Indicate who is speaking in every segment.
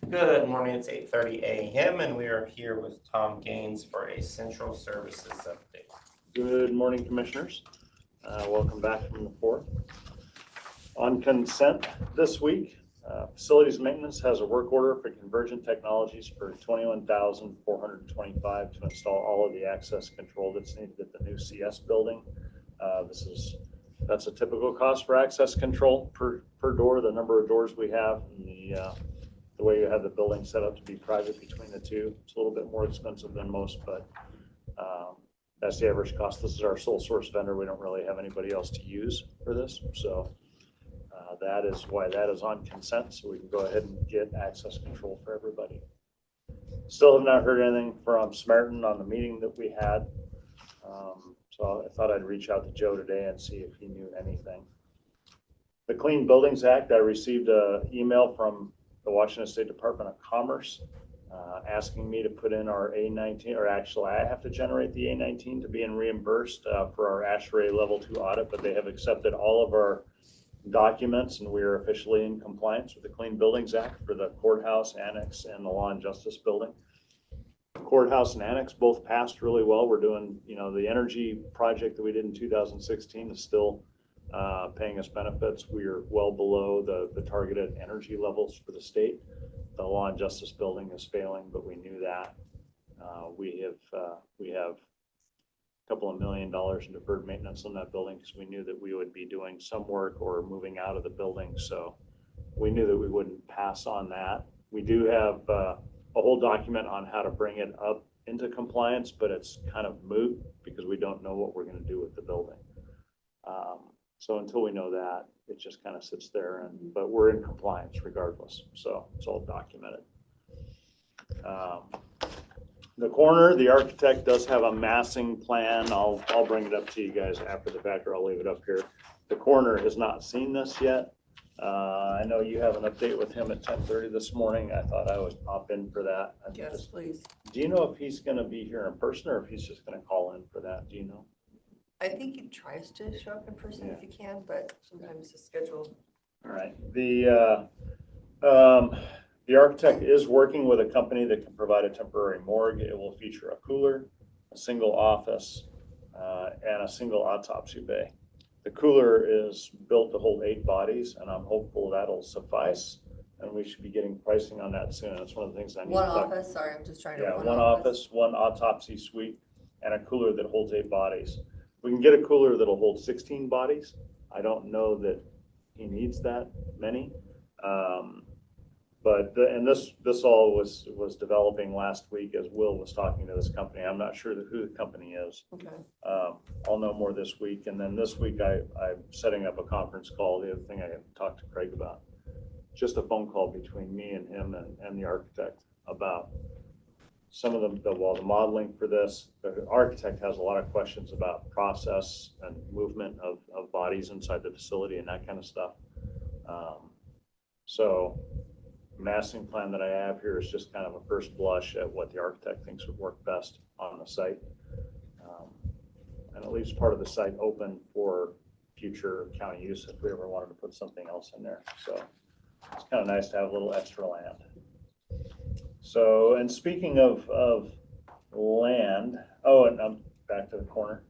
Speaker 1: Good morning, it's 8:30 a.m. and we are here with Tom Gaines for a Central Services update.
Speaker 2: Good morning, Commissioners. Welcome back from the 4th. On consent this week, Facilities Maintenance has a work order for Convergent Technologies for $21,425 to install all of the access control that's needed at the new CS building. That's a typical cost for access control per door, the number of doors we have, and the way you have the building set up to be private between the two. It's a little bit more expensive than most, but that's the average cost. This is our sole source vendor. We don't really have anybody else to use for this. So that is why that is on consent, so we can go ahead and get access control for everybody. Still have not heard anything from Samaritan on the meeting that we had. So I thought I'd reach out to Joe today and see if he knew anything. The Clean Buildings Act, I received an email from the Washington State Department of Commerce asking me to put in our A19, or actually I have to generate the A19 to be reimbursed for our ASHRAE Level 2 audit, but they have accepted all of our documents and we are officially in compliance with the Clean Buildings Act for the courthouse annex and the Law and Justice building. Courthouse and annex both passed really well. We're doing, the energy project that we did in 2016 is still paying us benefits. We are well below the targeted energy levels for the state. The Law and Justice building is failing, but we knew that. We have a couple of $1 million in deferred maintenance on that building because we knew that we would be doing some work or moving out of the building. So we knew that we wouldn't pass on that. We do have a whole document on how to bring it up into compliance, but it's kind of moot because we don't know what we're going to do with the building. So until we know that, it just kind of sits there, but we're in compliance regardless. So it's all documented. The corner, the architect does have a massing plan. I'll bring it up to you guys after the fact, or I'll leave it up here. The corner has not seen this yet. I know you have an update with him at 10:30 this morning. I thought I would pop in for that.
Speaker 3: Yes, please.
Speaker 2: Do you know if he's going to be here in person or if he's just going to call in for that? Do you know?
Speaker 3: I think he tries to show up in person if he can, but sometimes his schedule.
Speaker 2: All right. The architect is working with a company that can provide a temporary morgue. It will feature a cooler, a single office, and a single autopsy bay. The cooler is built to hold 8 bodies, and I'm hopeful that'll suffice. And we should be getting pricing on that soon. That's one of the things I need.
Speaker 3: One office. Sorry, I'm just trying to.
Speaker 2: Yeah, one office, one autopsy suite, and a cooler that holds 8 bodies. We can get a cooler that'll hold 16 bodies. I don't know that he needs that many. This all was developing last week as Will was talking to this company. I'm not sure who the company is.
Speaker 3: Okay.
Speaker 2: I'll know more this week. And then this week I'm setting up a conference call. The other thing I talked to Craig about, just a phone call between me and him and the architect about some of the modeling for this. The architect has a lot of questions about process and movement of bodies inside the facility and that kind of stuff. So massing plan that I have here is just kind of a first blush at what the architect thinks would work best on the site. And it leaves part of the site open for future county use if we ever wanted to put something else in there. So it's kind of nice to have a little extra land. So, and speaking of land, and I'm back to the corner.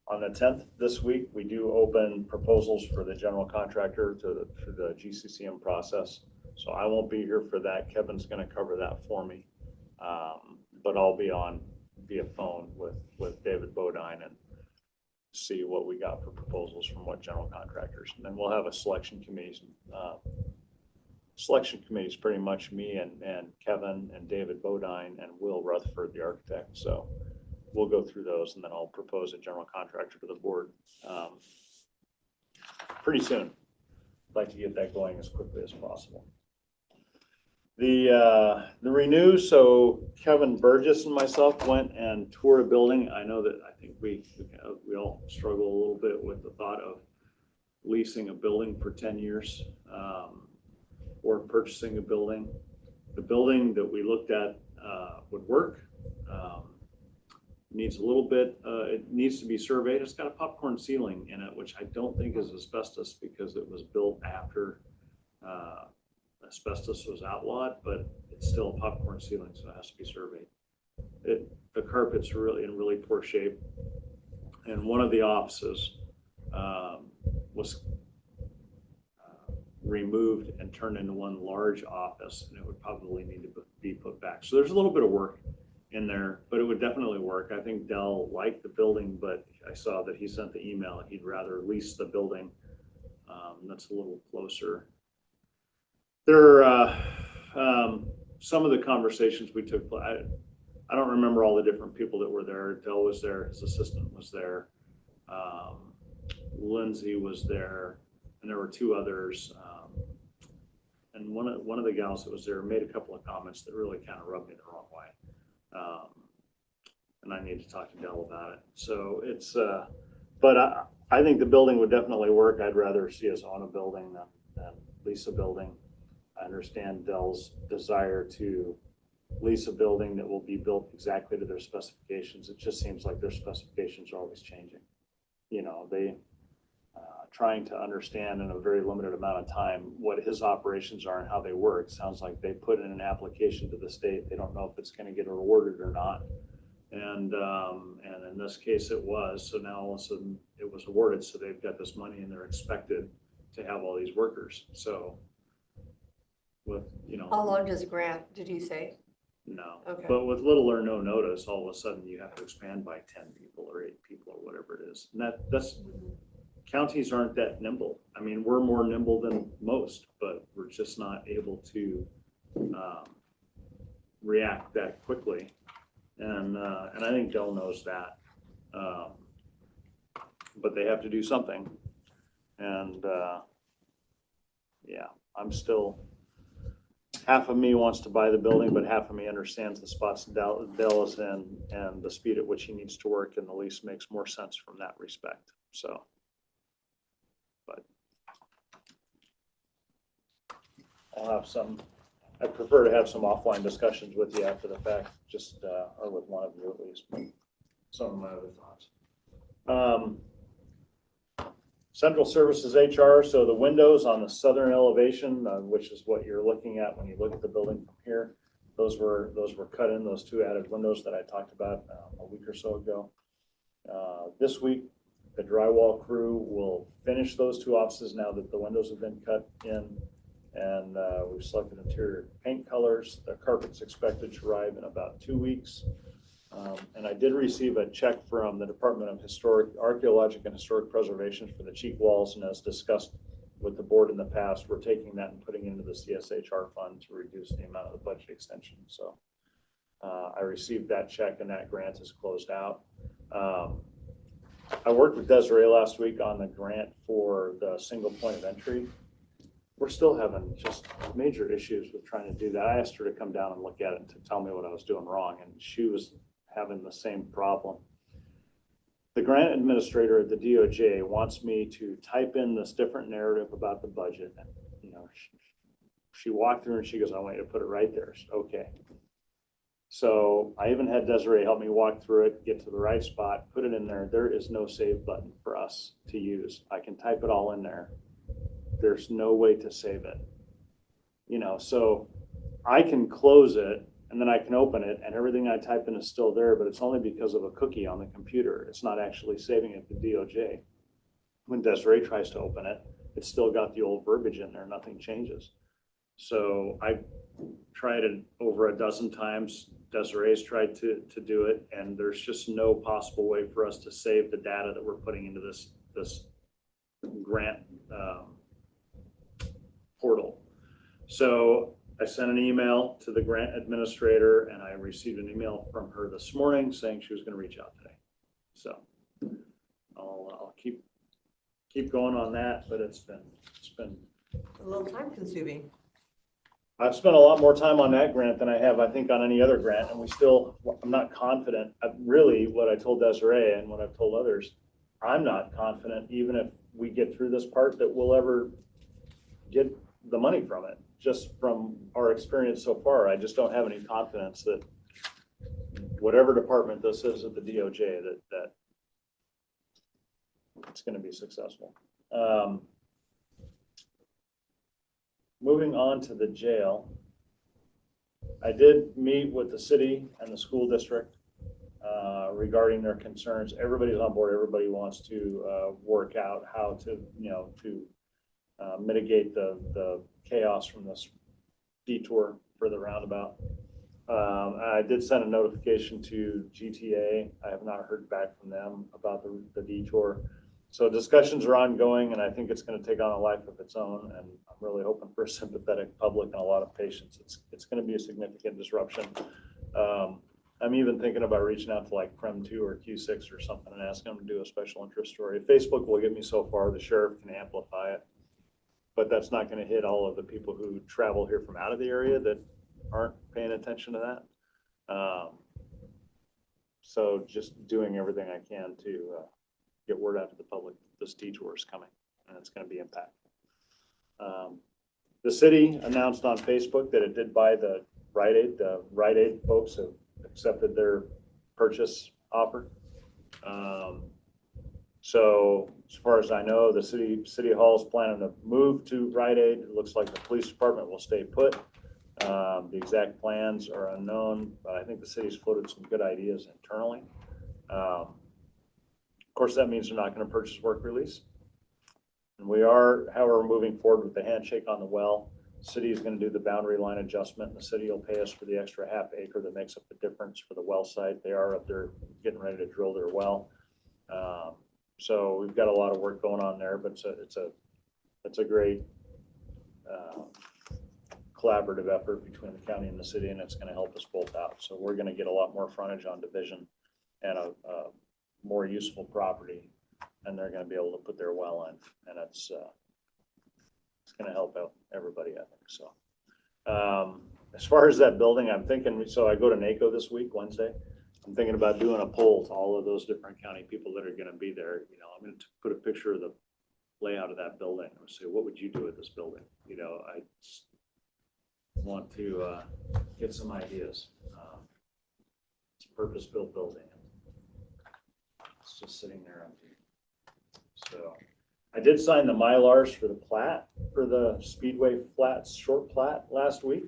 Speaker 2: On the 10th this week, we do open proposals for the general contractor to the GCCM process. So I won't be here for that. Kevin's going to cover that for me. But I'll be on via phone with David Bodine and see what we got for proposals from what general contractors. And then we'll have a selection committee. Selection committee is pretty much me and Kevin and David Bodine and Will Rutherford, the architect. So we'll go through those and then I'll propose a general contractor to the board pretty soon. I'd like to get that going as quickly as possible. The renew, so Kevin Burgess and myself went and toured a building. I know that I think we all struggle a little bit with the thought of leasing a building for 10 years. Or purchasing a building. The building that we looked at would work. Needs a little bit, it needs to be surveyed. It's got a popcorn ceiling in it, which I don't think is asbestos because it was built after a asbestos was outlawed, but it's still a popcorn ceiling, so it has to be surveyed. The carpet's really in really poor shape, and one of the offices was removed and turned into one large office, and it would probably need to be put back. So there's a little bit of work in there, but it would definitely work. I think Dell liked the building, but I saw that he sent the email. He'd rather lease the building. That's a little closer. There some of the conversations we took, I don't remember all the different people that were there. Dell was there, his assistant was there, Lindsay was there, and there were two others. And one of the gals that was there made a couple of comments that really kind of rubbed me the wrong way. And I need to talk to Dell about it. So it's, but I think the building would definitely work. I'd rather see us own a building than lease a building. I understand Dell's desire to lease a building that will be built exactly to their specifications. It just seems like their specifications are always changing. You know, they trying to understand in a very limited amount of time what his operations are and how they work. Sounds like they put in an application to the state. They don't know if it's going to get awarded or not. And in this case it was. So now all of a sudden it was awarded. So they've got this money and they're expected to have all these workers. So with, you know.
Speaker 3: How long does grant, did you say?
Speaker 2: No,
Speaker 3: Okay.
Speaker 2: but with little or no notice, all of a sudden you have to expand by 10 people or 8 people or whatever it is. And that's, counties aren't that nimble. I mean, we're more nimble than most, but we're just not able to react that quickly. And I think Dell knows that. But they have to do something. And yeah, I'm still, half of me wants to buy the building, but half of me understands the spots Dell is in and the speed at which he needs to work, and the lease makes more sense from that respect. So, but I'll have some, I prefer to have some offline discussions with you after the fact, just, or with one of you at least, some of my other thoughts. Central Services HR, so the windows on the southern elevation, which is what you're looking at when you look at the building from here, those were cut in, those 2 added windows that I talked about a week or so ago. This week, the drywall crew will finish those 2 offices now that the windows have been cut in, and we've selected interior paint colors. The carpet's expected to arrive in about 2 weeks. And I did receive a check from the Department of Archaeologic and Historic Preservation for the cheek walls, and as discussed with the board in the past, we're taking that and putting it into the CSHR fund to reduce the amount of the budget extension. So I received that check, and that grant is closed out. I worked with Desiree last week on the grant for the single point of entry. We're still having just major issues with trying to do that. I asked her to come down and look at it and to tell me what I was doing wrong, and she was having the same problem. The grant administrator at the DOJ wants me to type in this different narrative about the budget. You know, she walked through and she goes, "I want you to put it right there." Okay. So I even had Desiree help me walk through it, get to the right spot, put it in there. There is no save button for us to use. I can type it all in there. There's no way to save it. You know, so I can close it and then I can open it and everything I type in is still there, but it's only because of a cookie on the computer. It's not actually saving it to DOJ. When Desiree tries to open it, it's still got the old verbiage in there. Nothing changes. So I tried it over a dozen times. Desiree's tried to do it, and there's just no possible way for us to save the data that we're putting into this grant portal. So I sent an email to the grant administrator, and I received an email from her this morning saying she was going to reach out today. So I'll keep going on that, but it's been
Speaker 3: A little time consuming.
Speaker 2: I've spent a lot more time on that grant than I have, I think, on any other grant, and I'm not confident. Really, what I told Desiree and what I've told others, I'm not confident, even if we get through this part, that we'll ever get the money from it. Just from our experience so far, I just don't have any confidence that whatever department this is at the DOJ, that it's going to be successful. moving on to the jail. I did meet with the city and the school district regarding their concerns. Everybody's on board. Everybody wants to work out how to, mitigate the chaos from this detour for the roundabout. I did send a notification to GTA. I have not heard back from them about the detour. So discussions are ongoing, and I think it's going to take on a life of its own. And I'm really hoping for a sympathetic public and a lot of patience. It's going to be a significant disruption. I'm even thinking about reaching out to like Prem 2 or Q6 or something and asking them to do a special interest story. Facebook will get me so far. The sheriff can amplify it, but that's not going to hit all of the people who travel here from out of the area that aren't paying attention to that. So just doing everything I can to get word out to the public this detour is coming, and it's going to be impactful. The city announced on Facebook that it did buy the Rite Aid. The Rite Aid folks have accepted their purchase offer. So as far as I know, the city hall is planning to move to Rite Aid. It looks like the police department will stay put. The exact plans are unknown, but I think the city's floated some good ideas internally. Of course, that means they're not going to purchase work release. And we are, however, moving forward with the handshake on the well. The city is going to do the boundary line adjustment, and the city will pay us for the extra half acre that makes up the difference for the well site. They are up there getting ready to drill their well. So we've got a lot of work going on there, but it's a great collaborative effort between the county and the city, and it's going to help us both out. So we're going to get a lot more frontage on Division and a more useful property, and they're going to be able to put their well in, and it's going to help out everybody, I think. So as far as that building, I'm thinking, so I go to NACO this week, Wednesday. I'm thinking about doing a poll to all of those different county people that are going to be there. I'm going to put a picture of the layout of that building and say, what would you do with this building? I just want to get some ideas. It's a purpose-built building. It's just sitting there empty. So I did sign the Mylars for the plat, for the Speedway Flats short plat last week.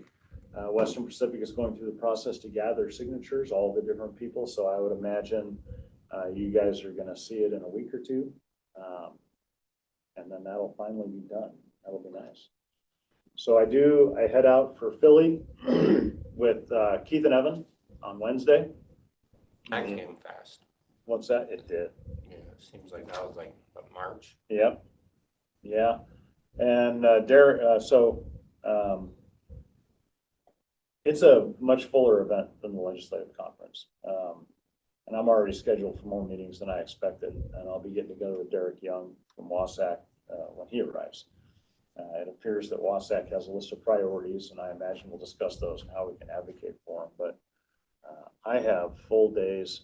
Speaker 2: Western Pacific is going through the process to gather signatures, all the different people. So I would imagine you guys are going to see it in a week or two. And then that'll finally be done. That'll be nice. So I head out for Philly with Keith and Evan on Wednesday.
Speaker 1: That came fast.
Speaker 2: What's that? It did.
Speaker 1: Yeah, it seems like that was like March.
Speaker 2: Yep. Yeah. And it's a much fuller event than the legislative conference. And I'm already scheduled for more meetings than I expected. And I'll be getting together with Derek Young from Wasac when he arrives. It appears that Wasac has a list of priorities, and I imagine we'll discuss those and how we can advocate for them. But I have full days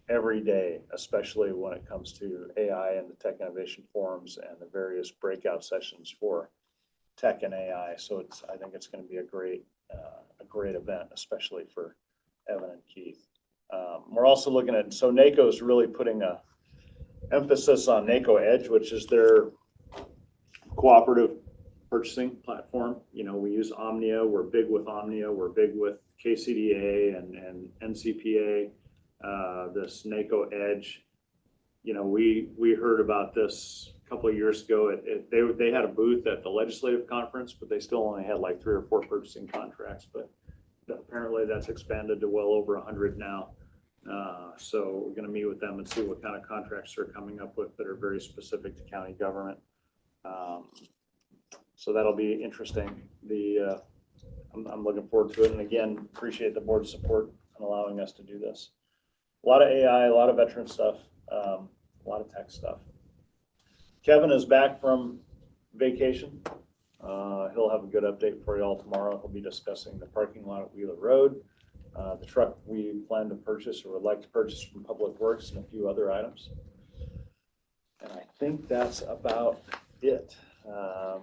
Speaker 2: every day, especially when it comes to AI and the Tech Innovation Forums and the various breakout sessions for tech and AI. So I think it's going to be a great event, especially for Evan and Keith. We're also looking at, so NACO is really putting a emphasis on NACO Edge, which is their cooperative purchasing platform. We use Omnia. We're big with Omnia. We're big with KCDA and NCPA. This NACO Edge, we heard about this a couple of years ago. They had a booth at the legislative conference, but they still only had like 3 or 4 purchasing contracts. But apparently that's expanded to well over 100 now. So we're going to meet with them and see what kind of contracts they're coming up with that are very specific to county government. So that'll be interesting. I'm looking forward to it. And again, appreciate the board's support in allowing us to do this. A lot of AI, a lot of veteran stuff, a lot of tech stuff. Kevin is back from vacation. He'll have a good update for you all tomorrow. He'll be discussing the parking lot at Wheeler Road, the truck we plan to purchase or would like to purchase from Public Works, and a few other items. And I think that's about it. I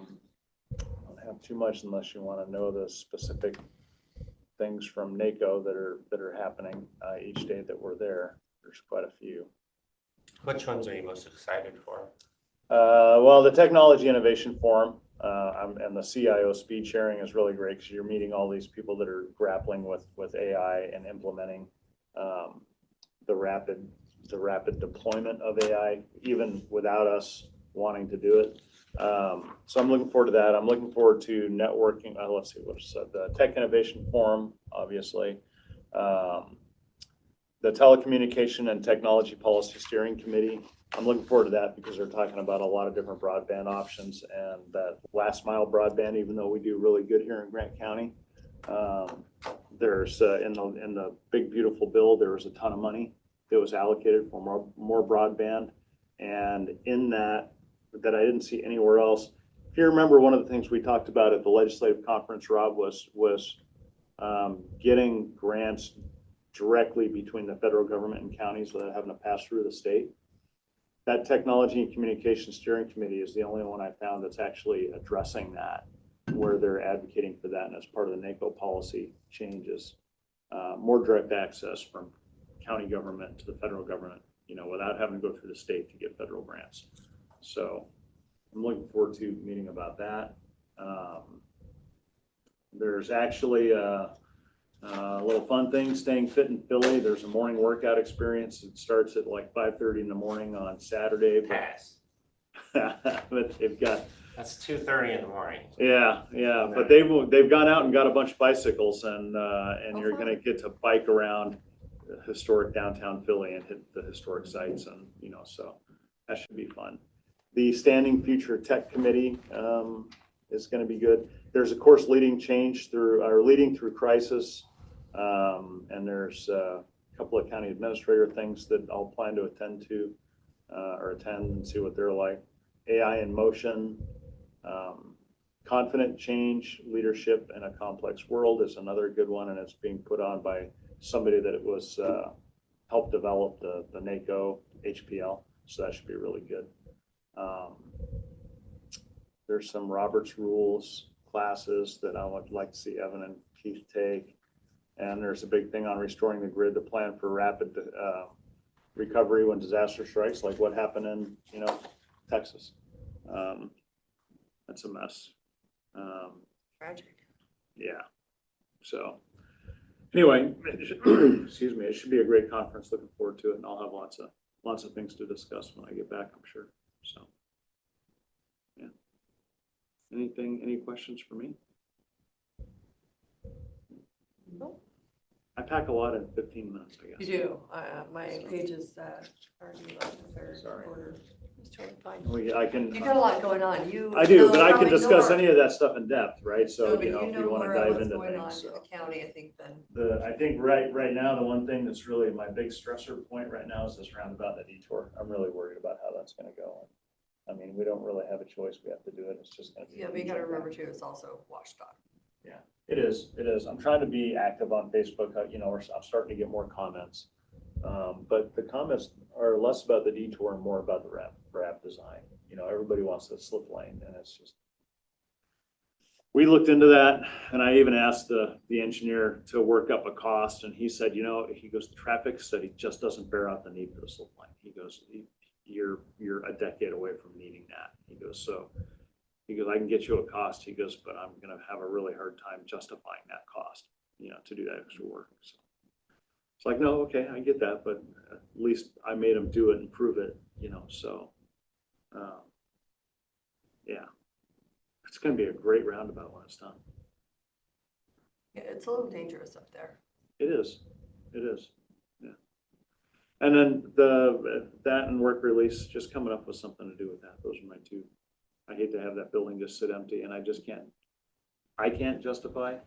Speaker 2: don't have too much unless you want to know the specific things from NACO that are happening each day that we're there. There's quite a few.
Speaker 1: Which ones are you most excited for?
Speaker 2: Well, the Technology Innovation Forum. And the CIO speed sharing is really great because you're meeting all these people that are grappling with AI and implementing the rapid deployment of AI, even without us wanting to do it. So I'm looking forward to that. I'm looking forward to networking. Let's see, what's the Tech Innovation Forum, obviously. The Telecommunication and Technology Policy Steering Committee. I'm looking forward to that because they're talking about a lot of different broadband options and that last mile broadband, even though we do really good here in Grant County. There's in the big beautiful bill, there was a ton of money that was allocated for more broadband. And in that I didn't see anywhere else. If you remember, one of the things we talked about at the legislative conference, Rob, was getting grants directly between the federal government and counties without having to pass through the state. That Technology and Communication Steering Committee is the only one I found that's actually addressing that, where they're advocating for that, and as part of the NACO policy changes, more direct access from county government to the federal government, without having to go through the state to get federal grants. So I'm looking forward to meeting about that. There's actually a little fun thing, staying fit in Philly. There's a morning workout experience. It starts at like 5:30 in the morning on Saturday.
Speaker 1: Pass.
Speaker 2: But they've got.
Speaker 1: That's 2:30 in the morning.
Speaker 2: Yeah. But they've gone out and got a bunch of bicycles, and you're going to get to bike around historic downtown Philly and hit the historic sites, and so that should be fun. The Standing Future Tech Committee is going to be good. There's of course leading through crisis, and there's a couple of county administrator things that I'll plan to attend and see what they're like. AI in Motion, Confident Change, Leadership in a Complex World is another good one, and it's being put on by somebody that it was helped develop the NACO HPL, so that should be really good. There's some Robert's Rules classes that I would like to see Evan and Keith take, and there's a big thing on restoring the grid, the plan for rapid recovery when disaster strikes, like what happened in Texas. That's a mess.
Speaker 3: Tragic.
Speaker 2: Yeah. So anyway, excuse me, it should be a great conference. Looking forward to it, and I'll have lots of things to discuss when I get back, I'm sure. So yeah. Any questions for me?
Speaker 3: Nope.
Speaker 2: I pack a lot in 15 minutes, I guess.
Speaker 3: You do. My pages are in third order. It's totally fine. You got a lot going on.
Speaker 2: I do, but I can discuss any of that stuff in depth, right? So,
Speaker 3: if you want to dive into things. In the county, I think then.
Speaker 2: I think right now, the one thing that's really my big stressor point right now is this roundabout and the detour. I'm really worried about how that's going to go. I mean, we don't really have a choice. We have to do it. It's just going to be.
Speaker 3: Yeah, but you got to remember too, it's also watchdog.
Speaker 2: Yeah, it is. I'm trying to be active on Facebook. I'm starting to get more comments. But the comments are less about the detour and more about the ramp design. Everybody wants the slip lane, and it's just. We looked into that, and I even asked the engineer to work up a cost, and he said, he goes, the traffic study just doesn't bear out the need for the slip lane. He goes, you're a decade away from needing that. He goes, I can get you a cost. He goes, but I'm going to have a really hard time justifying that cost, to do that extra work. So it's like, no, okay, I get that, but at least I made him do it and prove it, so, yeah, it's going to be a great roundabout when it's done.
Speaker 3: Yeah, it's a little dangerous up there.
Speaker 2: It is, yeah. And then that and work release, just coming up with something to do with that. Those are my two. I hate to have that building just sit empty, and I can't justify,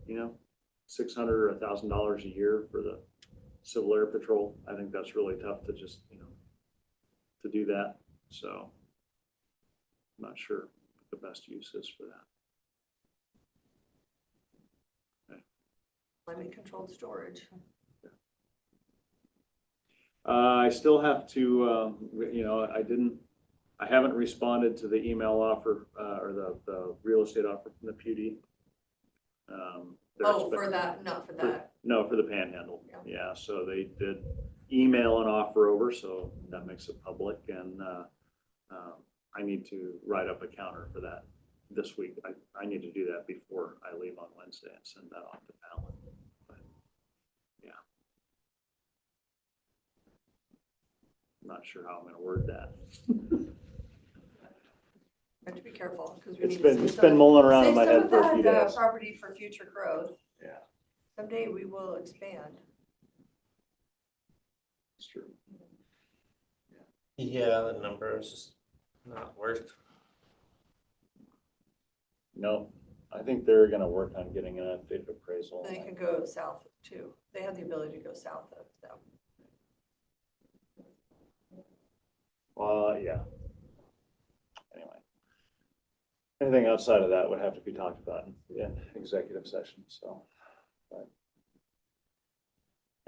Speaker 2: $600 or $1,000 a year for the Civil Air Patrol. I think that's really tough to just, to do that. So I'm not sure what the best use is for that. Okay.
Speaker 3: Climate controlled storage.
Speaker 2: I still have to, I haven't responded to the email offer or the real estate offer from the PUD.
Speaker 3: For that, not for that.
Speaker 2: No, for the Panhandle. Yeah, so they did email an offer over, so that makes it public, and I need to write up a counter for that this week. I need to do that before I leave on Wednesday and send that off to Alan. But, yeah. I'm not sure how I'm gonna word that.
Speaker 3: Have to be careful because
Speaker 2: It's been mulling around in my head for a few days.
Speaker 3: Property for future growth.
Speaker 2: Yeah,
Speaker 3: Someday we will expand.
Speaker 2: it's true.
Speaker 1: Yeah, the number is just not worth.
Speaker 2: No, I think they're gonna work on getting an updated appraisal.
Speaker 3: They can go south too. They have the ability to go south of them.
Speaker 2: Yeah. Anyway. Anything outside of that would have to be talked about in executive session, so. But,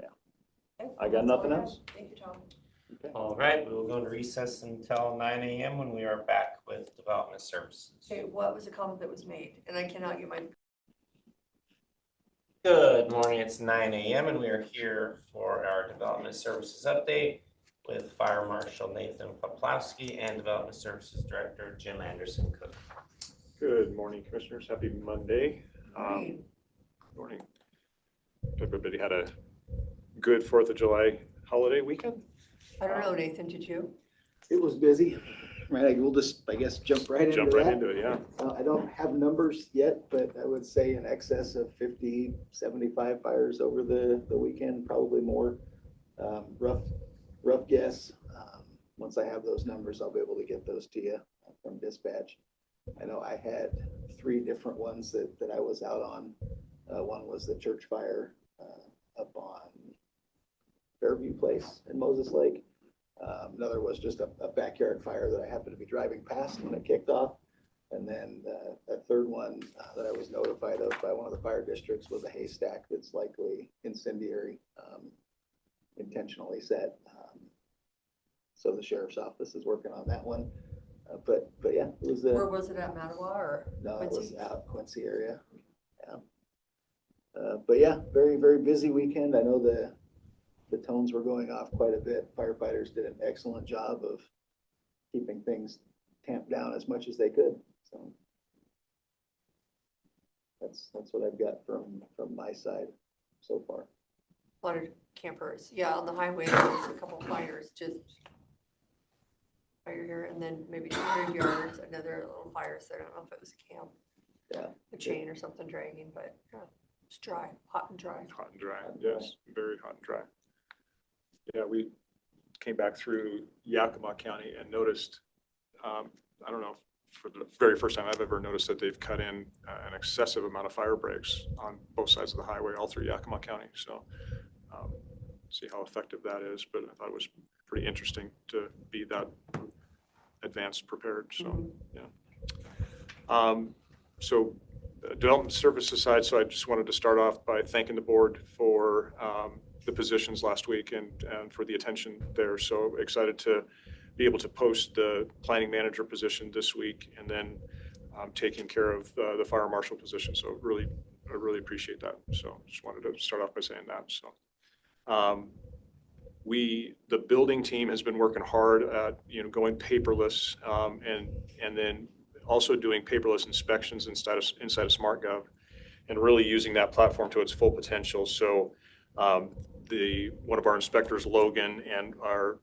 Speaker 2: yeah.
Speaker 3: Okay,
Speaker 2: I got
Speaker 3: that's all
Speaker 2: nothing
Speaker 3: have.
Speaker 2: else.
Speaker 3: Thank you, Tom.
Speaker 2: Okay.
Speaker 1: All right, we will go into recess until 9 a.m. when we are back with development services.
Speaker 3: Okay, what was the comment that was made? And I cannot get my,
Speaker 1: Good morning, it's 9 a.m. and we are here for our development services update with Fire Marshal Nathan Poplawski and Development Services Director Jim Anderson Cook.
Speaker 4: Good morning, Commissioners. Happy Monday.
Speaker 3: Morning.
Speaker 4: Morning. Everybody had a good 4th of July holiday weekend?
Speaker 3: I don't know, Nathan, did you?
Speaker 5: It was busy, right? We'll just, I guess, jump right into
Speaker 4: Jump right
Speaker 5: that.
Speaker 4: into it, yeah.
Speaker 5: I don't have numbers yet, but I would say in excess of 50, 75 fires over the weekend, probably more. Rough guess. Once I have those numbers, I'll be able to get those to you from dispatch. I know I had 3 different ones that I was out on. One was the church fire up on Fairview Place in Moses Lake. Another was just a backyard fire that I happened to be driving past when it kicked off. And then a third one that I was notified of by one of the fire districts was a haystack that's likely incendiary, intentionally set. So the sheriff's office is working on that one. But yeah, it was
Speaker 3: Where was it at, Mattawa or
Speaker 5: no, it
Speaker 3: Quincy?
Speaker 5: was out Quincy area. Yeah. But yeah, very, very busy weekend. I know the tones were going off quite a bit. Firefighters did an excellent job of keeping things tamped down as much as they could. So that's what I've got from my side so far.
Speaker 3: A lot of campers. Yeah, on the highway, there was a couple fires, just fire here and then maybe 200 yards, another little fire. So I don't know if it was a camp.
Speaker 5: Yeah.
Speaker 3: A chain or something dragging, but yeah, it's dry, hot and dry.
Speaker 4: Hot and dry, yes, very hot and dry. Yeah, we came back through Yakima County and noticed, I don't know, for the very first time I've ever noticed that they've cut in an excessive amount of fire breaks on both sides of the highway, all through Yakima County. So see how effective that is, but I thought it was pretty interesting to be that advanced prepared, so, yeah. So development services side, so I just wanted to start off by thanking the board for the positions last week and for the attention there. So excited to be able to post the planning manager position this week and then taking care of the fire marshal position. So I really appreciate that. So just wanted to start off by saying that. So the building team has been working hard at, going paperless and then also doing paperless inspections inside of SmartGov and really using that platform to its full potential. So one of our inspectors, Logan, and our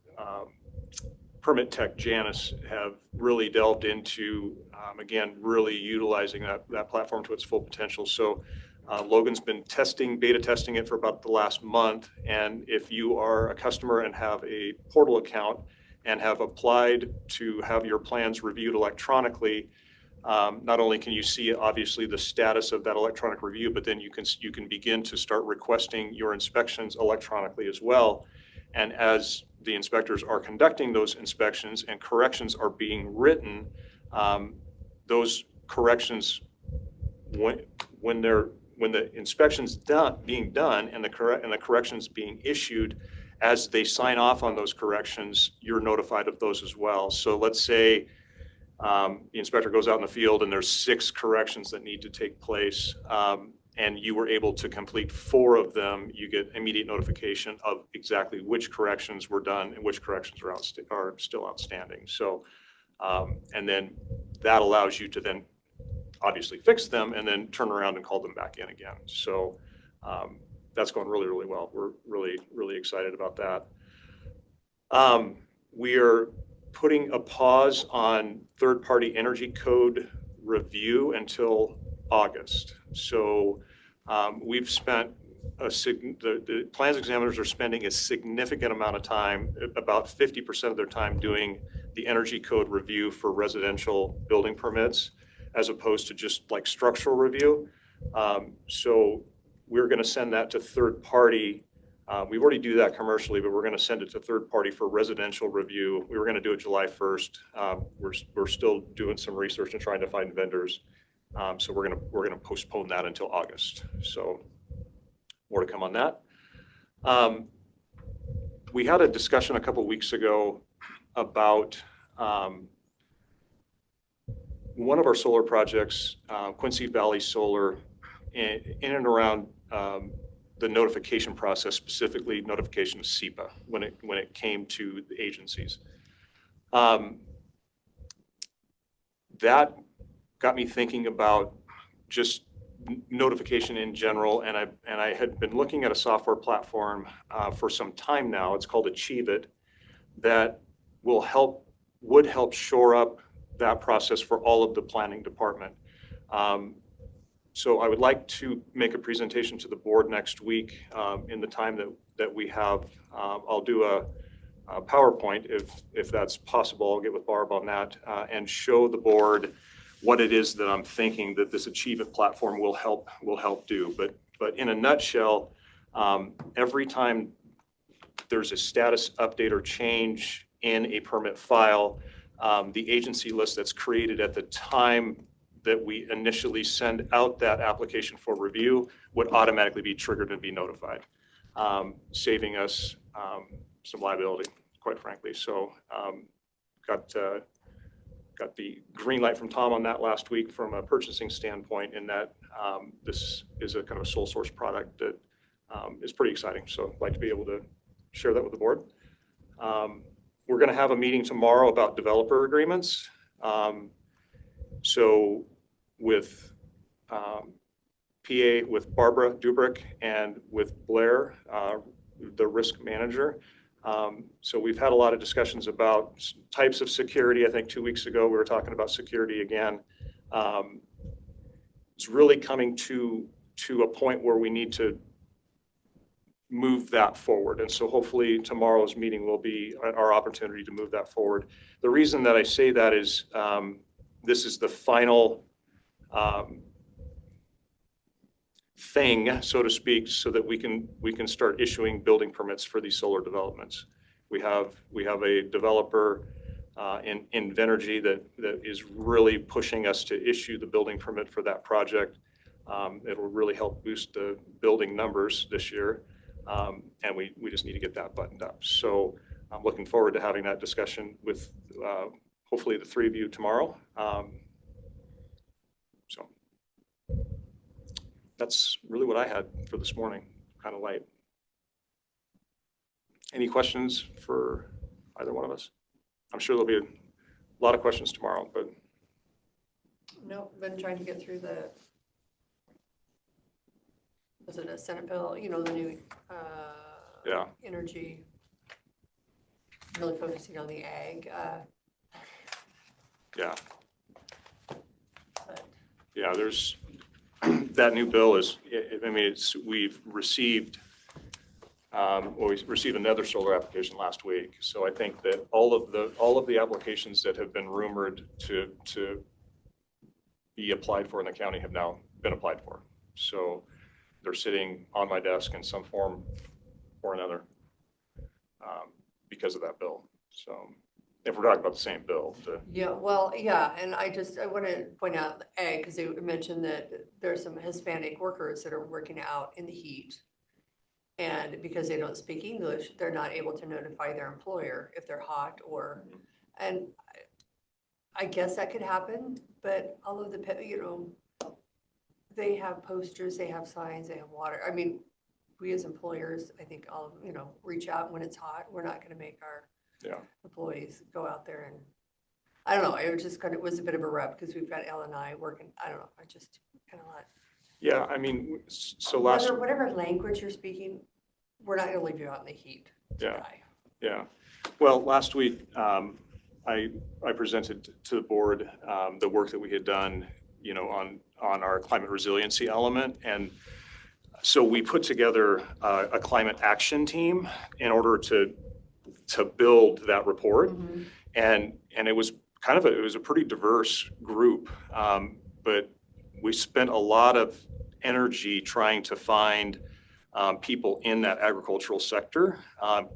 Speaker 4: permit tech, Janice, have really delved into, again, really utilizing that platform to its full potential. So Logan's been beta testing it for about the last month. And if you are a customer and have a portal account and have applied to have your plans reviewed electronically, not only can you see obviously the status of that electronic review, but then you can begin to start requesting your inspections electronically as well. And as the inspectors are conducting those inspections and corrections are being written, those corrections, when the inspection's being done and the corrections being issued, as they sign off on those corrections, you're notified of those as well. So let's say the inspector goes out in the field and there's 6 corrections that need to take place, and you were able to complete 4 of them, you get immediate notification of exactly which corrections were done and which corrections are still outstanding. So, and then that allows you to then obviously fix them and then turn around and call them back in again. So that's going really, really well. We're really, really excited about that. We are putting a pause on third-party energy code review until August. So we've spent the plans examiners are spending a significant amount of time, about 50% of their time, doing the energy code review for residential building permits, as opposed to just like structural review. So we're going to send that to third party. We already do that commercially, but we're going to send it to third party for residential review. We were going to do it July 1st. We're still doing some research and trying to find vendors. So we're going to postpone that until August. So more to come on that. We had a discussion a couple weeks ago about one of our solar projects, Quincy Valley Solar, in and around the notification process, specifically notification of SEPA when it came to the agencies. That got me thinking about just notification in general, and I had been looking at a software platform for some time now. It's called Achieve It, that would help shore up that process for all of the planning department. So I would like to make a presentation to the board next week in the time that we have. I'll do a PowerPoint if that's possible. I'll get with Barb on that and show the board what it is that I'm thinking that this Achieve It platform will help do. But in a nutshell, every time there's a status update or change in a permit file, the agency list that's created at the time that we initially send out that application for review would automatically be triggered and be notified, saving us some liability, quite frankly. So got the green light from Tom on that last week from a purchasing standpoint, in that this is a kind of a sole source product that is pretty exciting. So I'd like to be able to share that with the board. We're going to have a meeting tomorrow about developer agreements. So with PA, with Barbara Dubrick and with Blair, the risk manager. So we've had a lot of discussions about types of security. I think 2 weeks ago, we were talking about security again. It's really coming to a point where we need to move that forward. And so hopefully tomorrow's meeting will be our opportunity to move that forward. The reason that I say that is this is the final thing, so to speak, so that we can start issuing building permits for these solar developments. We have a developer in Venergy that is really pushing us to issue the building permit for that project. It will really help boost the building numbers this year, and we just need to get that buttoned up. So I'm looking forward to having that discussion with hopefully the three of you tomorrow. So that's really what I had for this morning, kind of light. Any questions for either one of us? I'm sure there'll be a lot of questions tomorrow, but.
Speaker 3: No, been trying to get through was it a Senate bill, the new energy, really focusing on the ag.
Speaker 4: Yeah, there's that new bill is, we've received another solar application last week. So I think that all of the applications that have been rumored to be applied for in the county have now been applied for. So they're sitting on my desk in some form or another because of that bill. So if we're talking about the same bill.
Speaker 3: And I want to point out ag, because they mentioned that there's some Hispanic workers that are working out in the heat. And because they don't speak English, they're not able to notify their employer if they're hot and I guess that could happen, but all of the, they have posters, they have signs, they have water. I mean, we as employers, I think reach out when it's hot. We're not going to make our employees go out there I don't know, it was just kind of, was a bit of a rep because we've got L and I working, I don't know, I just kind of like.
Speaker 4: Yeah, I mean, so last,
Speaker 3: Whatever language you're speaking, we're not gonna leave you out in the heat to
Speaker 4: Yeah.
Speaker 3: die.
Speaker 4: yeah. Well, last week, I presented to the board the work that we had done, on our climate resiliency element. And so we put together a climate action team in order to build that report.
Speaker 3: Mhm.
Speaker 4: And it was it was a pretty diverse group. But we spent a lot of energy trying to find people in that agricultural sector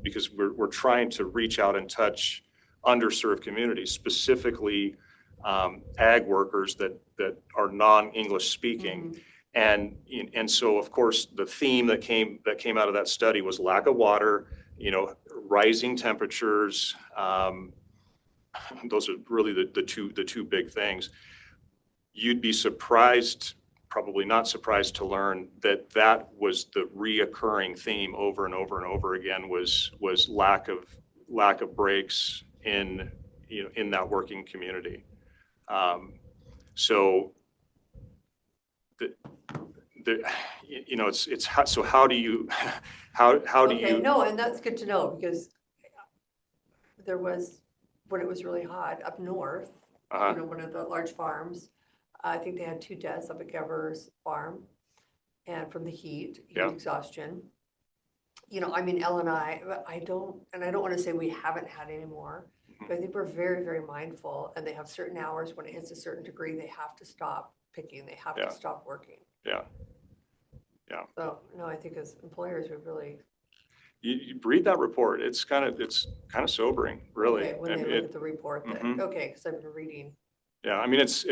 Speaker 4: because we're trying to reach out and touch underserved communities, specifically ag workers that are non-English speaking. And so, of course, the theme that came out of that study was lack of water, rising temperatures. Those are really the two big things. You'd be surprised, probably not surprised, to learn that was the reoccurring theme over and over and over again was lack of breaks in that working community. So so how do you
Speaker 3: Okay, no, and that's good to know because there was, when it was really hot up north, one of the large farms, I think they had 2 deaths up at Gever's farm and from the heat exhaustion. I mean, Ellen and I don't want to say we haven't had any more, but I think we're very, very mindful, and they have certain hours when it hits a certain degree, they have to stop picking, they have to stop working.
Speaker 4: Yeah.
Speaker 3: So, no, I think as employers, we really.
Speaker 4: You read that report, it's kind of sobering, really.
Speaker 3: Okay, when they look at the report that, okay, because I've been reading.
Speaker 4: Yeah, I mean, it's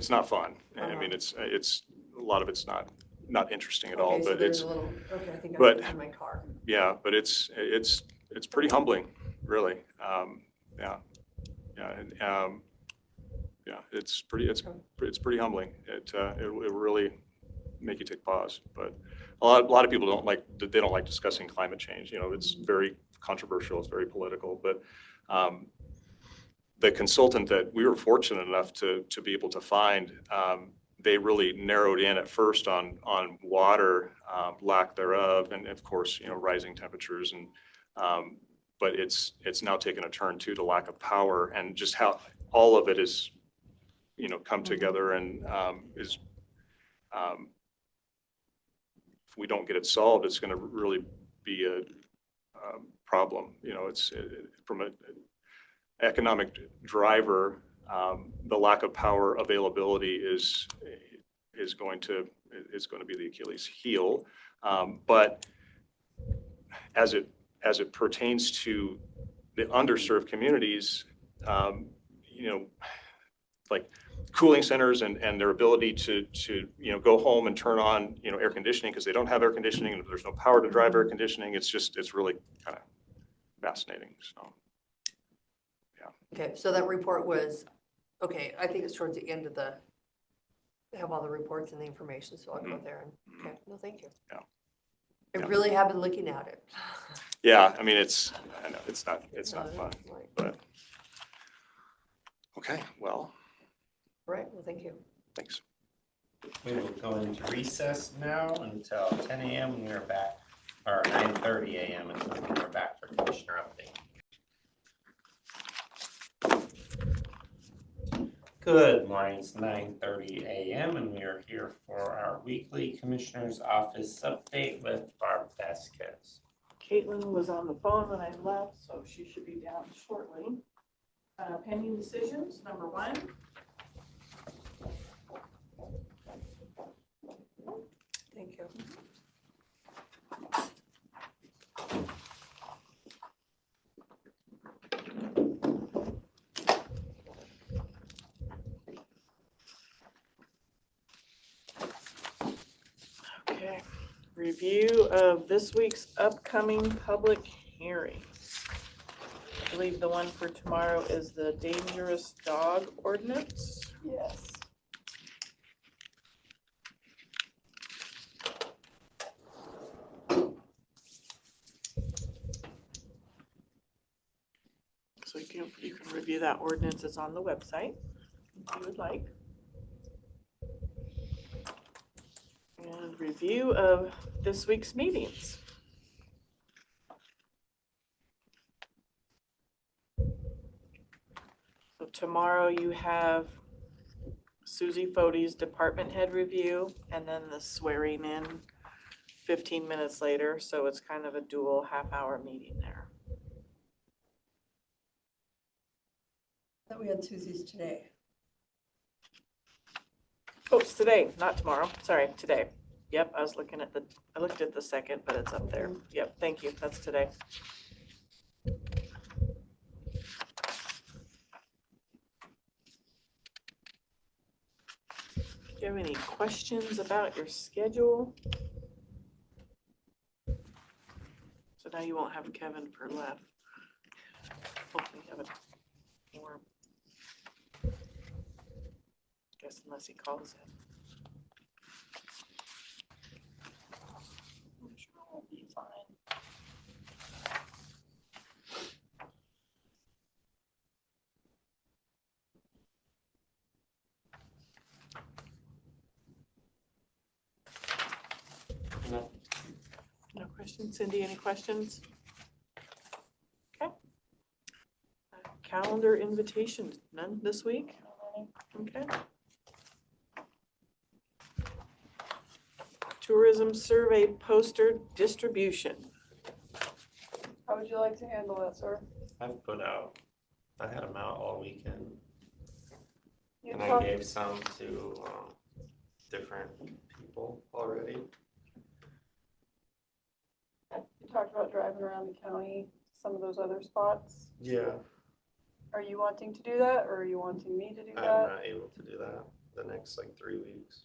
Speaker 4: not fun. I mean,
Speaker 3: Uh-huh.
Speaker 4: it's a lot of it's not interesting at all,
Speaker 3: Okay, so
Speaker 4: but
Speaker 3: there's
Speaker 4: it's,
Speaker 3: a little, okay, I think
Speaker 4: but-
Speaker 3: I'm in my car.
Speaker 4: yeah, but it's pretty humbling, really. It's pretty humbling. It will really make you take pause. But a lot of people don't like discussing climate change. It's very controversial. It's very political. But the consultant that we were fortunate enough to be able to find, they really narrowed in at first on water, lack thereof, and of course, rising temperatures. And but it's now taken a turn too to lack of power, and just how all of it is come together, and is if we don't get it solved, it's going to really be a problem. It's from an economic driver, the lack of power availability is going to be the Achilles heel. But as it pertains to the underserved communities, like cooling centers and their ability to go home and turn on air conditioning because they don't have air conditioning, and if there's no power to drive air conditioning, it's really kind of fascinating. So
Speaker 3: Okay, so that report was, okay, I think it's towards the end of they have all the reports and the information, so I'll go there and, okay, no, thank you.
Speaker 4: Yeah.
Speaker 3: I
Speaker 4: Yeah.
Speaker 3: really have been looking at it.
Speaker 4: Yeah, I mean, I know it's not fun,
Speaker 3: Right.
Speaker 4: but okay, well,
Speaker 3: Right, well, thank you.
Speaker 4: thanks.
Speaker 1: We will go into recess now until 10 a.m. when we are back, or 9:30 a.m. until we are back for commissioner update. Good morning, it's 9:30 a.m. and we are here for our weekly Commissioner's Office update with Barb Vasquez.
Speaker 6: Caitlin was on the phone when I left, so she should be down shortly. Pending decisions, number 1.
Speaker 3: Thank you.
Speaker 6: Okay. Review of this week's upcoming public hearings. I believe the one for tomorrow is the dangerous dog ordinance.
Speaker 3: Yes.
Speaker 6: So you can You can review that ordinance, it's on the website, if you would like. And review of this week's meetings. So tomorrow you have Susie Fode's department head review and then the swearing in 15 minutes later. So it's kind of a dual half-hour meeting there.
Speaker 3: That we had Susie's today.
Speaker 6: Oh, it's today, not tomorrow. Sorry, today. Yep, I looked at the second, but it's up there. Yep, thank you. That's today. Do you have any questions about your schedule? So now you won't have Kevin for left. Hopefully you have it more. Guess unless he calls in. I'm sure we'll be fine.
Speaker 1: No.
Speaker 6: No questions? Cindy, any questions? Okay. Calendar invitations, none this week? Okay. Tourism survey poster distribution.
Speaker 7: How would you like to handle that, sir?
Speaker 1: I had them out all weekend,
Speaker 7: You
Speaker 1: and I
Speaker 7: talked,
Speaker 1: gave some to different people already.
Speaker 7: you talked about driving around the county, some of those other spots.
Speaker 1: Yeah.
Speaker 7: Are you wanting to do that, or are you wanting me to do
Speaker 1: I'm
Speaker 7: that?
Speaker 1: not able to do that the next like 3 weeks.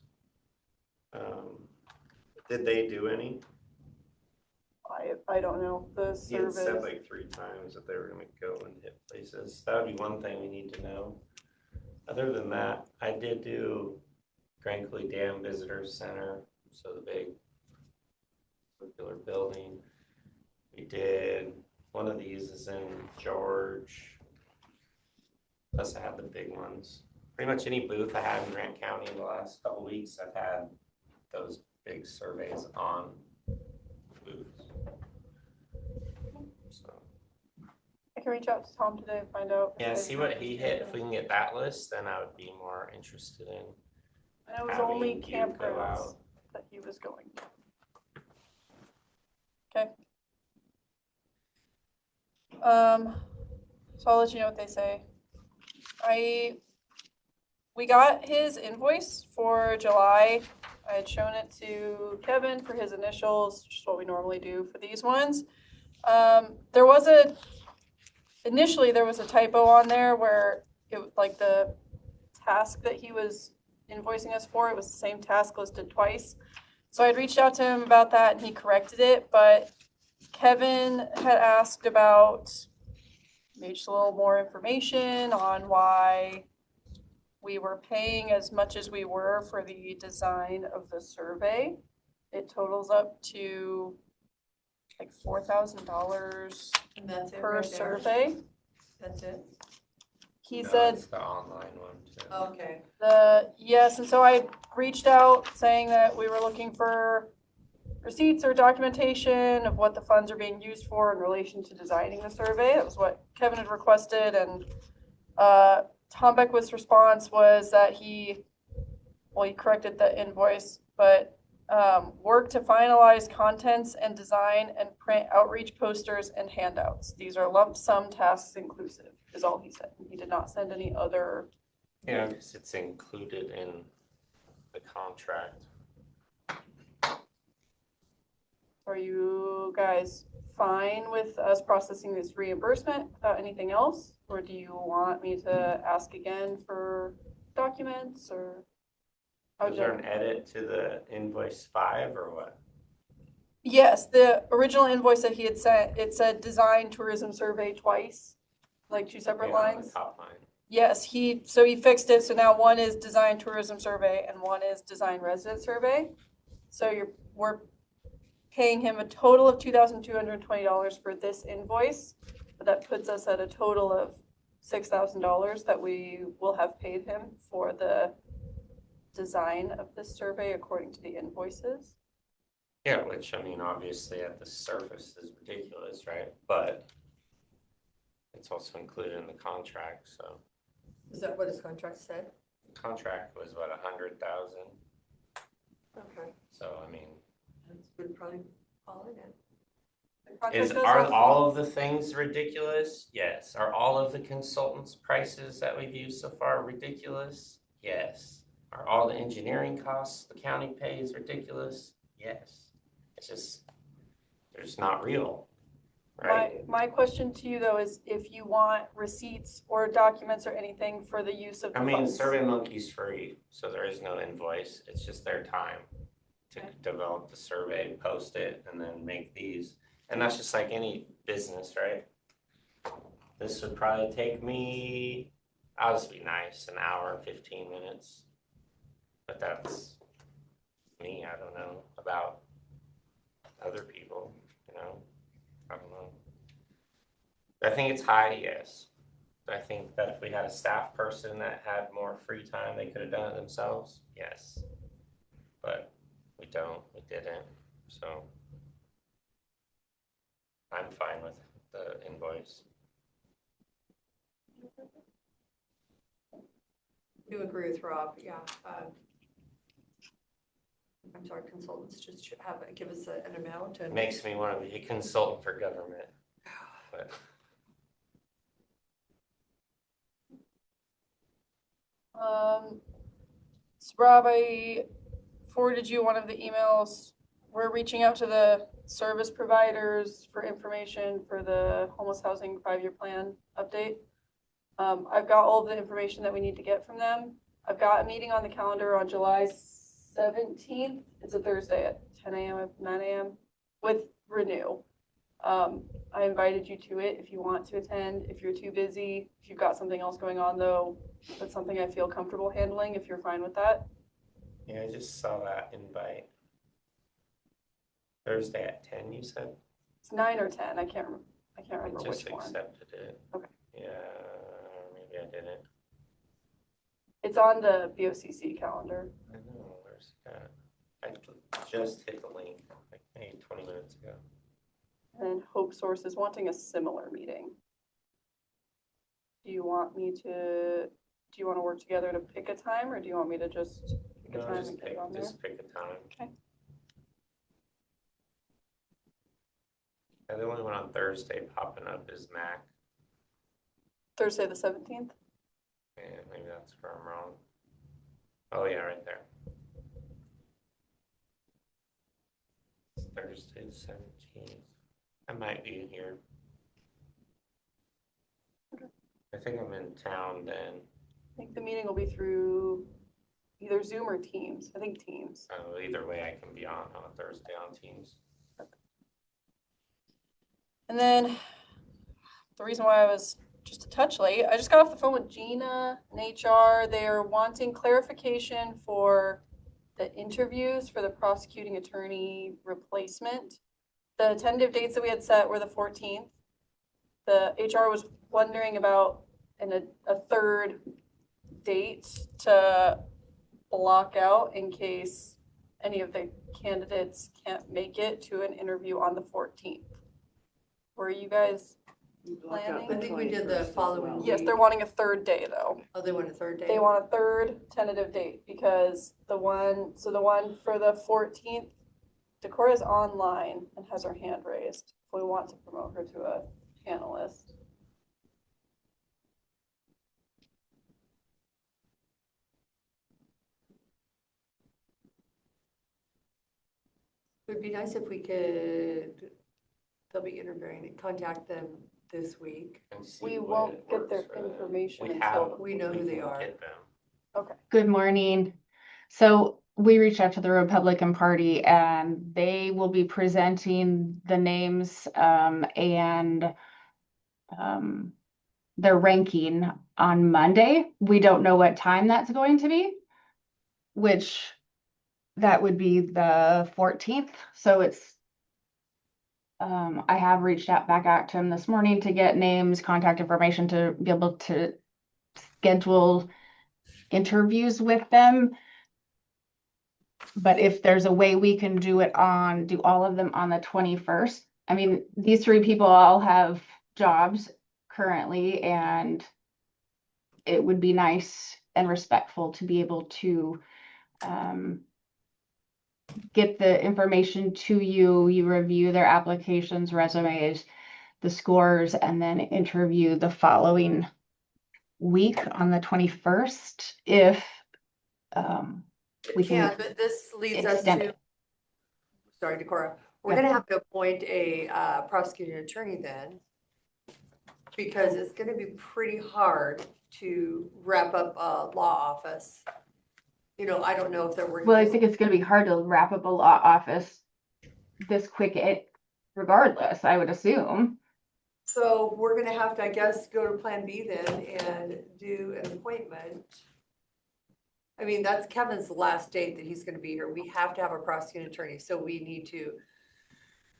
Speaker 1: Did they do any?
Speaker 7: I don't know, the
Speaker 1: He had said
Speaker 7: surveys.
Speaker 1: like 3 times that they were gonna go and hit places. That would be one thing we need to know. Other than that, I did do Grand Coulee Dam Visitor Center, so the big circular building. We did, one of these is in George. Plus I have the big ones. Pretty much any booth I had in Grant County in the last couple weeks, I've had those big surveys on booths. So,
Speaker 7: I can reach out to Tom today and find out. if
Speaker 1: yeah,
Speaker 7: they've
Speaker 1: see what
Speaker 7: noticed
Speaker 1: he hit. If
Speaker 7: anything.
Speaker 1: we can get that list, then I would be more interested in.
Speaker 7: And it was
Speaker 1: having
Speaker 7: only
Speaker 1: you go
Speaker 7: campgrounds
Speaker 1: out.
Speaker 7: that he was going to. Okay. So I'll let you know what they say. We got his invoice for July. I had shown it to Kevin for his initials, which is what we normally do for these ones. Initially there was a typo on there where like the task that he was invoicing us for, it was the same task listed twice. So I'd reached out to him about that and he corrected it, but Kevin had asked about maybe just a little more information on why we were paying as much as we were for the design of the survey. It totals up to like $4,000
Speaker 3: And that's it
Speaker 7: per
Speaker 3: right there?
Speaker 7: survey.
Speaker 3: That's it?
Speaker 7: He
Speaker 1: No,
Speaker 7: said
Speaker 1: it's the online one too.
Speaker 3: Okay.
Speaker 7: yes, and so I reached out saying that we were looking for receipts or documentation of what the funds are being used for in relation to designing the survey. That was what Kevin had requested, and Tom Beckwith's response was that he corrected the invoice, but work to finalize contents and design and print outreach posters and handouts. These are lump sum tasks inclusive, is all he said. He did not send any other.
Speaker 1: Yeah, because it's included in the contract.
Speaker 7: Are you guys fine with us processing this reimbursement without anything else? Or do you want me to ask again for documents or?
Speaker 1: Was there an edit to the invoice 5 or what?
Speaker 7: Yes, the original invoice that he had sent, it said design tourism survey twice, like 2 separate
Speaker 1: Yeah, on the
Speaker 7: lines.
Speaker 1: top line.
Speaker 7: Yes, he fixed it, so now one is design tourism survey and one is design resident survey. So we're paying him a total of $2,220 for this invoice, but that puts us at a total of $6,000 that we will have paid him for the design of this survey according to the invoices.
Speaker 1: Yeah, which, I mean, obviously at the surface is ridiculous, right? But it's also included in the contract, so.
Speaker 3: Is that what his contract said?
Speaker 1: The contract was about 100,000,
Speaker 3: Okay,
Speaker 1: so I mean,
Speaker 3: that would probably fall in it.
Speaker 7: The contract does
Speaker 1: are
Speaker 7: also-
Speaker 1: all of the things ridiculous? Yes. Are all of the consultants' prices that we've used so far ridiculous? Yes. Are all the engineering costs the county pays ridiculous? Yes. It's just, they're just not real, right?
Speaker 7: My question to you though is if you want receipts or documents or anything for the use of the
Speaker 1: I mean,
Speaker 7: funds.
Speaker 1: SurveyMonkey's free, so there is no invoice. It's just their time to
Speaker 7: Okay.
Speaker 1: develop the survey, post it, and then make these. And that's just like any business, right? This would probably take me, I'll just be nice, an hour and 15 minutes. But that's me, I don't know about other people, you know? I don't know. I think it's high, yes. I think that if we had a staff person that had more free time, they could have done it themselves, yes. But we don't, we didn't, so I'm fine with the invoice.
Speaker 3: Do agree with Rob, yeah. I'm sorry, consultants just should have, give us an amount
Speaker 1: It
Speaker 3: and.
Speaker 1: makes me want to be a consultant for government, but
Speaker 7: So Rob, I forwarded you one of the emails. We're reaching out to the service providers for information for the homeless housing 5-year plan update. I've got all of the information that we need to get from them. I've got a meeting on the calendar on July 17th. It's a Thursday at 10 a.m., 9 a.m. with Renew. I invited you to it if you want to attend. If you're too busy, if you've got something else going on though, that's something I feel comfortable handling if you're fine with that.
Speaker 1: yeah, I just saw that invite. Thursday at 10, you said?
Speaker 7: It's 9 or 10. I can't
Speaker 1: I
Speaker 7: remember
Speaker 1: just
Speaker 7: which one.
Speaker 1: accepted it.
Speaker 7: Okay.
Speaker 1: Yeah, maybe I didn't.
Speaker 7: It's on the BOCC calendar.
Speaker 1: I know, where's that? I just hit the link like maybe 20 minutes ago.
Speaker 7: And Hope Source is wanting a similar meeting. Do you want to work together to pick a time, or do you want me to just pick a
Speaker 1: No,
Speaker 7: time and get it on there?
Speaker 1: just pick a time.
Speaker 7: Okay.
Speaker 1: And the only one on Thursday popping up is Mac.
Speaker 7: Thursday the 17th?
Speaker 1: And maybe that's where I'm wrong. Oh yeah, right there. It's Thursday the 17th. I might be here.
Speaker 7: Okay.
Speaker 1: I think I'm in town then.
Speaker 7: I think the meeting will be through either Zoom or Teams. I think Teams.
Speaker 1: Either way, I can be on a Thursday on Teams.
Speaker 7: And then the reason why I was just a touch late, I just got off the phone with Gina and HR. They are wanting clarification for the interviews for the prosecuting attorney replacement. The tentative dates that we had set were the 14th. The HR was wondering about a third date to block out in case any of the candidates can't make it to an interview on the 14th. Were you guys planning?
Speaker 3: I think we did the following week.
Speaker 7: Yes, they're wanting a third day though.
Speaker 3: Oh, they want a third day?
Speaker 7: They want a third tentative date because the one for the 14th, Decora's online and has her hand raised. If we want to promote her to a panelist.
Speaker 3: It would be nice if we could, they'll be interviewing, contact them this week.
Speaker 1: And see
Speaker 7: We
Speaker 1: what
Speaker 7: won't get their
Speaker 1: works for them.
Speaker 7: information
Speaker 1: We
Speaker 7: until
Speaker 1: have,
Speaker 3: We know who
Speaker 1: can
Speaker 3: they are.
Speaker 1: get them.
Speaker 7: Okay.
Speaker 8: Good morning. So we reached out to the Republican Party and they will be presenting the names and their ranking on Monday. We don't know what time that's going to be, which that would be the 14th. So it's I have reached out back out to him this morning to get names, contact information to be able to schedule interviews with them. But if there's a way we can do all of them on the 21st. I mean, these three people all have jobs currently, and it would be nice and respectful to be able to get the information to you. You review their applications, resumes, the scores, and then interview the following week on the 21st if we can
Speaker 3: But this leads us
Speaker 8: extend
Speaker 3: to,
Speaker 8: it.
Speaker 3: sorry, Decorah, we're
Speaker 8: Yeah.
Speaker 3: gonna have to appoint a prosecuting attorney then. Because it's gonna be pretty hard to wrap up a law office. You know, I don't know if they're working.
Speaker 8: Well, I think it's gonna be hard to wrap up a law office this quick, regardless, I would assume.
Speaker 3: So we're gonna have to, I guess, go to Plan B then and do an appointment. I mean, that's Kevin's last date that he's gonna be here. We have to have a prosecuting attorney, so we need to,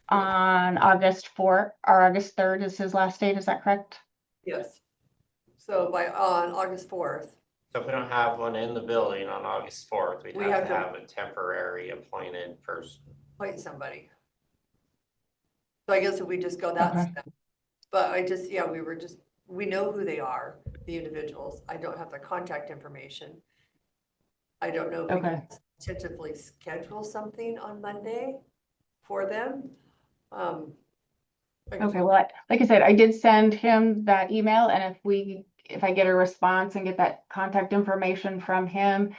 Speaker 8: On August 4th or August 3rd is his last date, is that correct?
Speaker 3: yes. So on August 4th,
Speaker 1: So if we don't have one in the building on August 4th, we'd
Speaker 3: We
Speaker 1: have
Speaker 3: have
Speaker 1: to
Speaker 3: to-
Speaker 1: have a temporary appointed person.
Speaker 3: appoint somebody. So I guess if we just go that
Speaker 8: Okay.
Speaker 3: step. But yeah, we know who they are, the individuals. I don't have the contact information. I don't know if we
Speaker 8: Okay.
Speaker 3: can tentatively schedule something on Monday for them.
Speaker 8: Okay, well, like I said, I did send him that email, and if I get a response and get that contact information from him,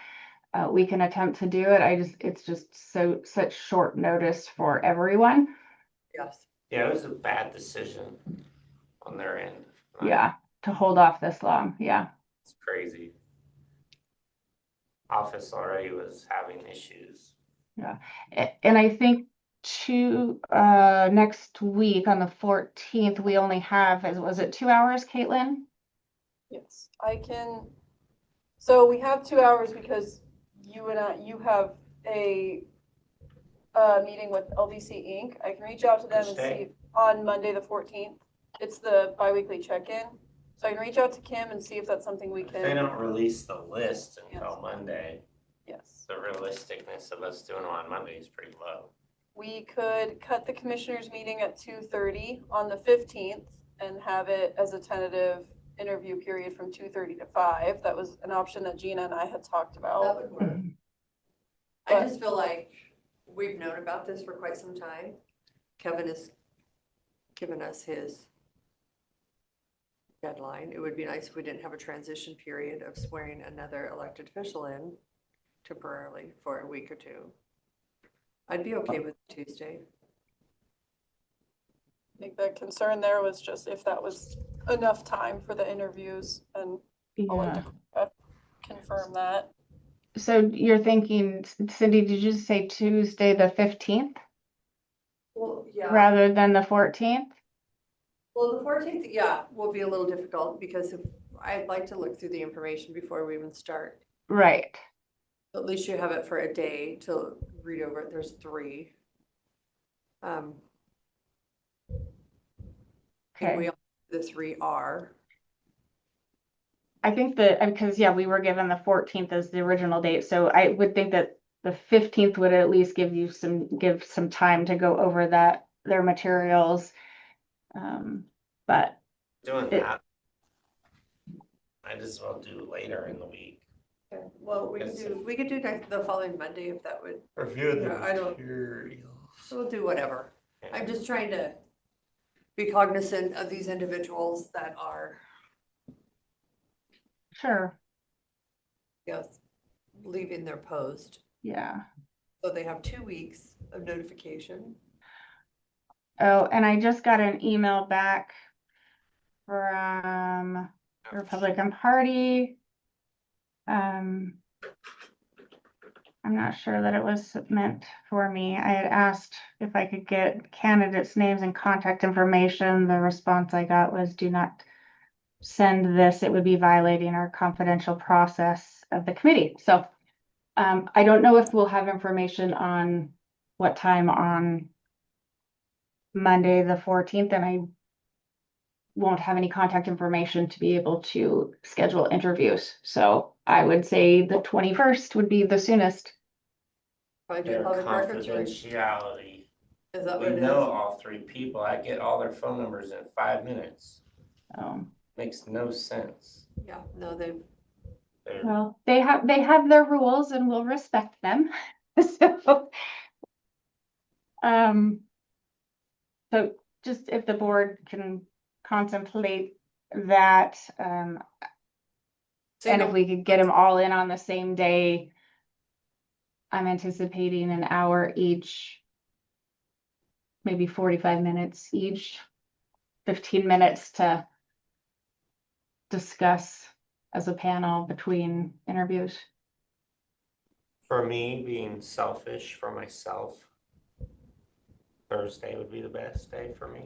Speaker 8: we can attempt to do it. It's just such short notice for everyone.
Speaker 3: Yes,
Speaker 1: Yeah, it was a bad decision on their end.
Speaker 8: Yeah, to hold off this long, yeah.
Speaker 1: It's crazy. Office already was having issues.
Speaker 8: And I think next week on the 14th, we only have, was it 2 hours, Caitlin?
Speaker 7: Yes, I can, so we have 2 hours because you have a meeting with LDC Inc. I can reach out to them and
Speaker 1: Which day?
Speaker 7: see on Monday, the 14th. It's the biweekly check-in. So I can reach out to Kim and see if that's something we
Speaker 1: If they
Speaker 7: can,
Speaker 1: don't release the list until
Speaker 7: Yes.
Speaker 1: Monday,
Speaker 7: yes.
Speaker 1: the realisticness of us doing it on Monday is pretty low.
Speaker 7: We could cut the commissioners meeting at 2:30 on the 15th and have it as a tentative interview period from 2:30 to 5. That was an option that Gina and I had talked
Speaker 3: that
Speaker 7: about.
Speaker 3: would work. I just feel like we've known about this for quite some time. Kevin has given us his deadline. It would be nice if we didn't have a transition period of swearing another elected official in temporarily for a week or two. I'd be okay with Tuesday.
Speaker 7: I think the concern there was just if that was enough time for the interviews, and I'll let
Speaker 8: Yeah.
Speaker 7: Dakota confirm that.
Speaker 8: So you're thinking, Cindy, did you say Tuesday, the 15th,
Speaker 3: Well, yeah.
Speaker 8: rather than the 14th?
Speaker 3: Well, the 14th, yeah, will be a little difficult because I'd like to look through the information before we even start.
Speaker 8: Right.
Speaker 3: At least you have it for a day to read over it. There's 3. And
Speaker 8: Okay.
Speaker 3: the 3 are.
Speaker 8: I think because yeah, we were given the 14th as the original date, so I would think that the 15th would at least give some time to go over their materials. But
Speaker 1: Doing
Speaker 8: It-
Speaker 1: that, might as well do later in the week.
Speaker 3: Okay. Well, we could do the following Monday if that would,
Speaker 1: Review
Speaker 3: Yeah, I don't-
Speaker 1: materials.
Speaker 3: we'll do whatever. I'm just trying to be cognizant of these individuals that are,
Speaker 8: sure,
Speaker 3: yes, leaving their post.
Speaker 8: yeah.
Speaker 3: So they have 2 weeks of notification.
Speaker 8: Oh, and I just got an email back from the Republican Party. I'm not sure that it was meant for me. I had asked if I could get candidates' names and contact information. The response I got was, do not send this. It would be violating our confidential process of the committee. So I don't know if we'll have information on what time on Monday, the 14th, and I won't have any contact information to be able to schedule interviews. So I would say the 21st would be the soonest.
Speaker 3: Probably do
Speaker 1: Their
Speaker 3: public records.
Speaker 1: confidentiality.
Speaker 3: Is that
Speaker 1: We
Speaker 3: what it
Speaker 1: know
Speaker 3: is?
Speaker 1: all three people. I get all their phone numbers in 5 minutes.
Speaker 8: Um,
Speaker 1: Makes no sense.
Speaker 3: Yeah, no, they,
Speaker 1: They're,
Speaker 8: well, they have their rules and we'll respect them. So, um, so just if the board can contemplate that,
Speaker 3: so you
Speaker 8: and if
Speaker 3: don't,
Speaker 8: we could get them all in on the same day, I'm anticipating an hour each, maybe 45 minutes each, 15 minutes to discuss as a panel between interviews.
Speaker 1: for me, being selfish for myself, Thursday would be the best day for me.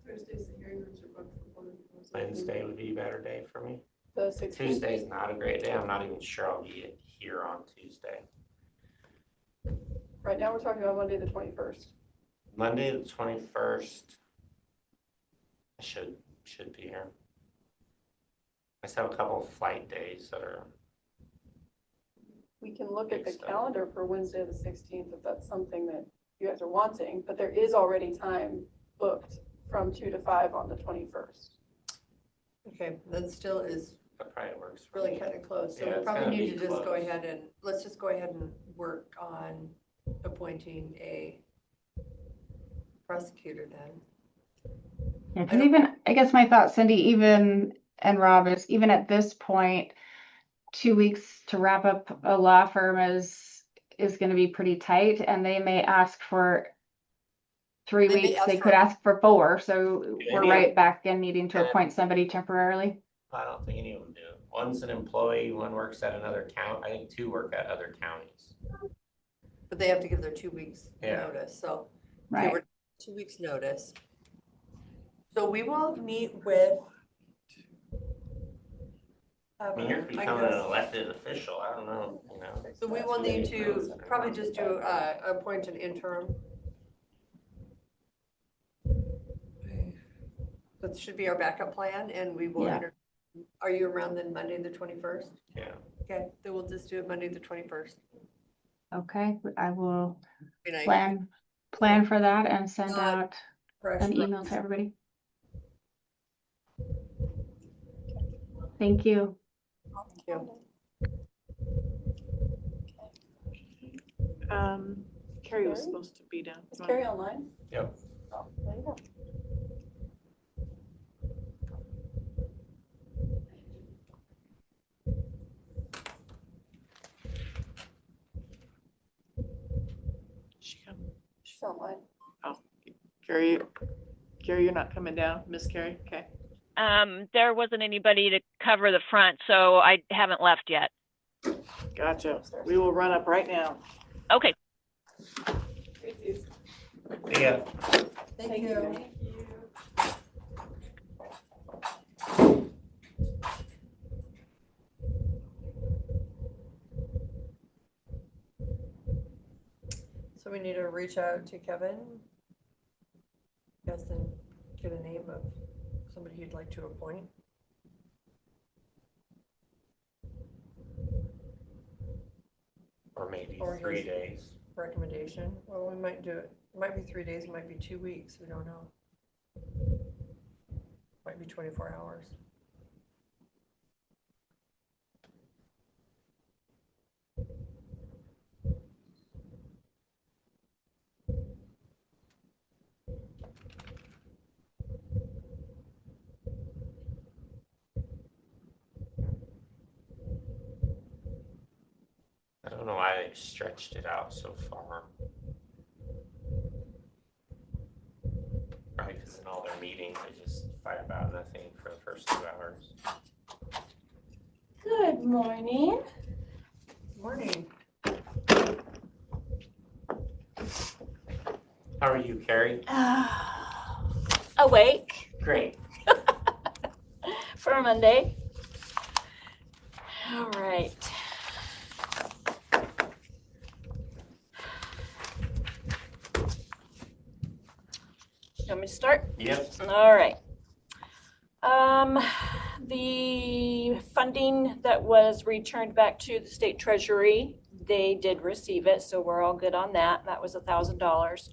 Speaker 7: Thursdays, the hearing rooms are booked for one.
Speaker 1: Wednesday would be a better day for me.
Speaker 7: The 16th.
Speaker 1: Tuesday's not a great day. I'm not even sure I'll be here on Tuesday.
Speaker 7: Right now, we're talking about Monday, the 21st.
Speaker 1: Monday, the 21st, I should be here. I just have a couple of flight days that are,
Speaker 7: We can look at the
Speaker 1: Big stuff.
Speaker 7: calendar for Wednesday, the 16th, if that's something that you guys are wanting, but there is already time booked from 2 to 5 on the 21st.
Speaker 3: okay, that still is
Speaker 1: that probably works. for
Speaker 3: really
Speaker 1: me.
Speaker 3: kind of close. So
Speaker 1: Yeah,
Speaker 3: we
Speaker 1: it's
Speaker 3: probably
Speaker 1: gonna
Speaker 3: need
Speaker 1: be
Speaker 3: to just go
Speaker 1: close.
Speaker 3: ahead and, let's just go ahead and work on appointing a prosecutor then.
Speaker 8: Yeah, because even, I guess my thought, Cindy, even, and Rob, is even at this point, 2 weeks to wrap up a law firm is going to be pretty tight, and they may ask for 3
Speaker 3: They may
Speaker 8: weeks.
Speaker 3: ask
Speaker 8: They
Speaker 3: for-
Speaker 8: could ask for 4, so
Speaker 1: Yeah,
Speaker 8: we're
Speaker 1: yeah.
Speaker 8: right back in needing to
Speaker 1: And-
Speaker 8: appoint somebody temporarily.
Speaker 1: I don't think any of them do. One's an employee, one works at another county. I think 2 work at other counties.
Speaker 3: But they have to give their 2 weeks
Speaker 1: Yeah.
Speaker 3: notice, so. okay,
Speaker 8: Right.
Speaker 3: we're 2 weeks notice. So we will meet with.
Speaker 1: I mean, you're
Speaker 3: I
Speaker 1: becoming an
Speaker 3: guess-
Speaker 1: elected official. I don't know, you know.
Speaker 3: So we will need to probably just do, appoint an interim. That should be our backup plan, and we will,
Speaker 8: Yeah.
Speaker 3: are you around then Monday, the 21st?
Speaker 1: Yeah.
Speaker 3: Okay, then we'll just do it Monday, the 21st.
Speaker 8: Okay, I will
Speaker 3: And I-
Speaker 8: plan for that and send
Speaker 3: Uh,
Speaker 8: out
Speaker 3: Fresh
Speaker 8: an email to everybody. Thank you.
Speaker 3: Thank you.
Speaker 6: Carrie was supposed to be down.
Speaker 7: Is Carrie online?
Speaker 1: Yep.
Speaker 7: Oh, there you go.
Speaker 6: She come.
Speaker 7: She's online.
Speaker 6: Carrie, you're not coming down, Miss Carrie? Okay.
Speaker 9: There wasn't anybody to cover the front, so I haven't left yet.
Speaker 6: Gotcha. We will run up right now.
Speaker 9: Okay.
Speaker 1: Yeah.
Speaker 3: Thank you. So we need to reach out to Kevin. Yes, and get a name of somebody you'd like to appoint.
Speaker 1: Or maybe
Speaker 3: Or
Speaker 1: 3
Speaker 3: his-
Speaker 1: days.
Speaker 3: Recommendation. Well, we might do it. It might be 3 days, it might be 2 weeks. We don't know. Might be 24 hours.
Speaker 1: I don't know why they stretched it out so far. Probably because in all their meetings, they just fight about nothing for the first 2 hours.
Speaker 10: Good morning.
Speaker 3: Morning.
Speaker 1: How are you, Carrie?
Speaker 10: Awake
Speaker 1: Great.
Speaker 10: for a Monday. All right. want me to start?
Speaker 1: Yep.
Speaker 10: All right. The funding that was returned back to the state treasury, they did receive it, so we're all good on that. That was $1,000.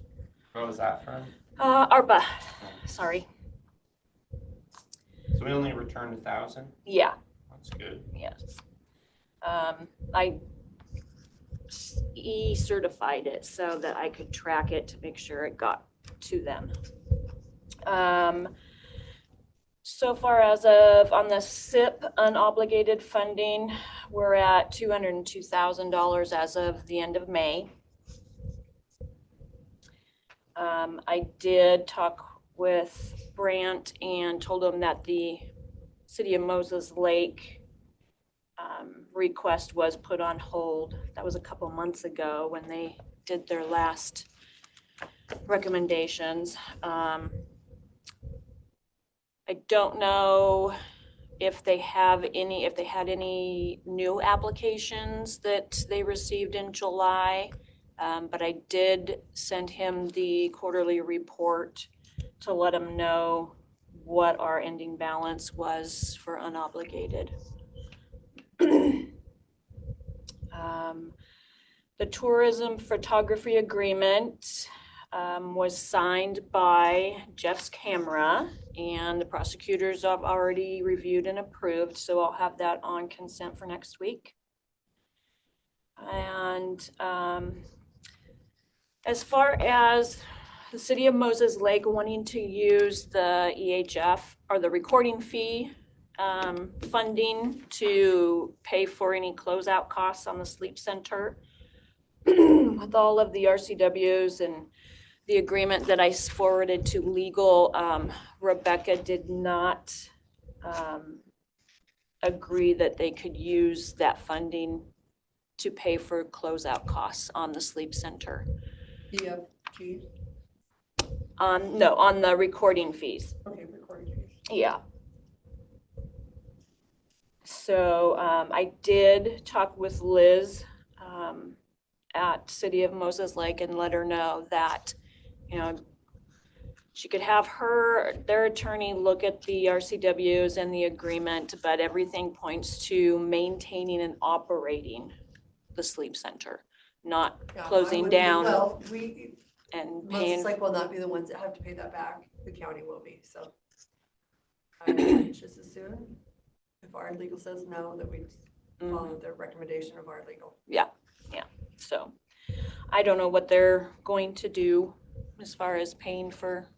Speaker 1: What was that from?
Speaker 10: ARPA, sorry.
Speaker 1: So we only returned 1,000?
Speaker 10: Yeah,
Speaker 1: That's good.
Speaker 10: yes. I e-certified it so that I could track it to make sure it got to them. So far as of on the SIP unobligated funding, we're at $202,000 as of the end of May. I did talk with Brant and told him that the City of Moses Lake request was put on hold. That was a couple months ago when they did their last recommendations. I don't know if they had any new applications that they received in July. But I did send him the quarterly report to let him know what our ending balance was for unobligated. The tourism photography agreement was signed by Jeff's Camera, and the prosecutors have already reviewed and approved, so I'll have that on consent for next week. And as far as the City of Moses Lake wanting to use the EHF or the recording fee funding to pay for any closeout costs on the sleep center, with all of the RCWs and the agreement that I forwarded to legal, Rebecca did not agree that they could use that funding to pay for closeout costs on the sleep center.
Speaker 3: EFG,
Speaker 10: No, on the recording fees.
Speaker 3: okay, recording fees.
Speaker 10: Yeah. So I did talk with Liz at City of Moses Lake and let her know that, she could have their attorney look at the RCWs and the agreement, but everything points to maintaining and operating the sleep center, not
Speaker 3: Yeah,
Speaker 10: closing
Speaker 3: I would-
Speaker 10: down
Speaker 3: Well,
Speaker 10: and
Speaker 3: Moses
Speaker 10: paying.
Speaker 3: Lake will not be the ones that have to pay that back, the county will be, so. I would just as soon, if our legal says no, that we follow the recommendation of our legal.
Speaker 10: So I don't know what they're going to do as far as paying for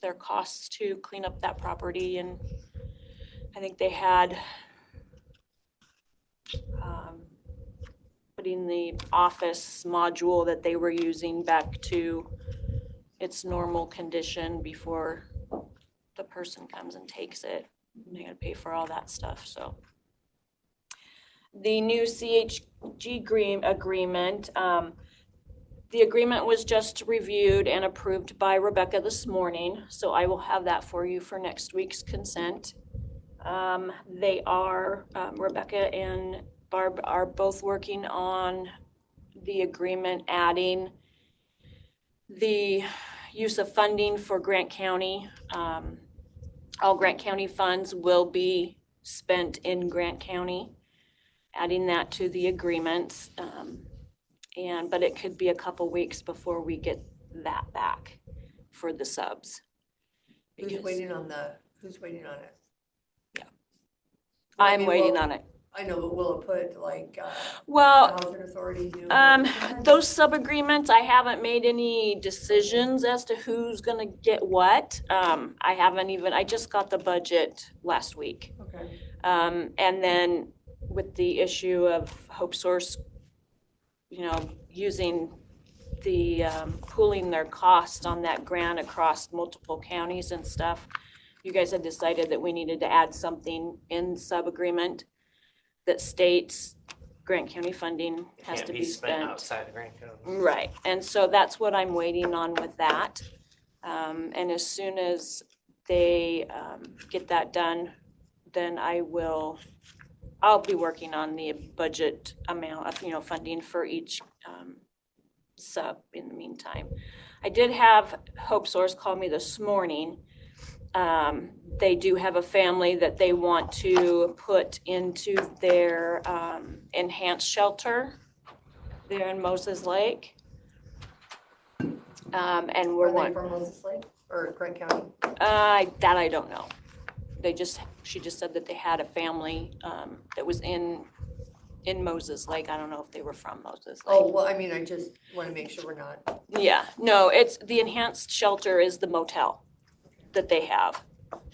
Speaker 10: their costs to clean up that property. And I think they had putting the office module that they were using back to its normal condition before the person comes and takes it. They're gonna pay for all that stuff, so. The new CHG agreement, the agreement was just reviewed and approved by Rebecca this morning, so I will have that for you for next week's consent. They are, Rebecca and Barb are both working on the agreement, adding the use of funding for Grant County. All Grant County funds will be spent in Grant County, adding that to the agreements. But it could be a couple weeks before we get that back for the subs.
Speaker 3: Who's waiting on it?
Speaker 10: I'm waiting on it.
Speaker 3: I know, but will it put like,
Speaker 10: Well,
Speaker 3: Housing Authority?
Speaker 10: those sub-agreements, I haven't made any decisions as to who's gonna get what. I just got the budget last week.
Speaker 3: Okay,
Speaker 10: And then with the issue of Hope Source, using the, pooling their cost on that grant across multiple counties and stuff, you guys had decided that we needed to add something in sub-agreement that states Grant County funding has
Speaker 1: Can't
Speaker 10: to
Speaker 1: be
Speaker 10: be
Speaker 1: spent
Speaker 10: spent.
Speaker 1: outside of Grant County.
Speaker 10: Right, and so that's what I'm waiting on with that. And as soon as they get that done, then I'll be working on the budget amount of, funding for each sub in the meantime. I did have Hope Source call me this morning. They do have a family that they want to put into their enhanced shelter there in Moses Lake. And we're
Speaker 3: Are they from Moses Lake or Grant County?
Speaker 10: that I don't know. She just said that they had a family that was in Moses Lake. I don't know if they were from Moses Lake.
Speaker 3: Oh, well, I mean, I just want to make sure we're not.
Speaker 10: Yeah, no, it's the enhanced shelter is the motel that they have.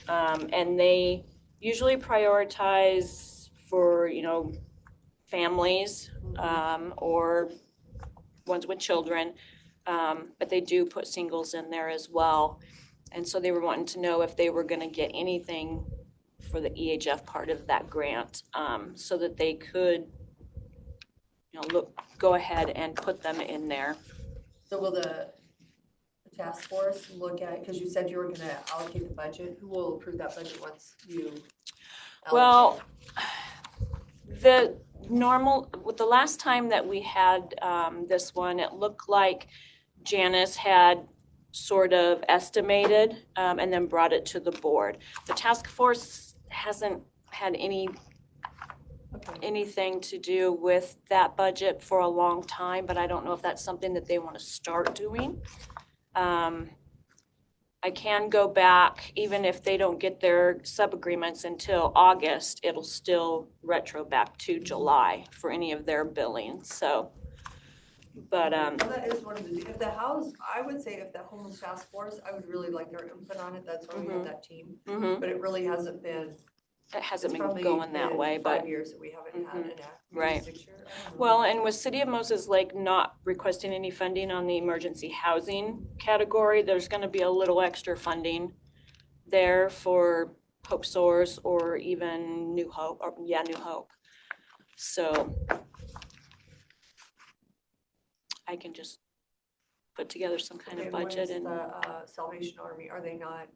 Speaker 10: And they usually prioritize for, families or ones with children. But they do put singles in there as well. And so they were wanting to know if they were going to get anything for the EHF part of that grant, so that they could, go ahead and put them in there.
Speaker 3: So will the task force look at, because you said you were going to allocate the budget, who will approve that budget once you allocate?
Speaker 10: Well, with the last time that we had this one, it looked like Janice had sort of estimated and then brought it to the board. The task force hasn't had anything to do with that budget for a long time, but I don't know if that's something that they want to start doing. I can go back, even if they don't get their sub-agreements until August, it'll still retro back to July for any of their billing, so. But,
Speaker 3: Well, that is one of the, I would say if the homeless task force, I would really like their input on it, that's why we have that team.
Speaker 10: mhm,
Speaker 3: But it really hasn't been.
Speaker 10: it hasn't
Speaker 3: It's
Speaker 10: been
Speaker 3: probably
Speaker 10: going that
Speaker 3: been
Speaker 10: way, but.
Speaker 3: 5 years that we haven't had an act. Maybe
Speaker 10: Right.
Speaker 3: 6 years, I don't know.
Speaker 10: Well, and with City of Moses Lake not requesting any funding on the emergency housing category, there's gonna be a little extra funding there for Hope Source or even New Hope, New Hope. So I can just put together some kind of
Speaker 3: Okay, what
Speaker 10: budget
Speaker 3: is
Speaker 10: and
Speaker 3: the Salvation Army, are they not?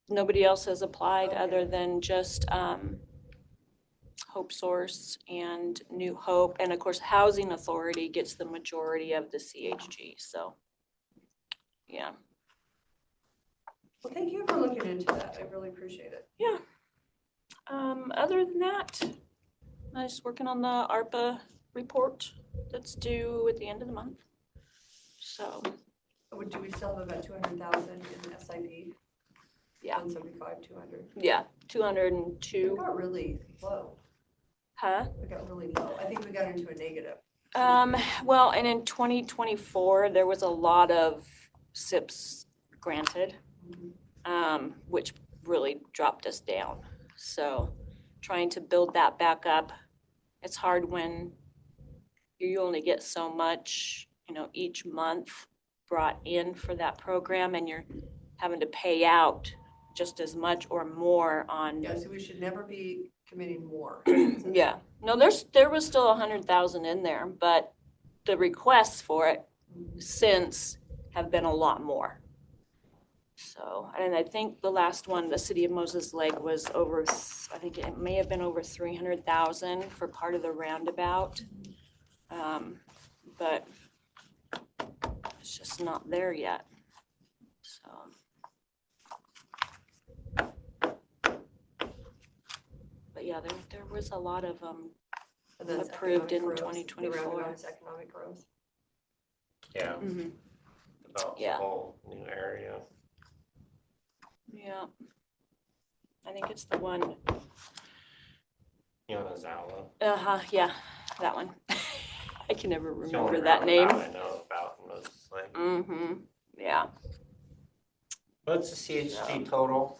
Speaker 10: nobody else has applied
Speaker 3: Okay.
Speaker 10: other than just Hope Source and New Hope. And of course, Housing Authority gets the majority of the CHG, so, yeah.
Speaker 3: Well, thank you for looking into that, I really appreciate it.
Speaker 10: Other than that, I'm just working on the ARPA report that's due at the end of the month. So,
Speaker 3: Do we still have about 200,000 in the SIP?
Speaker 10: Yeah.
Speaker 3: 175, 200.
Speaker 10: yeah,
Speaker 3: We
Speaker 10: 202,
Speaker 3: got really low,
Speaker 10: huh?
Speaker 3: we got really low, I think we got into a negative.
Speaker 10: Well, and in 2024, there was a lot of SIPs granted, which really dropped us down. So trying to build that back up, it's hard when you only get so much, each month brought in for that program and you're having to pay out just as much or more on.
Speaker 3: Yeah, so we should never be committing more.
Speaker 10: Yeah, no, there was still 100,000 in there, but the requests for it since have been a lot more. So, and I think the last one, the City of Moses Lake was over, I think it may have been over 300,000 for part of the roundabout. But it's just not there yet, so. But yeah, there was a lot of
Speaker 3: And that's
Speaker 10: approved in
Speaker 3: economic growth.
Speaker 10: 2024.
Speaker 3: The roundabout is economic growth.
Speaker 1: Yeah,
Speaker 10: Mhm.
Speaker 1: develop a
Speaker 10: Yeah.
Speaker 1: whole new area.
Speaker 10: Yeah. I think it's the one,
Speaker 1: Zala.
Speaker 10: yeah, that one. I can never
Speaker 1: It's the only
Speaker 10: remember that name.
Speaker 1: roundabout I know about in Moses Lake.
Speaker 10: Mm-hmm, yeah.
Speaker 1: What's the CHG total?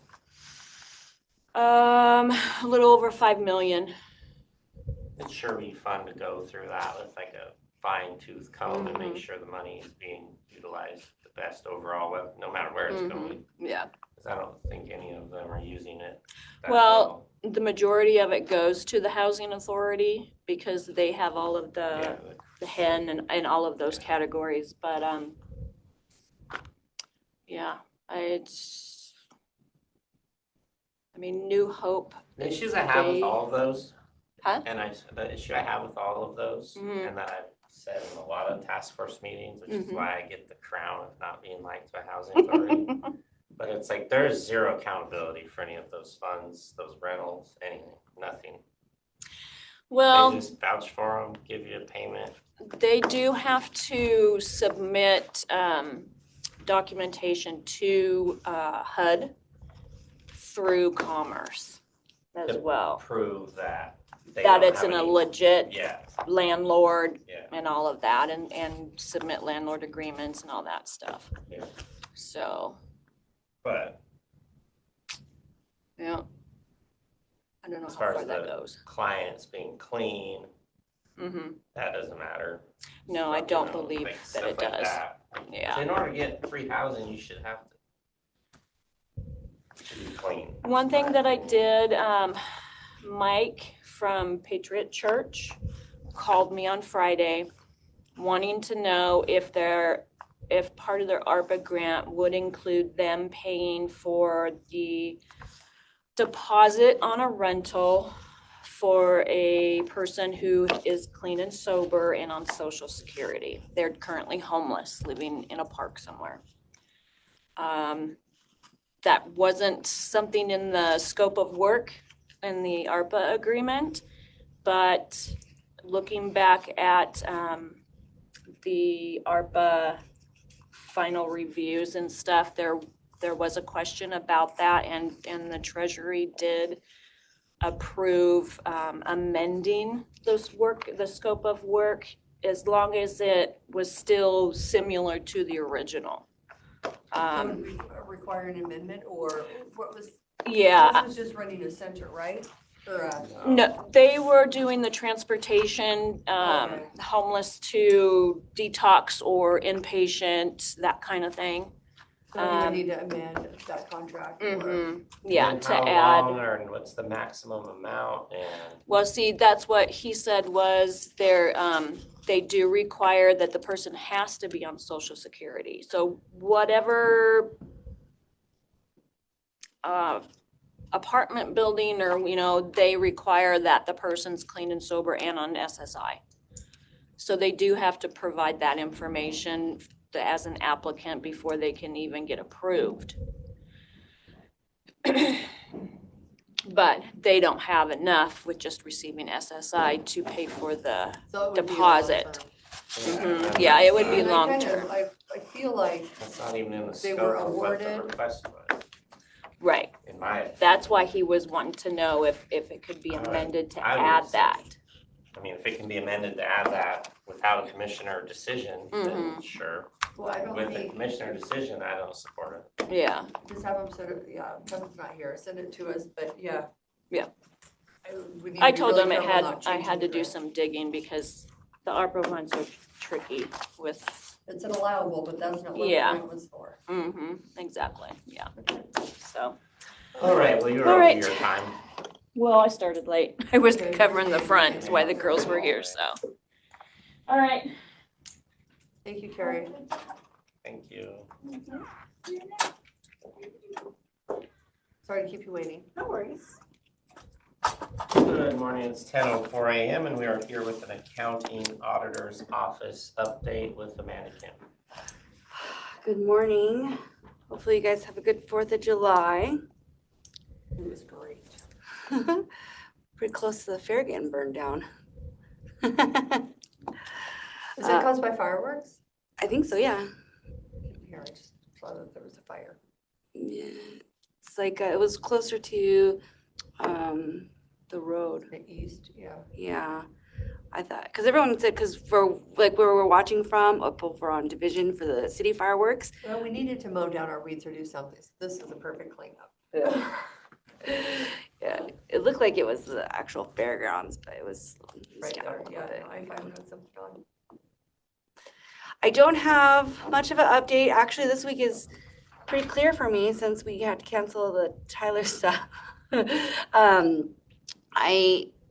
Speaker 10: A little over 5 million.
Speaker 1: It'd sure be fun to go through that with like a fine tooth comb and make sure the money is being utilized the best overall, no matter where it's going.
Speaker 10: Yeah.
Speaker 1: Because I don't think any of them are using it that
Speaker 10: Well, the majority of it goes to the Housing Authority because they have all of
Speaker 1: yeah,
Speaker 10: the HEN and all of those categories, but, yeah, New Hope.
Speaker 1: the issues I have with all of those,
Speaker 10: Huh?
Speaker 1: and the issue I have with all of those,
Speaker 10: Mhm.
Speaker 1: and that I've said in a lot of task force meetings, which is
Speaker 10: Mhm.
Speaker 1: why I get the crown of not being liked by housing authority. But it's like, there's zero accountability for any of those funds, those rentals, anything, nothing. They
Speaker 10: Well,
Speaker 1: just vouch for them, give you a payment.
Speaker 10: they do have to submit documentation to HUD through Commerce as
Speaker 1: To
Speaker 10: well.
Speaker 1: Prove that. They
Speaker 10: That
Speaker 1: don't
Speaker 10: it's
Speaker 1: have
Speaker 10: in a
Speaker 1: any-
Speaker 10: legit
Speaker 1: Yeah,
Speaker 10: landlord
Speaker 1: yeah,
Speaker 10: and all of that, and submit landlord agreements and all that stuff.
Speaker 1: yeah.
Speaker 10: So,
Speaker 1: But
Speaker 10: yeah. I don't know
Speaker 1: as
Speaker 10: how
Speaker 1: far
Speaker 10: far
Speaker 1: as
Speaker 10: that
Speaker 1: the
Speaker 10: goes.
Speaker 1: clients being clean,
Speaker 10: Mm-hmm.
Speaker 1: that doesn't matter.
Speaker 10: No, I
Speaker 1: You
Speaker 10: don't
Speaker 1: know,
Speaker 10: believe
Speaker 1: like
Speaker 10: that
Speaker 1: stuff
Speaker 10: it
Speaker 1: like
Speaker 10: does.
Speaker 1: that.
Speaker 10: Yeah.
Speaker 1: So in order to get free housing, you should have to be clean.
Speaker 10: One thing that I did, Mike from Patriot Church called me on Friday wanting to know if part of their ARPA grant would include them paying for the deposit on a rental for a person who is clean and sober and on Social Security. They're currently homeless, living in a park somewhere. That wasn't something in the scope of work in the ARPA agreement, but looking back at the ARPA final reviews and stuff, there was a question about that, and the Treasury did approve amending the scope of work, as long as it was still similar to the original.
Speaker 3: That would require an amendment, or what was,
Speaker 10: Yeah,
Speaker 3: this was just running a center, right? Or
Speaker 10: no, they were doing the transportation,
Speaker 3: Okay.
Speaker 10: homeless to detox or inpatient, that kind of thing.
Speaker 3: so you would need to amend that contract or,
Speaker 10: Yeah,
Speaker 1: And
Speaker 10: to
Speaker 1: how
Speaker 10: add.
Speaker 1: long, or what's the maximum amount, and
Speaker 10: Well, see, that's what he said was they do require that the person has to be on Social Security. So whatever apartment building, or, they require that the person's clean and sober and on SSI. So they do have to provide that information as an applicant before they can even get approved. But they don't have enough with just receiving SSI to pay for the
Speaker 3: so it would be a
Speaker 10: deposit.
Speaker 3: long-term.
Speaker 10: Yeah, it would be
Speaker 3: And I
Speaker 10: long
Speaker 3: kind
Speaker 10: term.
Speaker 3: of, I feel like,
Speaker 1: that's not even in the
Speaker 3: They
Speaker 1: scope
Speaker 3: were
Speaker 1: of what the
Speaker 3: awarded.
Speaker 1: request was,
Speaker 10: Right.
Speaker 1: in my opinion.
Speaker 10: That's why he was wanting to know if it could be amended to
Speaker 1: I would
Speaker 10: add
Speaker 1: say-
Speaker 10: that.
Speaker 1: I mean, if it can be amended to add that without a commissioner decision, then sure.
Speaker 3: well, I don't
Speaker 1: With a
Speaker 3: think,
Speaker 1: commissioner decision, I don't support it.
Speaker 10: Yeah.
Speaker 3: just have them send it, yeah, Kevin's not here, send it to us, but yeah.
Speaker 10: Yeah.
Speaker 3: We need
Speaker 10: I
Speaker 3: to be
Speaker 10: told
Speaker 3: really
Speaker 10: him
Speaker 3: careful not
Speaker 10: I
Speaker 3: changing
Speaker 10: had to
Speaker 3: the
Speaker 10: do
Speaker 3: grant.
Speaker 10: some digging because the ARPA ones are tricky with,
Speaker 3: It's an allowable, but that's not what the
Speaker 10: Yeah.
Speaker 3: grant was for.
Speaker 10: exactly, yeah. So,
Speaker 1: All right, well, you're
Speaker 10: All
Speaker 1: over
Speaker 10: right.
Speaker 1: your time.
Speaker 10: well, I started late. I was
Speaker 3: Okay.
Speaker 10: covering the front, that's why the girls were here, so. All right.
Speaker 3: Thank you, Carrie.
Speaker 1: Thank you.
Speaker 3: Sorry to keep you waiting.
Speaker 10: No worries.
Speaker 1: Good morning, it's 10:04 a.m. and we are here with an accounting auditor's office update with Amanda Kim.
Speaker 11: Good morning. Hopefully you guys have a good 4th of July.
Speaker 3: It was great.
Speaker 11: Pretty close to the fair getting burned down.
Speaker 3: Is that caused by fireworks?
Speaker 11: I think so, yeah.
Speaker 3: Here, I just saw that there was a fire.
Speaker 11: Yeah. It's like, it was closer to the road.
Speaker 3: The east, yeah.
Speaker 11: Yeah. I thought, because everyone said, because for like where we're watching from, up over on Division for the city fireworks.
Speaker 3: Well, we needed to mow down our weeds or do something. So this is a perfect cleanup.
Speaker 11: Yeah, it looked like it was the actual fairgrounds, but it was
Speaker 3: Right
Speaker 11: down a
Speaker 3: there,
Speaker 11: little
Speaker 3: yeah,
Speaker 11: bit.
Speaker 3: no, I had something on.
Speaker 11: I don't have much of an update. Actually, this week is pretty clear for me since we had to cancel the Tyler stuff.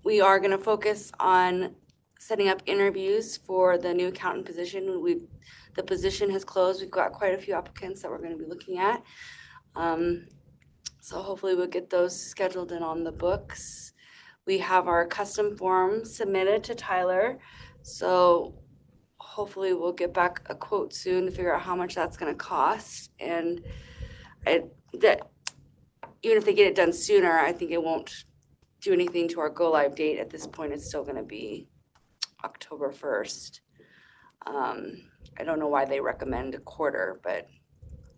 Speaker 11: We are gonna focus on setting up interviews for the new accountant position. The position has closed. We've got quite a few applicants that we're gonna be looking at. So hopefully we'll get those scheduled and on the books. We have our custom form submitted to Tyler. So hopefully we'll get back a quote soon to figure out how much that's gonna cost. And that, even if they get it done sooner, I think it won't do anything to our go live date. At this point, it's still gonna be October 1st. I don't know why they recommend a quarter, but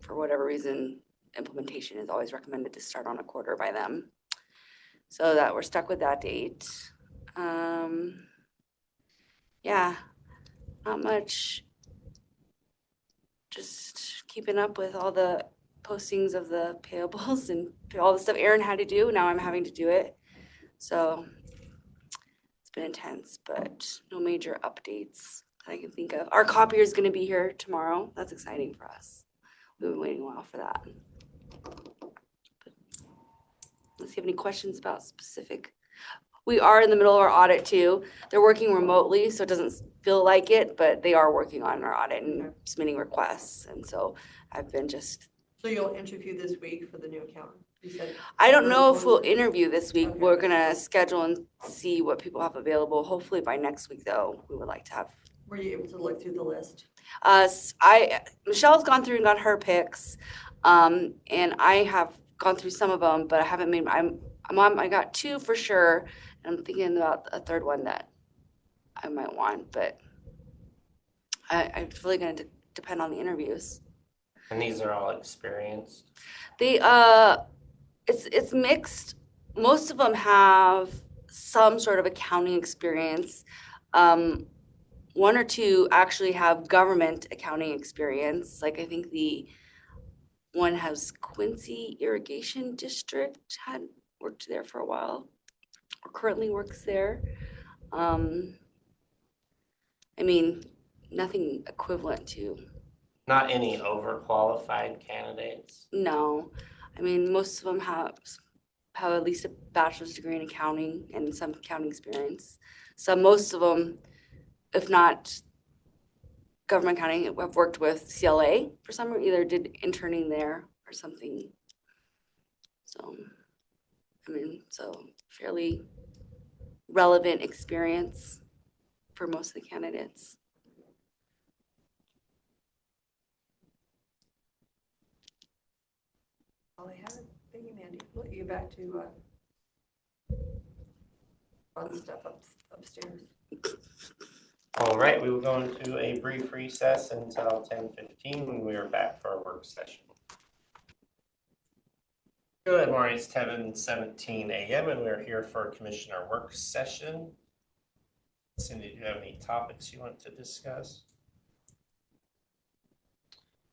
Speaker 11: for whatever reason, implementation is always recommended to start on a quarter by them. So that we're stuck with that date. Yeah, not much. Just keeping up with all the postings of the payables and all the stuff Aaron had to do. Now I'm having to do it. So it's been intense, but no major updates that I can think of. Our copier is going to be here tomorrow. That's exciting for us. We've been waiting a while for that. Unless you have any questions about specific. We are in the middle of our audit too. They're working remotely, so it doesn't feel like it, but they are working on our audit and submitting requests. And so I've been just.
Speaker 3: So you'll interview this week for the new accountant? You said.
Speaker 11: I don't know if we'll interview this week.
Speaker 3: Okay.
Speaker 11: We're gonna schedule and see what people have available. Hopefully by next week though, we would like to have.
Speaker 3: Were you able to look through the list?
Speaker 11: Michelle's gone through and got her picks. And I have gone through some of them, but I haven't made, I got 2 for sure. And I'm thinking about a third one that I might want, but it's really gonna depend on the interviews.
Speaker 1: And these are all experienced.
Speaker 11: They, it's mixed. Most of them have some sort of accounting experience. 1 or 2 actually have government accounting experience. Like I think the one has Quincy Irrigation District, had worked there for a while, or currently works there. I mean, nothing equivalent to.
Speaker 1: Not any overqualified candidates.
Speaker 11: No, I mean, most of them have at least a bachelor's degree in accounting and some accounting experience. So most of them, if not government accounting, have worked with CLA for some reason, either did interning there or something. So, I mean, so fairly relevant experience for most of the candidates.
Speaker 3: Oh, I have it. Thank you, Mandy. Look, you back to fun stuff upstairs.
Speaker 1: All right, we will go into a brief recess until 10:15 when we are back for our work session. Good morning, it's 10:17 a.m. and we're here for Commissioner work session. Cindy, do you have any topics you want to discuss?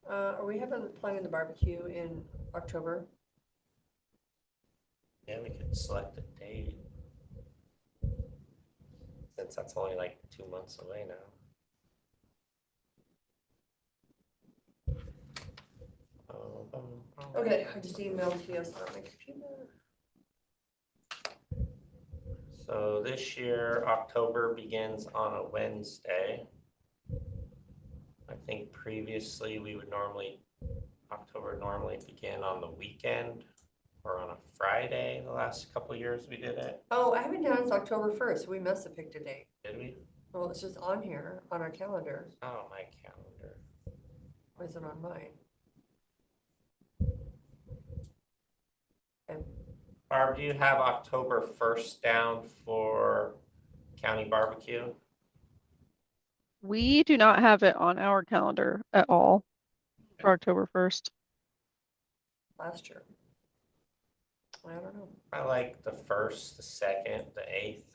Speaker 3: Are we planning the barbecue in October?
Speaker 1: Yeah, we could select a date. Since that's only like 2 months away now.
Speaker 3: Okay, I just emailed you on my computer.
Speaker 1: So this year, October begins on a Wednesday. I think previously October normally began on the weekend or on a Friday. The last couple of years we did it.
Speaker 3: Oh, I have it down as October 1st. We must have picked a date.
Speaker 1: Did we?
Speaker 3: Well, it's just on here, on our calendar.
Speaker 1: Oh, my calendar.
Speaker 3: Or is it on mine? Okay.
Speaker 1: Barb, do you have October 1st down for county barbecue?
Speaker 7: We do not have it on our calendar at all for October 1st.
Speaker 3: Last year. I don't know.
Speaker 1: I like the 1st, the 2nd, the 8th.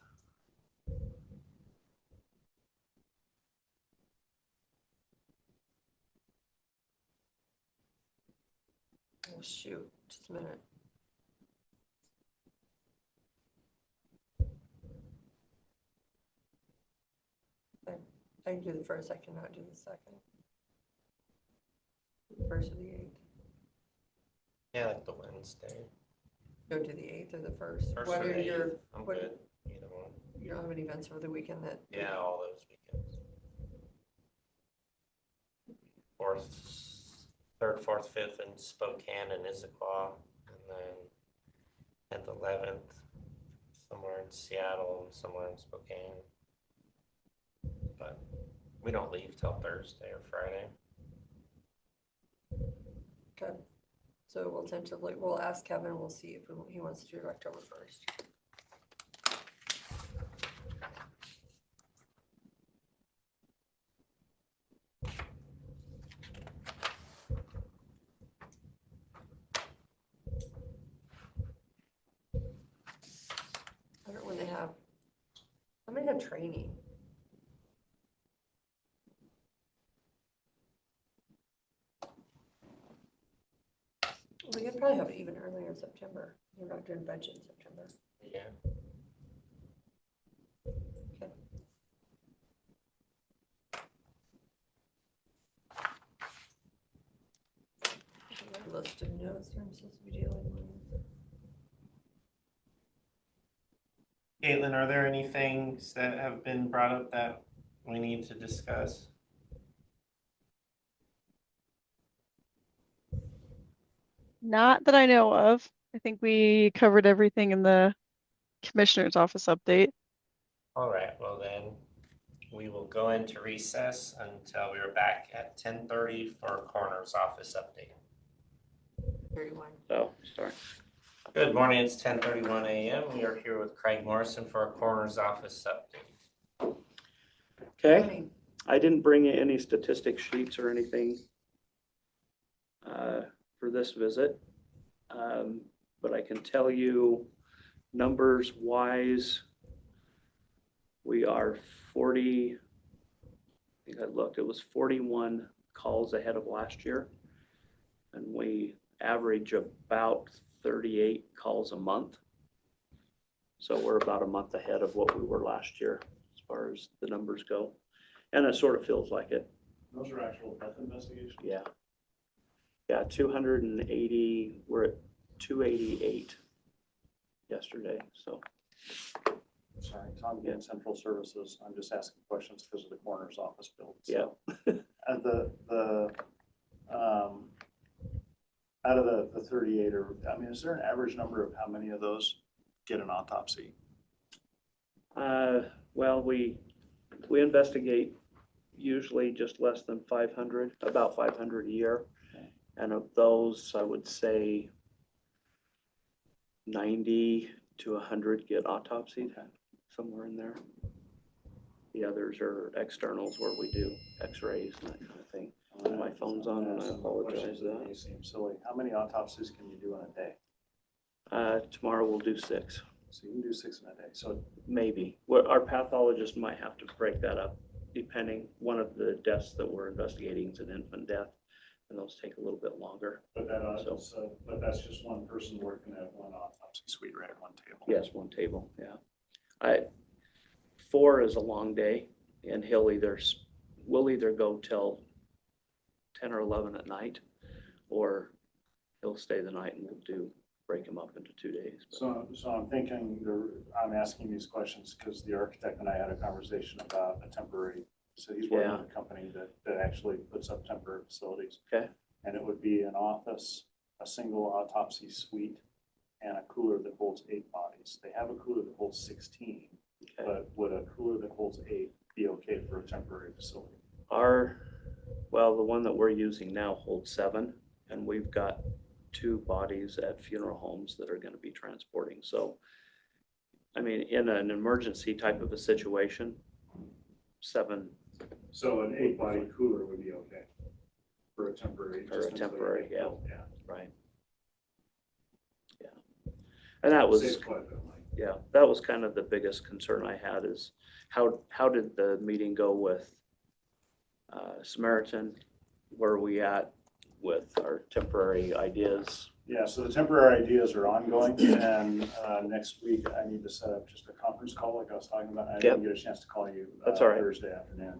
Speaker 3: Oh, shoot, just a minute. I can do the 1st, I cannot do the 2nd. 1st or the 8th.
Speaker 1: Yeah, like the Wednesday.
Speaker 3: Go to the 8th or the 1st.
Speaker 1: 1st
Speaker 3: What
Speaker 1: or
Speaker 3: are
Speaker 1: the
Speaker 3: your,
Speaker 1: 8th. I'm
Speaker 3: what,
Speaker 1: good. Either one.
Speaker 3: you don't have any events over the weekend that?
Speaker 1: Yeah, all those weekends. 3rd, 4th, 5th in Spokane and Issaquah, and then 10th, 11th, somewhere in Seattle and somewhere in Spokane. But We don't leave till Thursday or Friday.
Speaker 3: Okay. So we'll tentatively, we'll ask Kevin, we'll see if he wants to do October 1st. I don't know when they have, when they have training. We could probably have it even earlier in September. We're not doing budget in September.
Speaker 1: Yeah.
Speaker 3: Okay. A list of notes I'm supposed to be dealing with.
Speaker 1: Caitlin, are there any things that have been brought up that we need to discuss?
Speaker 12: Not that I know of. I think we covered everything in the commissioner's office update.
Speaker 1: All right, well then, we will go into recess until we are back at 10:30 for coroner's office update.
Speaker 3: 31.
Speaker 2: Oh, sorry.
Speaker 1: Good morning, it's 10:31 a.m. We are here with Craig Morrison for our coroner's office update.
Speaker 2: Okay,
Speaker 3: Morning.
Speaker 2: I didn't bring any statistic sheets or anything for this visit. But I can tell you, numbers wise, we are 40, I think I looked, it was 41 calls ahead of last year. And we average about 38 calls a month. So we're about a month ahead of what we were last year as far as the numbers go. And it sort of feels like it.
Speaker 4: Those are actual death investigations?
Speaker 2: Yeah. Yeah, 280, we're at 288 yesterday, so.
Speaker 4: Sorry, Tom again, Central Services. I'm just asking questions because of the coroner's office build.
Speaker 2: Yeah.
Speaker 4: At out of the 38, or, I mean, is there an average number of how many of those get an autopsy?
Speaker 2: Well, we investigate usually just less than 500, about 500 a year. And of those, I would say 90 to 100 get autopsied, somewhere in there. The others are externals where we do x-rays and that kind of thing. My phone's on and I apologize for that.
Speaker 4: They seem silly. How many autopsies can you do in a day?
Speaker 2: Tomorrow we'll do 6.
Speaker 4: So you can do 6 in a day. So
Speaker 2: Maybe. Well, our pathologist might have to break that up depending. One of the deaths that we're investigating is an infant death, and those take a little bit longer.
Speaker 4: But but that's just one person working at one autopsy suite, right, at one table?
Speaker 2: Yes, one table, yeah. 4 is a long day, and we'll either go till 10 or 11 at night, or he'll stay the night and we'll break him up into 2 days.
Speaker 4: So I'm thinking, I'm asking these questions because the architect and I had a conversation about a temporary, so he's working with a company that actually puts up temporary facilities.
Speaker 2: Okay.
Speaker 4: And it would be an office, a single autopsy suite, and a cooler that holds 8 bodies. They have a cooler that holds 16,
Speaker 2: Okay.
Speaker 4: but would a cooler that holds 8 be okay for a temporary facility?
Speaker 2: Well, the one that we're using now holds 7, and we've got 2 bodies at funeral homes that are going to be transporting. So, I mean, in an emergency type of a situation, 7.
Speaker 4: So an 8-body cooler would be okay for a temporary.
Speaker 2: For a temporary, yeah.
Speaker 4: Yeah.
Speaker 2: Right. Yeah. And that was,
Speaker 4: Saves quite a bit of money.
Speaker 2: yeah, that was kind of the biggest concern I had is how did the meeting go with Samaritan? Where are we at with our temporary ideas?
Speaker 4: Yeah, so the temporary ideas are ongoing, and next week I need to set up just a conference call like I was talking about. I didn't get a chance to call you
Speaker 2: That's all right.
Speaker 4: Thursday afternoon.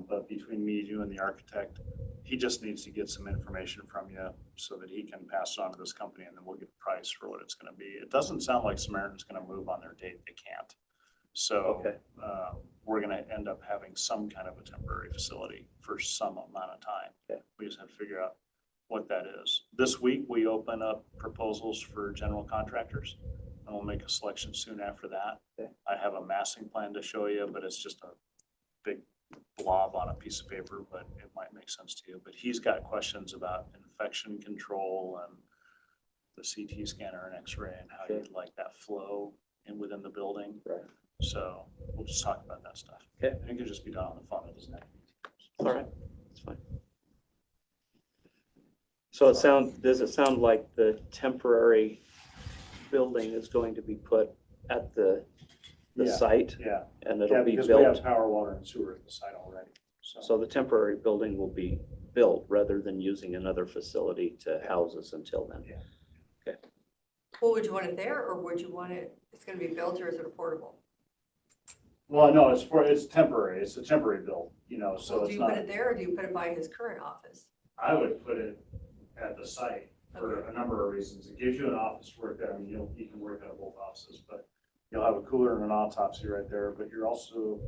Speaker 4: But between me, you, and the architect, he just needs to get some information from you so that he can pass it on to this company, and then we'll get a price for what it's going to be. It doesn't sound like Samaritan's going to move on their date. They can't. So
Speaker 2: Okay.
Speaker 4: we're going to end up having some kind of a temporary facility for some amount of time.
Speaker 2: Okay.
Speaker 4: We just have to figure out what that is. This week, we open up proposals for general contractors, and we'll make a selection soon after that.
Speaker 2: Okay.
Speaker 4: I have a massing plan to show you, but it's just a big
Speaker 2: blob on a piece of paper, but it might make sense to you. But he's got questions about infection control and the CT scanner and X-ray and how you'd like that flow in within the building.
Speaker 13: Right.
Speaker 2: So we'll just talk about that stuff.
Speaker 13: Okay.
Speaker 2: And it can just be done on the phone. It doesn't have to be.
Speaker 13: All right, that's fine. So does it sound like the temporary building is going to be put at the
Speaker 2: Yeah.
Speaker 13: site
Speaker 2: Yeah.
Speaker 13: and
Speaker 2: Yeah,
Speaker 13: it'll be
Speaker 2: because we have
Speaker 13: built?
Speaker 2: power, water, and sewer at the site already.
Speaker 13: So the temporary building will be built rather than using another facility to house us until then?
Speaker 2: Yeah.
Speaker 13: Okay.
Speaker 3: Well, would you want it there or would you want it, it's gonna be built or is it affordable?
Speaker 2: Well, no, it's temporary. It's a temporary build, you know, so
Speaker 3: Well, do
Speaker 2: it's
Speaker 3: you
Speaker 2: not.
Speaker 3: put it there or do you put it by his current office?
Speaker 2: I would put it at the site for a number of reasons. It gives you an office to work there. I mean, you can work out of both offices, but you'll have a cooler and an autopsy right there, but you're also,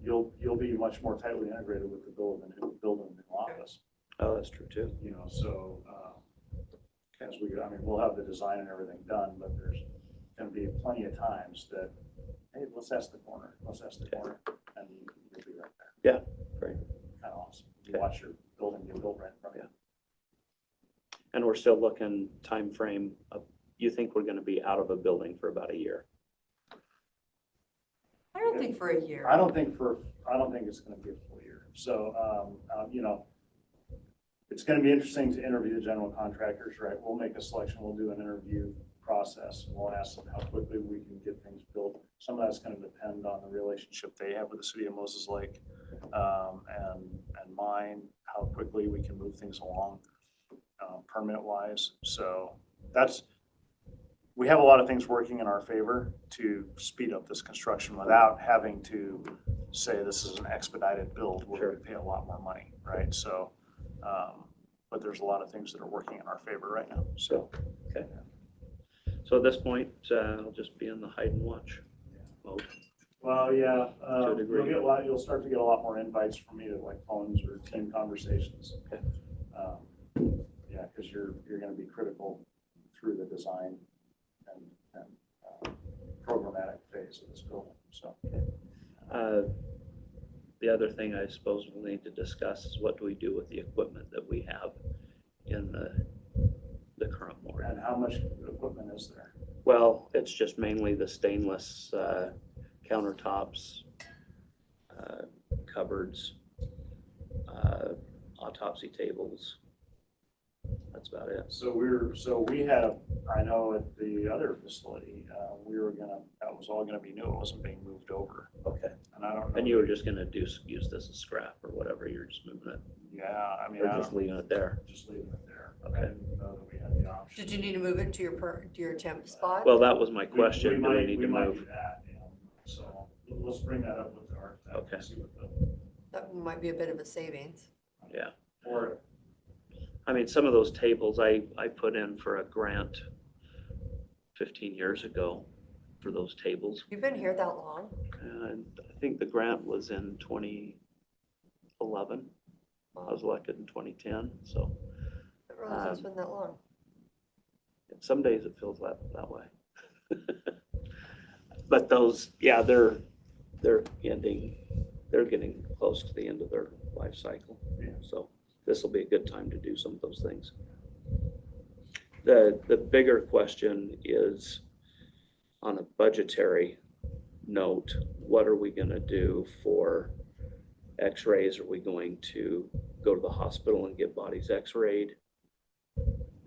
Speaker 2: you'll be much more tightly integrated with the building and the office,
Speaker 13: Oh, that's true too.
Speaker 2: you know, so, as I mean, we'll have the design and everything done, but there's gonna be plenty of times that, hey, let's ask the corner, and you'll be right there.
Speaker 13: Yeah, great.
Speaker 2: Kind of awesome. You
Speaker 13: Okay.
Speaker 2: watch your building get built right in front of you.
Speaker 13: And we're still looking time frame of, you think we're gonna be out of a building for about a year?
Speaker 3: I don't think for a year.
Speaker 2: I don't think it's gonna be a full year. So, you know, it's gonna be interesting to interview the general contractors, right? We'll make a selection, we'll do an interview process, and we'll ask them how quickly we can get things built. Some of that's gonna depend on the relationship they have with the city of Moses Lake, and mine, how quickly we can move things along, permit wise. So we have a lot of things working in our favor to speed up this construction without having to say this is an expedited build where we pay a lot more money, right? So, but there's a lot of things that are working in our favor right now, so.
Speaker 13: Okay. So at this point, I'll just be in the hide and watch mode.
Speaker 2: Well, yeah,
Speaker 13: To a degree.
Speaker 2: you'll start to get a lot more invites from me to like phones or team conversations.
Speaker 13: Okay.
Speaker 2: Yeah, because you're gonna be critical through the design and programmatic phase of this building, so.
Speaker 13: The other thing I suppose we'll need to discuss is what do we do with the equipment that we have in the current morgue?
Speaker 2: And how much equipment is there?
Speaker 13: Well, it's just mainly the stainless countertops, cupboards, autopsy tables. That's about it.
Speaker 2: So we have, I know at the other facility, that was all gonna be new. It wasn't being moved over.
Speaker 13: Okay.
Speaker 2: And I don't know.
Speaker 13: And you were just gonna use this as scrap or whatever, you're just moving it,
Speaker 2: Yeah, I mean,
Speaker 13: or just leaving it there?
Speaker 2: just leaving it there.
Speaker 13: Okay.
Speaker 2: I didn't know that we had the option.
Speaker 3: Did you need to move it to your temp spot?
Speaker 13: Well, that was my question, do we
Speaker 2: might-
Speaker 13: need to
Speaker 2: might
Speaker 13: move?
Speaker 2: do that, you know, so let's bring that up with the architect.
Speaker 13: Okay.
Speaker 2: And see what the,
Speaker 3: That might be a bit of a savings.
Speaker 13: Yeah.
Speaker 2: or,
Speaker 13: I mean, some of those tables I put in for a grant 15 years ago for those tables.
Speaker 3: You've been here that long?
Speaker 13: And I think the grant was in 2011. I was elected in 2010, so
Speaker 3: It really has been that long.
Speaker 13: some days it feels that way. But those, yeah, they're getting close to the end of their life cycle.
Speaker 2: Yeah.
Speaker 13: So this will be a good time to do some of those things. The bigger question is on a budgetary note, what are we gonna do for x-rays? Are we going to go to the hospital and get bodies x-rayed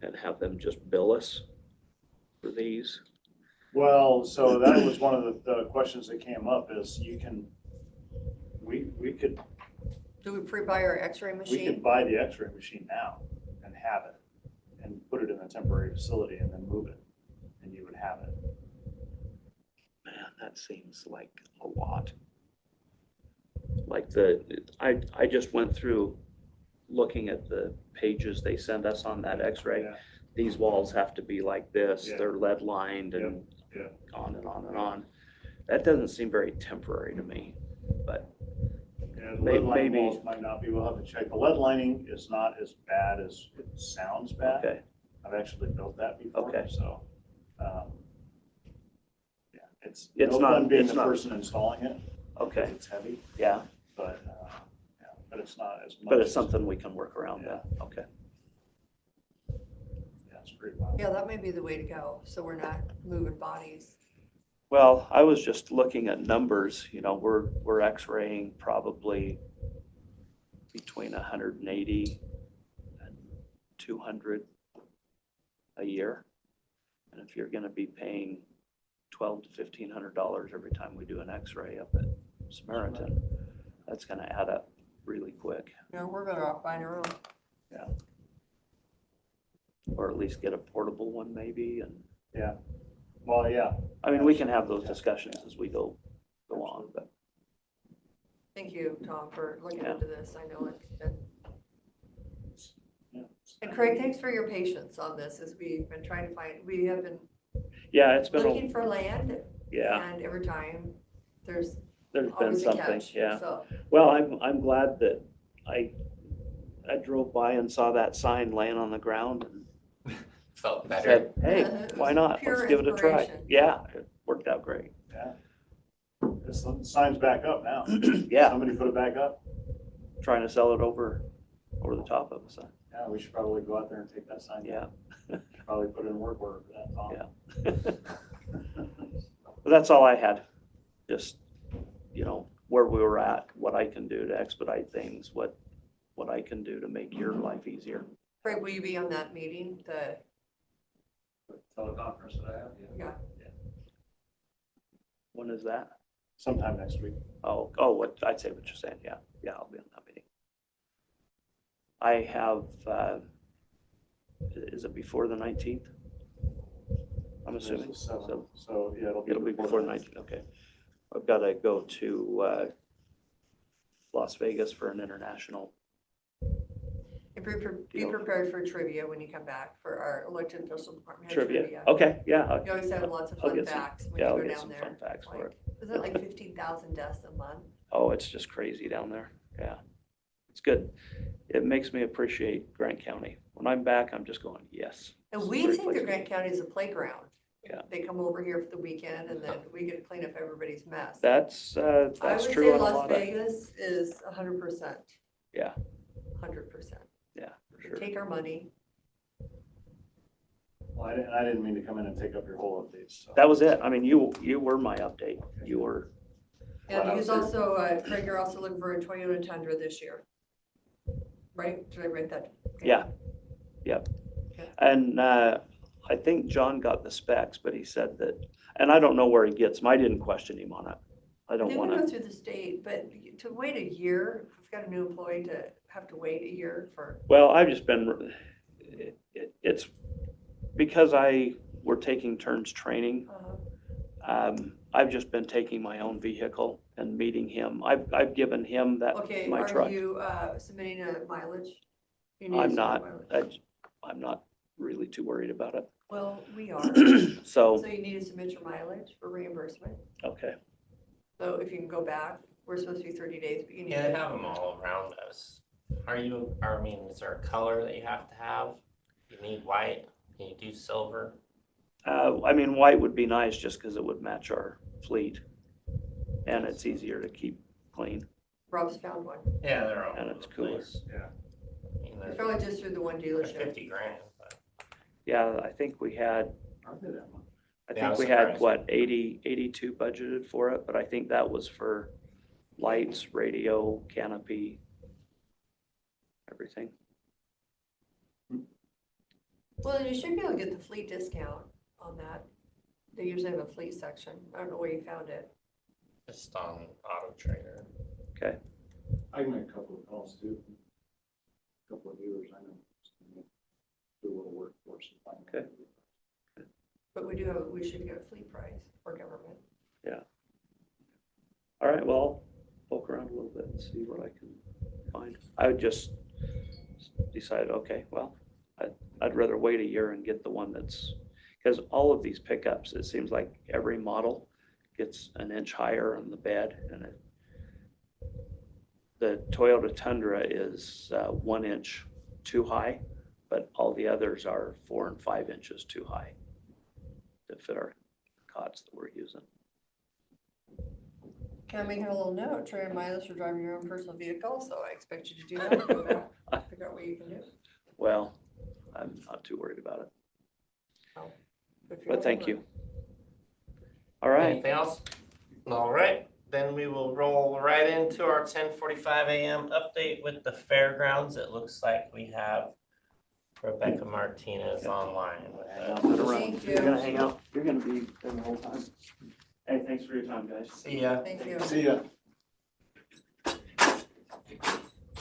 Speaker 13: and have them just bill us for these?
Speaker 2: well, so that was one of the questions that came up is we could
Speaker 3: Do we pre-buy our x-ray
Speaker 2: We
Speaker 3: machine?
Speaker 2: could buy the x-ray machine now and have it and put it in a temporary facility and then move it and you would have it.
Speaker 13: Man, that seems like a lot. Like I just went through looking at the pages they send us on that x-ray.
Speaker 2: Yeah.
Speaker 13: These walls have to be like this,
Speaker 2: Yeah.
Speaker 13: they're lead lined and
Speaker 2: Yeah.
Speaker 13: on and on and on. That doesn't seem very temporary to me, but
Speaker 2: Yeah, the lead lining
Speaker 13: maybe-
Speaker 2: walls might not be, we'll have to check. The lead lining is not as bad as it sounds bad.
Speaker 13: okay,
Speaker 2: I've actually built that before,
Speaker 13: Okay.
Speaker 2: so, yeah, it's
Speaker 13: It's
Speaker 2: no
Speaker 13: not-
Speaker 2: fun being
Speaker 13: it's
Speaker 2: the
Speaker 13: not-
Speaker 2: person installing it.
Speaker 13: okay,
Speaker 2: It's heavy,
Speaker 13: yeah,
Speaker 2: but, but it's not as much.
Speaker 13: But it's
Speaker 2: as-
Speaker 13: something we can work around then, okay.
Speaker 2: Yeah, it's pretty wild.
Speaker 3: Yeah, that may be the way to go, so we're not moving bodies.
Speaker 13: Well, I was just looking at numbers, you know, we're X-raying probably between 180 and 200 a year. And if you're gonna be paying $1,200 to $1,500 every time we do an X-ray up at Samaritan, that's gonna add up really quick.
Speaker 3: You know, we're better off buying our own.
Speaker 13: Or at least get a portable one maybe, and,
Speaker 2: Yeah. Well, yeah.
Speaker 13: I mean, we can have those discussions as we go on, but.
Speaker 3: Thank you, Tom, for looking
Speaker 13: Yeah.
Speaker 3: into this. I know it's been.
Speaker 2: Yeah.
Speaker 3: And Craig, thanks for your patience on this as we've been trying to find, we have been
Speaker 13: Yeah, it's been,
Speaker 3: looking for land.
Speaker 13: yeah,
Speaker 3: And every time there's
Speaker 13: there's been
Speaker 3: always a
Speaker 13: something,
Speaker 3: catch.
Speaker 13: yeah.
Speaker 3: So,
Speaker 13: Well, I'm glad that I drove by and saw that sign laying on the ground and
Speaker 1: Felt better.
Speaker 13: said, hey,
Speaker 3: It
Speaker 13: why
Speaker 3: was
Speaker 13: not?
Speaker 3: pure
Speaker 13: Let's give it a try.
Speaker 3: inspiration.
Speaker 13: Yeah, it worked out great.
Speaker 2: Yeah. The sign's back up now.
Speaker 13: Yeah,
Speaker 2: Somebody put it back up.
Speaker 13: trying to sell it over the top of us.
Speaker 2: Yeah, we should probably go out there and take that sign down.
Speaker 13: Yeah.
Speaker 2: Probably put in a work order for that, Tom.
Speaker 13: Yeah. But that's all I had. Just, you know, where we were at, what I can do to expedite things, what I can do to make your life easier.
Speaker 3: Craig, will you be on that meeting? The,
Speaker 2: Teleconference that I have,
Speaker 3: yeah,
Speaker 13: When is that?
Speaker 2: sometime next week.
Speaker 13: Oh, what, I'd say what you're saying. Yeah, I'll be on that meeting. I have, is it before the 19th? I'm assuming.
Speaker 2: There's the 7th.
Speaker 13: So
Speaker 2: So, yeah,
Speaker 13: it'll be before the 19th, okay. I've got to go to Las Vegas for an international.
Speaker 3: and be prepared for trivia when you come back for our elected official department. head
Speaker 13: Trivia. Okay, yeah.
Speaker 3: You always have lots of
Speaker 13: I'll
Speaker 3: fun
Speaker 13: get some-
Speaker 3: facts when
Speaker 13: Yeah,
Speaker 3: you
Speaker 13: I'll
Speaker 3: go
Speaker 13: get
Speaker 3: down
Speaker 13: some
Speaker 3: there.
Speaker 13: fun facts for it.
Speaker 3: Isn't it like 15,000 deaths a month?
Speaker 13: Oh, it's just crazy down there. Yeah. It's good. It makes me appreciate Grant County. When I'm back, I'm just going, yes.
Speaker 3: And
Speaker 13: It's a
Speaker 3: we
Speaker 13: great
Speaker 3: think
Speaker 13: place
Speaker 3: that
Speaker 13: to
Speaker 3: Grant
Speaker 13: be.
Speaker 3: County is a playground.
Speaker 13: Yeah.
Speaker 3: They come over here for the weekend and then we get to clean up everybody's mess.
Speaker 13: That's
Speaker 3: I would
Speaker 13: true
Speaker 3: say
Speaker 13: on a
Speaker 3: Las
Speaker 13: lot of,
Speaker 3: Vegas is 100%.
Speaker 13: Yeah.
Speaker 3: 100%.
Speaker 13: yeah, for
Speaker 3: They
Speaker 13: sure.
Speaker 3: take our money.
Speaker 2: Well, I didn't mean to come in and take up your whole update, so.
Speaker 13: That was it. I mean, you were my update. You were,
Speaker 3: And
Speaker 2: Well,
Speaker 3: he's
Speaker 2: I was
Speaker 3: also, Craig, you're also looking for a Toyota Tundra this year. Right? Did I write that? Okay.
Speaker 13: yeah. Yep.
Speaker 3: Okay.
Speaker 13: And I think John got the specs, but he said that, and I don't know where he gets them. I didn't question him on it. I don't
Speaker 3: They
Speaker 13: want
Speaker 3: would go
Speaker 13: to,
Speaker 3: through the state, but to wait a year, if we've got a new employee to have to wait a year for,
Speaker 13: well, I've just been, it's because we're taking turns training. I've just been taking my own vehicle and meeting him. I've given him
Speaker 3: okay,
Speaker 13: my
Speaker 3: are
Speaker 13: truck.
Speaker 3: you submitting a mileage? You need to
Speaker 13: I'm
Speaker 3: submit
Speaker 13: not,
Speaker 3: mileage.
Speaker 13: I'm not really too worried about it.
Speaker 3: Well, we are.
Speaker 13: So,
Speaker 3: So you need to submit your mileage for reimbursement.
Speaker 13: okay,
Speaker 3: So if you can go back, we're supposed to be 30 days, but you need
Speaker 1: Yeah, they
Speaker 3: to.
Speaker 1: have them all around us. I mean, is there a color that you have to have? You need white? Can you do silver?
Speaker 13: I mean, white would be nice just because it would match our fleet. And it's easier to keep clean.
Speaker 3: Rob's found one.
Speaker 1: Yeah, they're all
Speaker 13: And
Speaker 1: over
Speaker 13: it's
Speaker 1: the
Speaker 13: cooler.
Speaker 1: place.
Speaker 2: Yeah.
Speaker 1: I mean,
Speaker 3: It's
Speaker 1: they're
Speaker 3: probably just through the one dealership.
Speaker 1: 50 grand, but
Speaker 13: Yeah, I think we had,
Speaker 2: Aren't they that much?
Speaker 13: I
Speaker 1: Yeah, I
Speaker 13: think
Speaker 1: was
Speaker 13: we had,
Speaker 1: surprised.
Speaker 13: what, 82 budgeted for it, but I think that was for lights, radio, canopy, everything.
Speaker 3: Well, you should be able to get the fleet discount on that. They usually have a fleet section. I don't know where you found it.
Speaker 1: just on Auto Trader.
Speaker 2: I can make a couple of calls too. A couple of dealers I know. Do a little work for us.
Speaker 13: Okay.
Speaker 3: But we should get a fleet price for government.
Speaker 13: All right, well, I'll poke around a little bit and see what I can find. I would just decide, okay, well, I'd rather wait a year and get the one that's, because all of these pickups, it seems like every model gets an inch higher on the bed, and the Toyota Tundra is 1 inch too high, but all the others are 4 and 5 inches too high to fit our cots that we're using.
Speaker 3: Can I make it a little note, trade mileage for driving your own personal vehicle, so I expect you to do that, go back, figure out what you can do.
Speaker 13: Well, I'm not too worried about it,
Speaker 3: Good for
Speaker 13: but thank
Speaker 3: homework.
Speaker 13: you. All right,
Speaker 1: Anything else? All right, then we will roll right into our 10:45 a.m. update with the fairgrounds. It looks like we have Rebecca Martinez online with us.
Speaker 3: Thank you.
Speaker 2: You're gonna hang out, you're gonna be there the whole time. Hey, thanks for your time, guys.
Speaker 1: See ya.
Speaker 3: Thank you.
Speaker 2: See ya.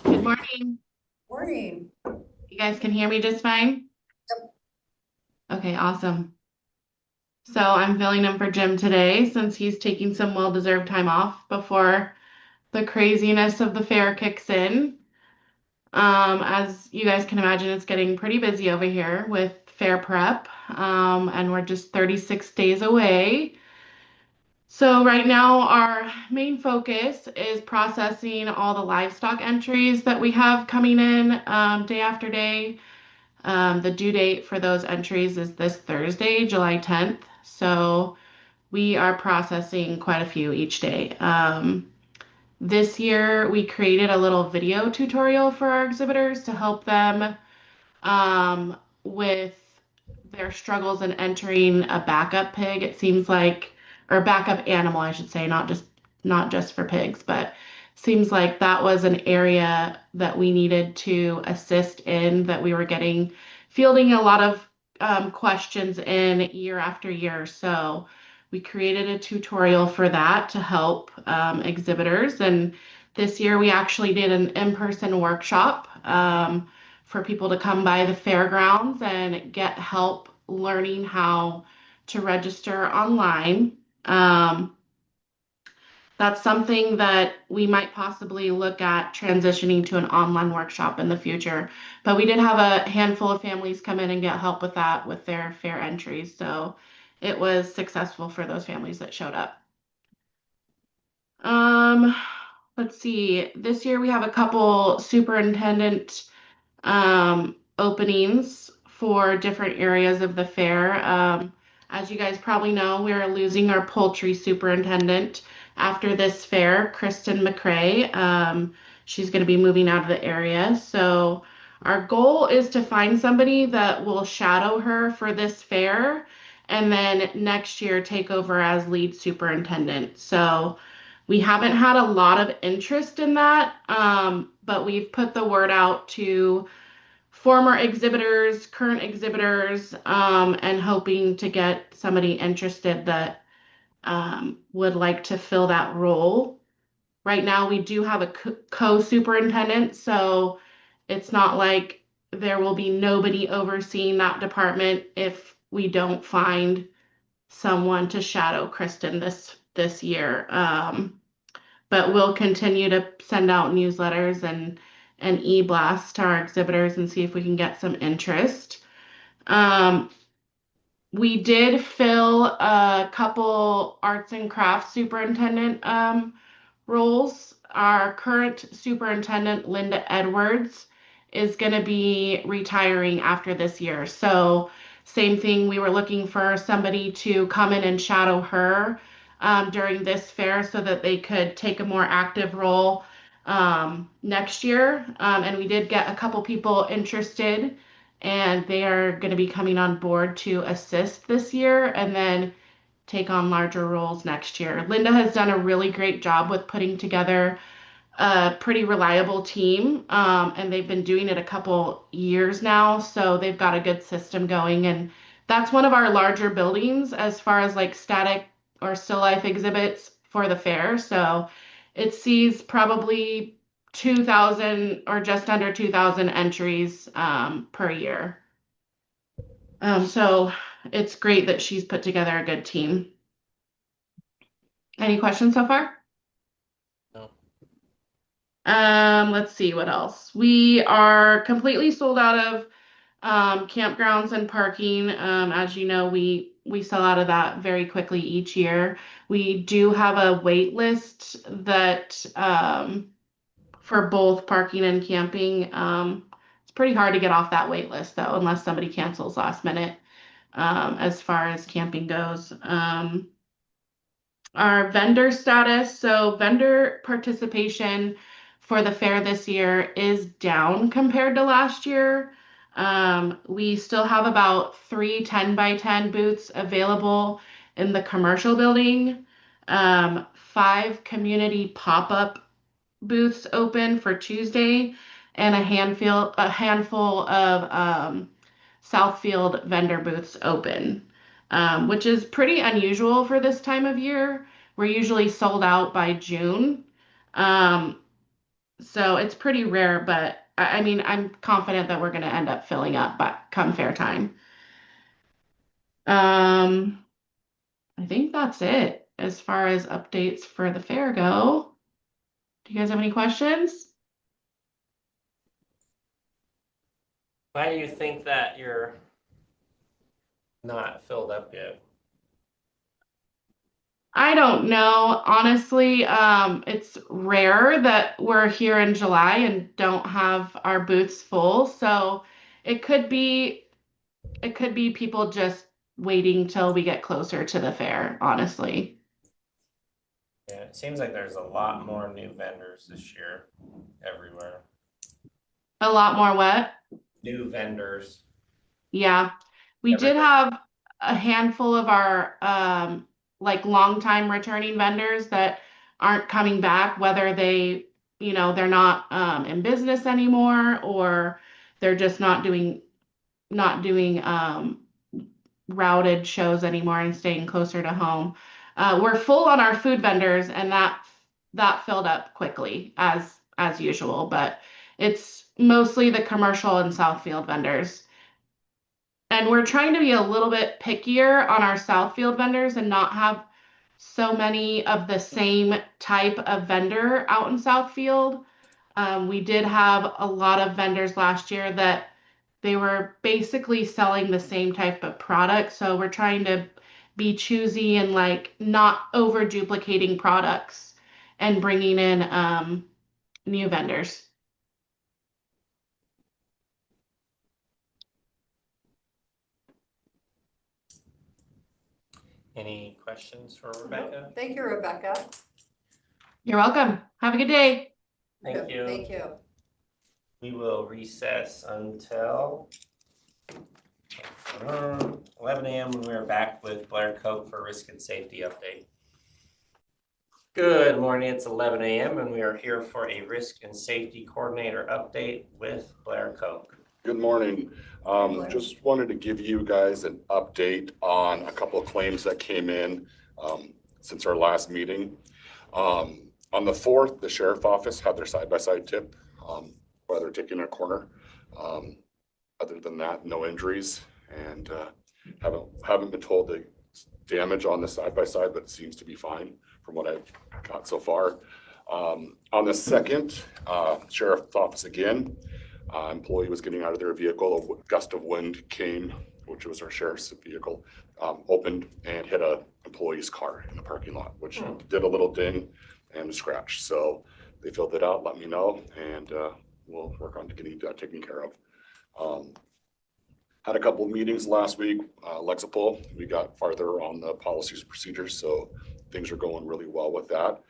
Speaker 8: Good morning.
Speaker 3: Morning.
Speaker 8: You guys can hear me just fine? Okay, awesome. So I'm filling in for Jim today since he's taking some well-deserved time off before the craziness of the fair kicks in. As you guys can imagine, it's getting pretty busy over here with fair prep, and we're just 36 days away. So right now, our main focus is processing all the livestock entries that we have coming in day after day. The due date for those entries is this Thursday, July 10th. So we are processing quite a few each day. This year, we created a little video tutorial for our exhibitors to help them with their struggles in entering a backup pig. It seems like, or backup animal, I should say, not just for pigs, but seems like that was an area that we needed to assist in, that we were fielding a lot of questions in year after year. So we created a tutorial for that to help exhibitors. And this year we actually did an in-person workshop for people to come by the fairgrounds and get help learning how to register online. That's something that we might possibly look at transitioning to an online workshop in the future. But we did have a handful of families come in and get help with that with their fair entries. So it was successful for those families that showed up. Um, let's see. This year we have a couple superintendent openings for different areas of the fair. As you guys probably know, we are losing our poultry superintendent after this fair, Kristen McCrae. She's going to be moving out of the area. So our goal is to find somebody that will shadow her for this fair and then next year take over as lead superintendent. So we haven't had a lot of interest in that, but we've put the word out to former exhibitors, current exhibitors, and hoping to get somebody interested that would like to fill that role. Right now, we do have a co-superintendent, so it's not like there will be nobody overseeing that department if we don't find someone to shadow Kristen this year. But we'll continue to send out newsletters and e-blasts to our exhibitors and see if we can get some interest. We did fill a couple arts and crafts superintendent roles. Our current superintendent, Linda Edwards, is going to be retiring after this year. So same thing, we were looking for somebody to come in and shadow her during this fair so that they could take a more active role next year. And we did get a couple people interested, and they are going to be coming on board to assist this year and then take on larger roles next year. Linda has done a really great job with putting together a pretty reliable team, and they've been doing it a couple years now, so they've got a good system going. And that's one of our larger buildings as far as like static or still life exhibits for the fair. So it sees probably 2,000 or just under 2,000 entries per year. So it's great that she's put together a good team. Any questions so far?
Speaker 1: No.
Speaker 8: Let's see what else. We are completely sold out of campgrounds and parking. As you know, we sell out of that very quickly each year. We do have a wait list that for both parking and camping. It's pretty hard to get off that wait list though, unless somebody cancels last minute as far as camping goes.
Speaker 14: our vendor status. So vendor participation for the fair this year is down compared to last year. We still have about 3 10-by-10 booths available in the commercial building, 5 community pop-up booths open for Tuesday, and a handful of Southfield vendor booths open, which is pretty unusual for this time of year. We're usually sold out by June. Um, so it's pretty rare, but I mean, I'm confident that we're going to end up filling up by come fair time. Um, I think that's it as far as updates for the fair go. Do you guys have any questions?
Speaker 1: Why do you think that you're not filled up yet?
Speaker 14: I don't know. Honestly, it's rare that we're here in July and don't have our booths full. So it could be people just waiting till we get closer to the fair, honestly.
Speaker 1: Yeah, it seems like there's a lot more new vendors this year everywhere.
Speaker 14: A lot more what?
Speaker 1: New vendors.
Speaker 14: Yeah. We did
Speaker 1: Everywhere.
Speaker 14: have a handful of our like longtime returning vendors that aren't coming back, whether they're not in business anymore, or they're just not doing routed shows anymore and staying closer to home. We're full on our food vendors, and that filled up quickly as usual, but it's mostly the commercial and Southfield vendors. And we're trying to be a little bit pickier on our Southfield vendors and not have so many of the same type of vendor out in Southfield. We did have a lot of vendors last year that they were basically selling the same type of product. So we're trying to be choosy and like not over duplicating products and bringing in new vendors.
Speaker 1: Any questions for Rebecca?
Speaker 3: Thank you, Rebecca.
Speaker 14: You're welcome. Have a good day.
Speaker 1: Thank you.
Speaker 3: Thank you.
Speaker 1: We will recess until 11 a.m. when we're back with Blair Koch for risk and safety update. Good morning, it's 11 a.m. and we are here for a risk and safety coordinator update with Blair Koch.
Speaker 15: Good morning. Just wanted to give you guys an update on a couple of claims that came in since our last meeting. On the 4th, the sheriff office had their side-by-side tip while they're taking a corner. Other than that, no injuries, and haven't been told the damage on the side-by-side, but it seems to be fine from what I've got so far. On the 2nd, sheriff's office again. Employee was getting out of their vehicle. A gust of wind came, which was our sheriff's vehicle, opened and hit a employee's car in the parking lot, which did a little ding and a scratch. So they filled it out, let me know, and we'll work on getting that taken care of. Had a couple of meetings last week, Lexipol. We got farther on the policies and procedures, so things are going really well with that.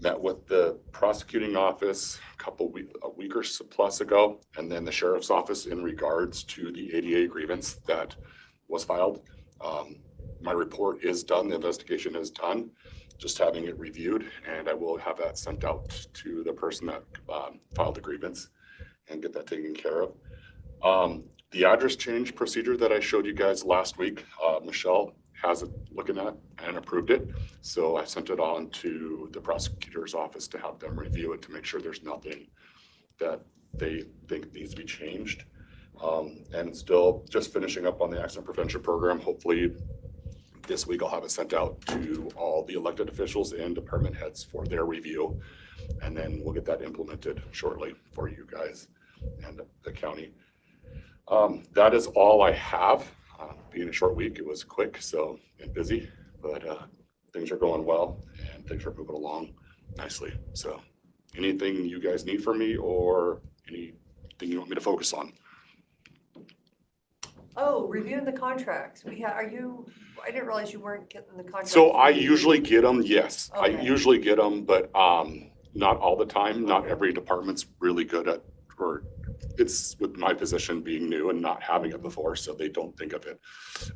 Speaker 15: Met with the prosecuting office a week or so plus ago, and then the sheriff's office in regards to the ADA grievance that was filed. My report is done, the investigation is done, just having it reviewed, and I will have that sent out to the person that filed the grievance and get that taken care of. The address change procedure that I showed you guys last week, Michelle has it looking at and approved it. So I sent it on to the prosecutor's office to have them review it to make sure there's nothing that they think needs to be changed. And still just finishing up on the accident prevention program. Hopefully this week I'll have it sent out to all the elected officials and department heads for their review. And then we'll get that implemented shortly for you guys and the county. That is all I have. Being a short week, it was quick and busy, but things are going well and things are moving along nicely. So anything you guys need from me or anything you want me to focus on?
Speaker 3: Oh, reviewing the contracts. I didn't realize you weren't getting the contracts.
Speaker 15: So I
Speaker 3: reviewed.
Speaker 15: usually get them, yes, I
Speaker 3: Okay.
Speaker 15: usually get them, but not all the time. Not
Speaker 3: Okay.
Speaker 15: every department's really good at, or it's with my position being new and not having it before, so they don't think of it.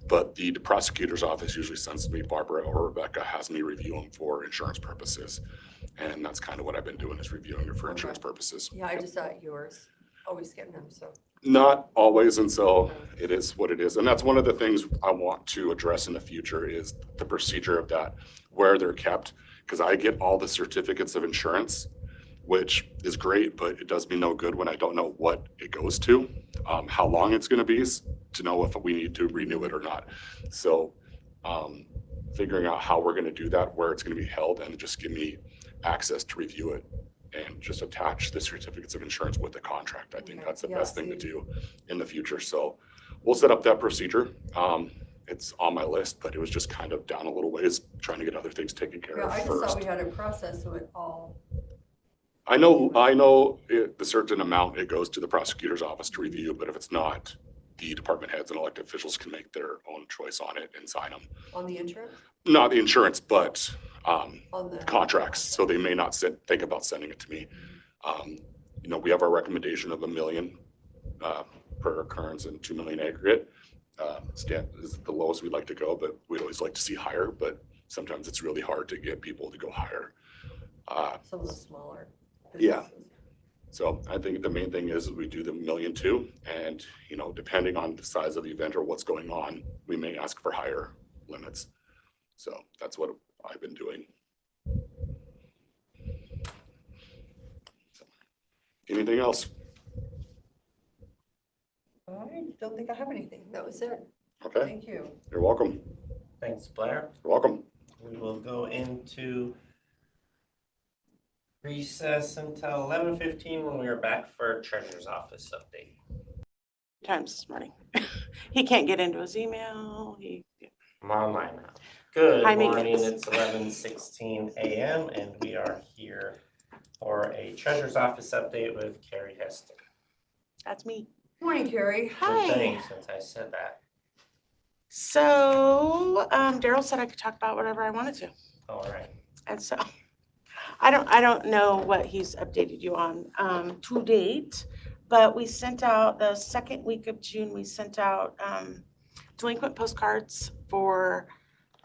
Speaker 15: But the prosecutor's office usually sends me, Barbara or Rebecca has me review them for insurance purposes. And that's kind of what I've been doing, is reviewing it for insurance purposes.
Speaker 3: Yeah, I just thought yours always getting them, so.
Speaker 15: Not always, and so it is what it is. And that's one of the things I want to address in the future is the procedure of that, where they're kept. Because I get all the certificates of insurance, which is great, but it does me no good when I don't know what it goes to, how long it's gonna be, to know if we need to renew it or not. So figuring out how we're gonna do that, where it's gonna be held, and just give me access to review it and just attach the certificates of insurance with the contract. I think that's the best thing to do in the future. So we'll set up that procedure. It's on my list, but it was just kind of down a little ways, trying to get other things taken care
Speaker 3: Yeah,
Speaker 15: of
Speaker 3: I just
Speaker 15: first.
Speaker 3: thought we had a process so it all.
Speaker 15: I know the certain amount it goes to the prosecutor's office to review, but if it's not, the department heads and elected officials can make their own choice on it and sign them.
Speaker 3: On the insurance?
Speaker 15: Not the insurance, but
Speaker 3: On the
Speaker 15: contracts. So they may not think about sending it to me. We have our recommendation of $1 million per occurrence and 2 million aggregate. Stamp is the lowest we'd like to go, but we'd always like to see higher. But sometimes it's really hard to get people to go higher.
Speaker 3: Some of the smaller.
Speaker 15: Yeah. So I think the main thing is we do the $1.2 million, and depending on the size of the event or what's going on, we may ask for higher limits. So that's what I've been doing. Anything else?
Speaker 3: I don't think I have anything. That was it.
Speaker 15: Okay.
Speaker 3: Thank you.
Speaker 15: You're welcome.
Speaker 1: Thanks, Blair.
Speaker 15: You're welcome.
Speaker 1: We will go into recess until 11:15 when we are back for treasurer's office update.
Speaker 6: Times this morning. He can't get into his email.
Speaker 1: I'm online now. Good
Speaker 6: High
Speaker 1: morning,
Speaker 6: maintenance.
Speaker 1: it's 11:16 a.m. and we are here for a treasurer's office update with Carrie Heston.
Speaker 6: That's me.
Speaker 3: Morning, Carrie.
Speaker 1: Good
Speaker 6: Hi.
Speaker 1: thing since I said that.
Speaker 6: So Daryl said I could talk about whatever I wanted to.
Speaker 1: All right.
Speaker 6: And so I don't know what he's updated you on to date, but we sent out the second week of June, we sent out delinquent postcards for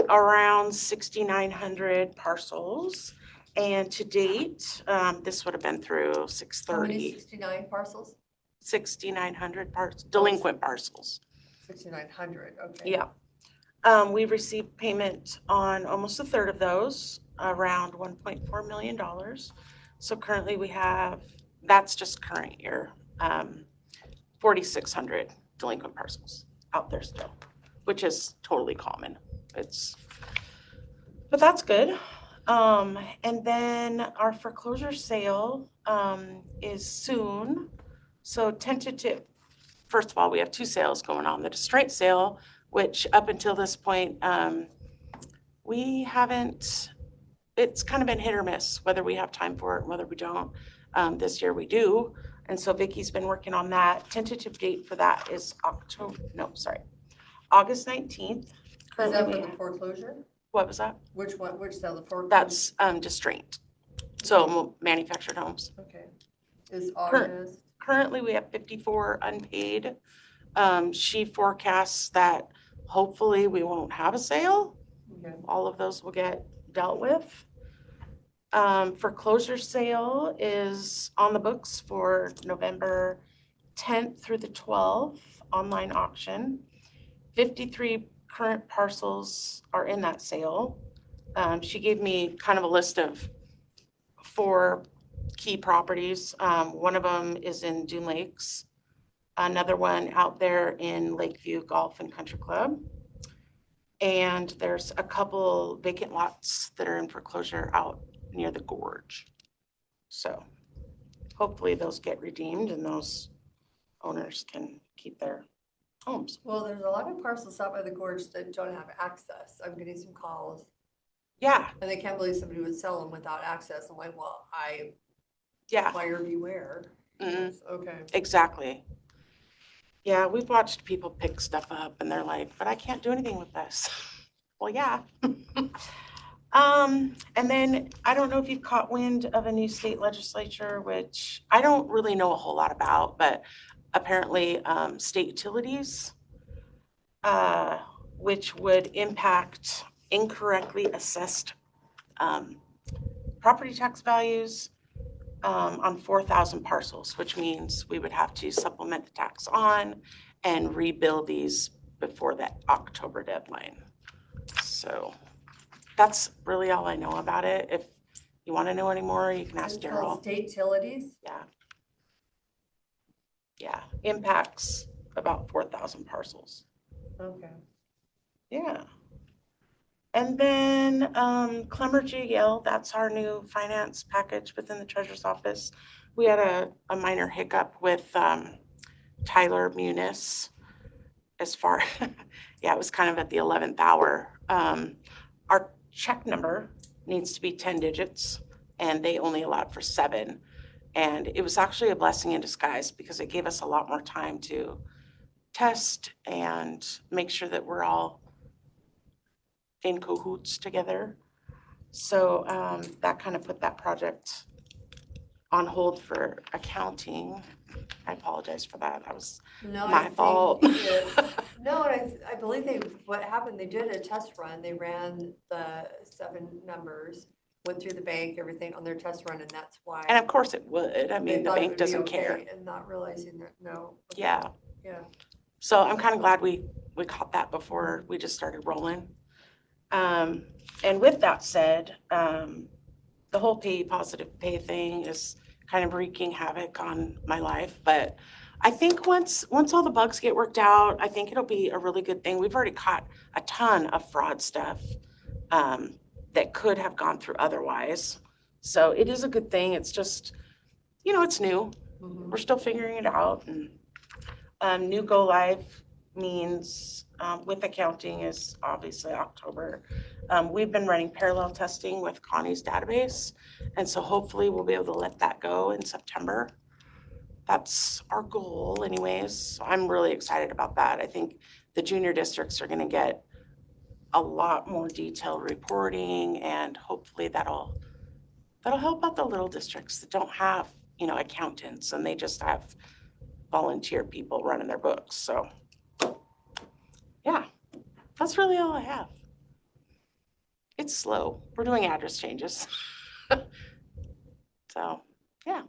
Speaker 6: around 6,900 parcels. And to date, this would have been through
Speaker 3: How
Speaker 6: 6:30.
Speaker 3: many 69 parcels?
Speaker 6: 6,900 delinquent parcels.
Speaker 3: 6,900, okay.
Speaker 6: Yeah. We've received payment on almost a third of those, around $1.4 million. So currently we have, that's just current year, 4,600 delinquent parcels out there still, which is totally common. But that's good. And then our foreclosure sale is soon. So tentative, first of all, we have two sales going on. The straight sale, which up until this point, we haven't, it's kind of been hit or miss, whether we have time for it and whether we don't. This year we do. And so Vicky's been working on that. Tentative date for that is August 19th.
Speaker 3: Is that
Speaker 6: Currently
Speaker 3: for the foreclosure?
Speaker 6: What was that?
Speaker 3: Which one, which sale, the foreclosure?
Speaker 6: That's distraint. So manufactured homes.
Speaker 3: Okay. Is August?
Speaker 6: Currently, we have 54 unpaid. She forecasts that hopefully we won't have a sale.
Speaker 3: Okay.
Speaker 6: All of those will get dealt with. Foreclosure sale is on the books for November 10th through the 12th, online auction. 53 current parcels are in that sale. She gave me kind of a list of 4 key properties. One of them is in Dune Lakes, another one out there in Lakeview Golf and Country Club. And there's a couple vacant lots that are in foreclosure out near the gorge. So hopefully those get redeemed and those owners can keep their homes.
Speaker 3: Well, there's a lot of parcels out by the gorge that don't have access. I'm getting some calls.
Speaker 6: Yeah.
Speaker 3: And they can't believe somebody would sell them without access. I'm like, well,
Speaker 6: yeah.
Speaker 3: Buyer beware.
Speaker 6: Mm-hmm.
Speaker 3: Okay.
Speaker 6: Exactly. Yeah, we've watched people pick stuff up and they're like, but I can't do anything with this. Well, yeah. And then I don't know if you've caught wind of a new state legislature, which I don't really know a whole lot about, but apparently state utilities, which would impact incorrectly assessed property tax values on 4,000 parcels, which means we would have to supplement the tax on and rebuild these before that October deadline. So that's really all I know about it. If you want to know any more, you can ask
Speaker 3: It's called
Speaker 6: Daryl.
Speaker 3: state utilities.
Speaker 6: Yeah. Yeah, impacts about 4,000 parcels.
Speaker 3: Okay.
Speaker 6: Yeah. And then Clemmer GL, that's our new finance package within the treasurer's office. We had a minor hiccup with Tyler Munis as far, yeah, it was kind of at the 11th hour. Our check number needs to be 10 digits and they only allowed for 7. And it was actually a blessing in disguise because it gave us a lot more time to test and make sure that we're all in cahoots together. So that kind of put that project on hold for accounting. I apologize for that. That was my fault.
Speaker 3: No, and I believe what happened, they did a test run. They ran the 7 numbers, went through the bank, everything on their test run, and that's why.
Speaker 6: And of course it would. I mean, the bank doesn't care.
Speaker 3: And not realizing that, no.
Speaker 6: Yeah.
Speaker 3: Yeah.
Speaker 6: So I'm kind of glad we caught that before we just started rolling. And with that said, the whole pay positive pay thing is kind of wreaking havoc on my life. But I think once all the bugs get worked out, I think it'll be a really good thing. We've already caught a ton of fraud stuff that could have gone through otherwise. So it is a good thing. It's just, it's new.
Speaker 3: Mhm.
Speaker 6: We're still figuring it out. And new go live means with accounting is obviously October. We've been running parallel testing with Connie's database. And so hopefully we'll be able to let that go in September. That's our goal anyways. So I'm really excited about that. I think the junior districts are going to get a lot more detailed reporting and hopefully that'll help out the little districts that don't have, accountants and they just have volunteer people running their books. So yeah, that's really all I have. It's slow. We're doing address changes. So yeah,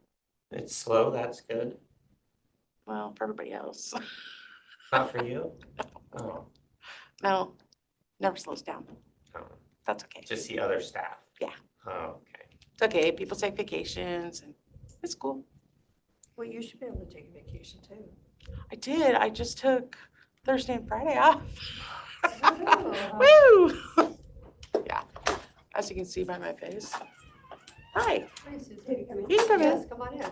Speaker 1: It's slow, that's good.
Speaker 6: well, for everybody else.
Speaker 1: Not for you? Oh,
Speaker 6: No, never slows down.
Speaker 1: oh,
Speaker 6: That's okay.
Speaker 1: just the other staff?
Speaker 6: Yeah.
Speaker 1: Oh, okay.
Speaker 6: It's okay. People take vacations and it's cool.
Speaker 3: Well, you should be able to take a vacation too.
Speaker 6: I did. I just took Thursday and Friday off.
Speaker 3: Oh.
Speaker 6: Woo! Yeah, as you can see by my face. Hi.
Speaker 3: Hi, Susan.
Speaker 6: You can come in.
Speaker 3: Yes, come on in.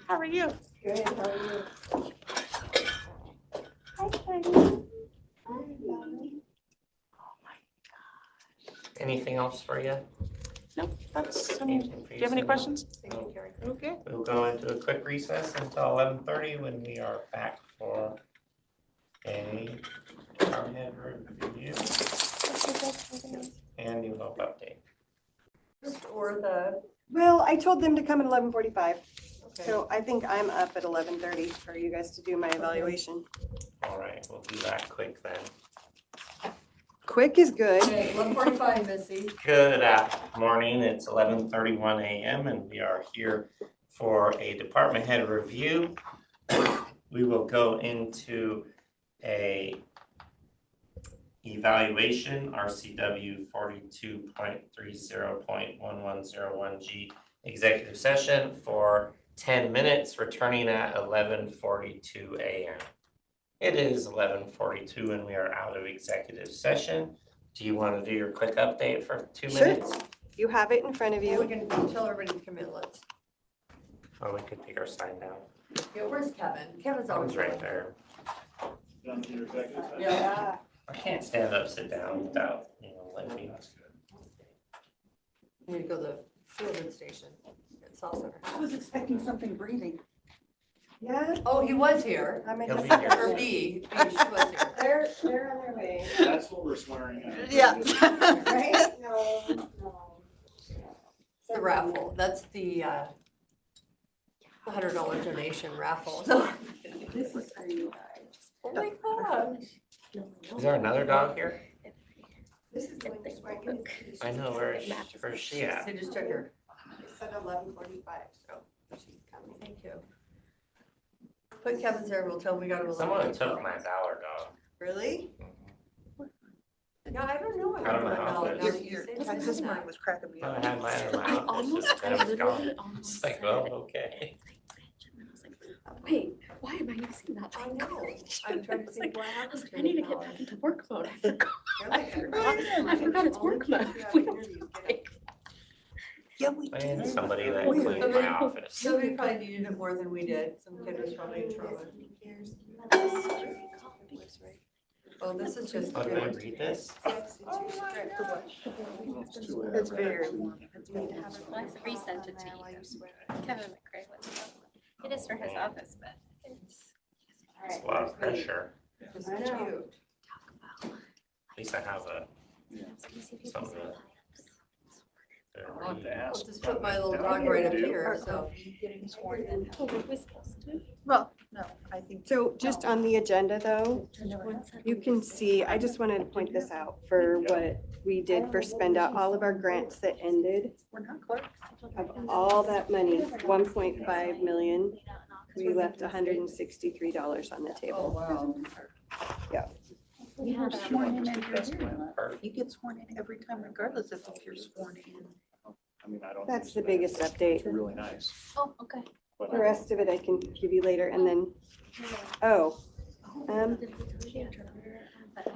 Speaker 6: How are you?
Speaker 3: Good, how are you?
Speaker 6: Hi, Kenny.
Speaker 1: Anything else for you?
Speaker 6: Nope, that's,
Speaker 1: Anything
Speaker 6: do
Speaker 1: for
Speaker 6: you have any
Speaker 1: Cindy?
Speaker 6: questions?
Speaker 3: Thank you, Carrie.
Speaker 6: Okay.
Speaker 1: We'll go into a quick recess until 11:30 when we are back for a department head review and new hope update.
Speaker 3: Or the,
Speaker 16: Well, I told them to come at 11:45,
Speaker 3: okay.
Speaker 16: so I think I'm up at 11:30 for you guys to do my evaluation.
Speaker 1: All right, we'll do that quick then.
Speaker 16: Quick is good.
Speaker 3: Okay, 1:45, Missy.
Speaker 1: Good morning, it's 11:31 a.m. and we are here for a department head review. We will go into a evaluation, RCW 42.30.1101G executive session for 10 minutes, returning at 11:42 a.m. It is 11:42 and we are out of executive session. Do you want to do your quick update for 2
Speaker 16: Sure.
Speaker 1: minutes?
Speaker 16: You have it in front of
Speaker 3: We
Speaker 16: you.
Speaker 3: can tell everybody to come in, let's.
Speaker 1: Or we could take our sign down.
Speaker 3: Yeah, where's Kevin? Kevin's always
Speaker 1: Tom's right there.
Speaker 3: Yeah.
Speaker 1: I can't stand up, sit down without, limping.
Speaker 3: You need to go to the fielding station at South Center.
Speaker 17: I was expecting something breathing.
Speaker 16: Yeah.
Speaker 3: Oh, he was here.
Speaker 16: I'm
Speaker 1: He'll be
Speaker 16: just.
Speaker 1: here.
Speaker 3: Or B, she was here.
Speaker 16: They're on their way.
Speaker 2: That's what we're swearing at.
Speaker 16: Yeah. Right? No, no.
Speaker 3: The raffle, that's the $100 donation raffle.
Speaker 16: This is for you guys.
Speaker 3: Oh my gosh.
Speaker 1: Is there another dog here?
Speaker 16: This is going to swear.
Speaker 1: I know, where's she at?
Speaker 3: They just took her.
Speaker 16: It's at 11:45, so she's coming.
Speaker 3: Thank you. Put Kevin's there, we'll tell him we got him.
Speaker 1: Someone took my Valor dog.
Speaker 3: Really? Yeah, I don't know.
Speaker 1: Out of my office.
Speaker 16: Your text this morning was cracking me
Speaker 1: I
Speaker 16: up.
Speaker 1: had mine in my office, and it was gone. It's like, well, okay.
Speaker 10: Wait, why am I using that?
Speaker 3: I know. I'm trying to think what happened to
Speaker 10: I need to
Speaker 3: him
Speaker 10: get
Speaker 3: now.
Speaker 10: back into work mode. I forgot.
Speaker 3: I
Speaker 10: I forgot it's work mode. We don't
Speaker 16: Yeah, we
Speaker 1: I had somebody that
Speaker 16: Weird.
Speaker 1: cleaned my office.
Speaker 3: Somebody probably needed it more than we did. Some kid was probably in trouble. Oh, this is just.
Speaker 1: Oh, do I read this?
Speaker 16: It's very warm.
Speaker 17: I resent it to you. Kevin McRae was. It is for his office, but it's.
Speaker 1: It's a lot of pressure.
Speaker 3: This is cute.
Speaker 1: At least I have something to.
Speaker 2: I'll have to ask.
Speaker 3: I'll just put my little dog right up here, so.
Speaker 17: Getting sworn in. Oh, we're supposed to.
Speaker 16: Well, no, I think. So just on the agenda though, you can see, I just wanted to point this out for what we did for spend out all of our grants that ended.
Speaker 17: We're not clerks.
Speaker 16: Of all that money, 1.5 million, we left $163 on the
Speaker 3: Oh,
Speaker 16: table.
Speaker 3: wow.
Speaker 17: We have
Speaker 16: sworn in
Speaker 17: every year.
Speaker 16: You get sworn in every time regardless if you're sworn in.
Speaker 2: I mean, I don't.
Speaker 16: That's
Speaker 2: think
Speaker 16: the biggest
Speaker 2: that's
Speaker 16: update.
Speaker 2: Really nice.
Speaker 17: Oh, okay.
Speaker 2: But
Speaker 16: The rest of it I can give you later and then, oh,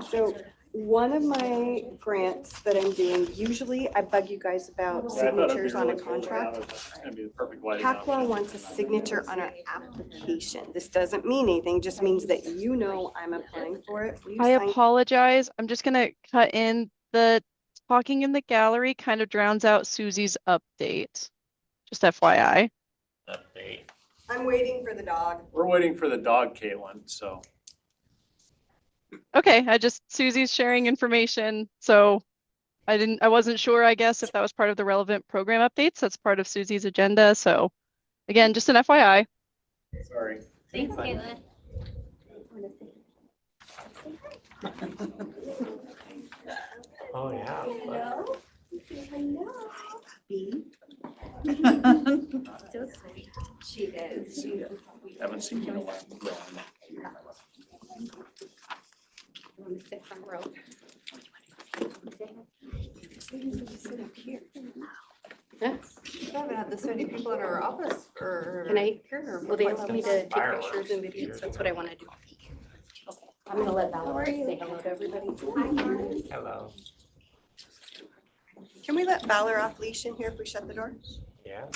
Speaker 16: so one of my grants that I'm doing, usually I bug you guys about
Speaker 2: Yeah, I thought it'd be
Speaker 16: signatures on a
Speaker 2: really cool.
Speaker 16: contract.
Speaker 2: It's gonna be the perfect lighting
Speaker 16: Capwell
Speaker 2: option.
Speaker 16: wants a signature on our application. This doesn't mean anything, just means that you know I'm applying for it. Will you
Speaker 12: I
Speaker 16: sign-
Speaker 12: apologize. I'm just gonna cut in. The talking in the gallery kind of drowns out Susie's update. Just FYI.
Speaker 1: Update.
Speaker 16: I'm waiting for the dog.
Speaker 2: We're waiting for the dog, Caitlin, so.
Speaker 12: Okay, Susie's sharing information, so I wasn't sure, I guess, if that was part of the relevant program updates. That's part of Susie's agenda, so again, just an FYI.
Speaker 2: Sorry.
Speaker 17: Thanks, Caitlin.
Speaker 1: Oh, yeah.
Speaker 17: So sweet. She is.
Speaker 2: Haven't seen you in a while.
Speaker 17: You want to sit front row?
Speaker 3: We haven't had this many people in our office or.
Speaker 17: Can I,
Speaker 3: here.
Speaker 17: will they ask me to take
Speaker 1: Fireworks.
Speaker 17: pictures and videos? That's what I want to do. Okay, I'm gonna let Valerie say hello to everybody.
Speaker 1: Hello.
Speaker 16: Can we let Valor off leash in here if we shut the door?
Speaker 1: Yeah.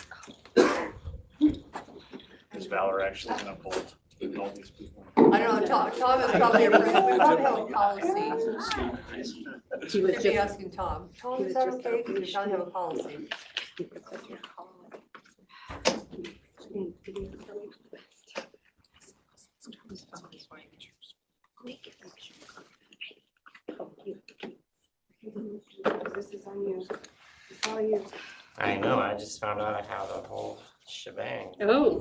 Speaker 2: Is Valor actually gonna bolt all these people?
Speaker 3: I don't know, Tom is probably a, we probably have a policy.
Speaker 17: He was
Speaker 3: Should be
Speaker 17: just.
Speaker 3: asking Tom. Tom, is that okay? Because we probably have a policy.
Speaker 16: This is on you. It's all you.
Speaker 1: I know, I just found out I have the whole shebang.
Speaker 17: Oh.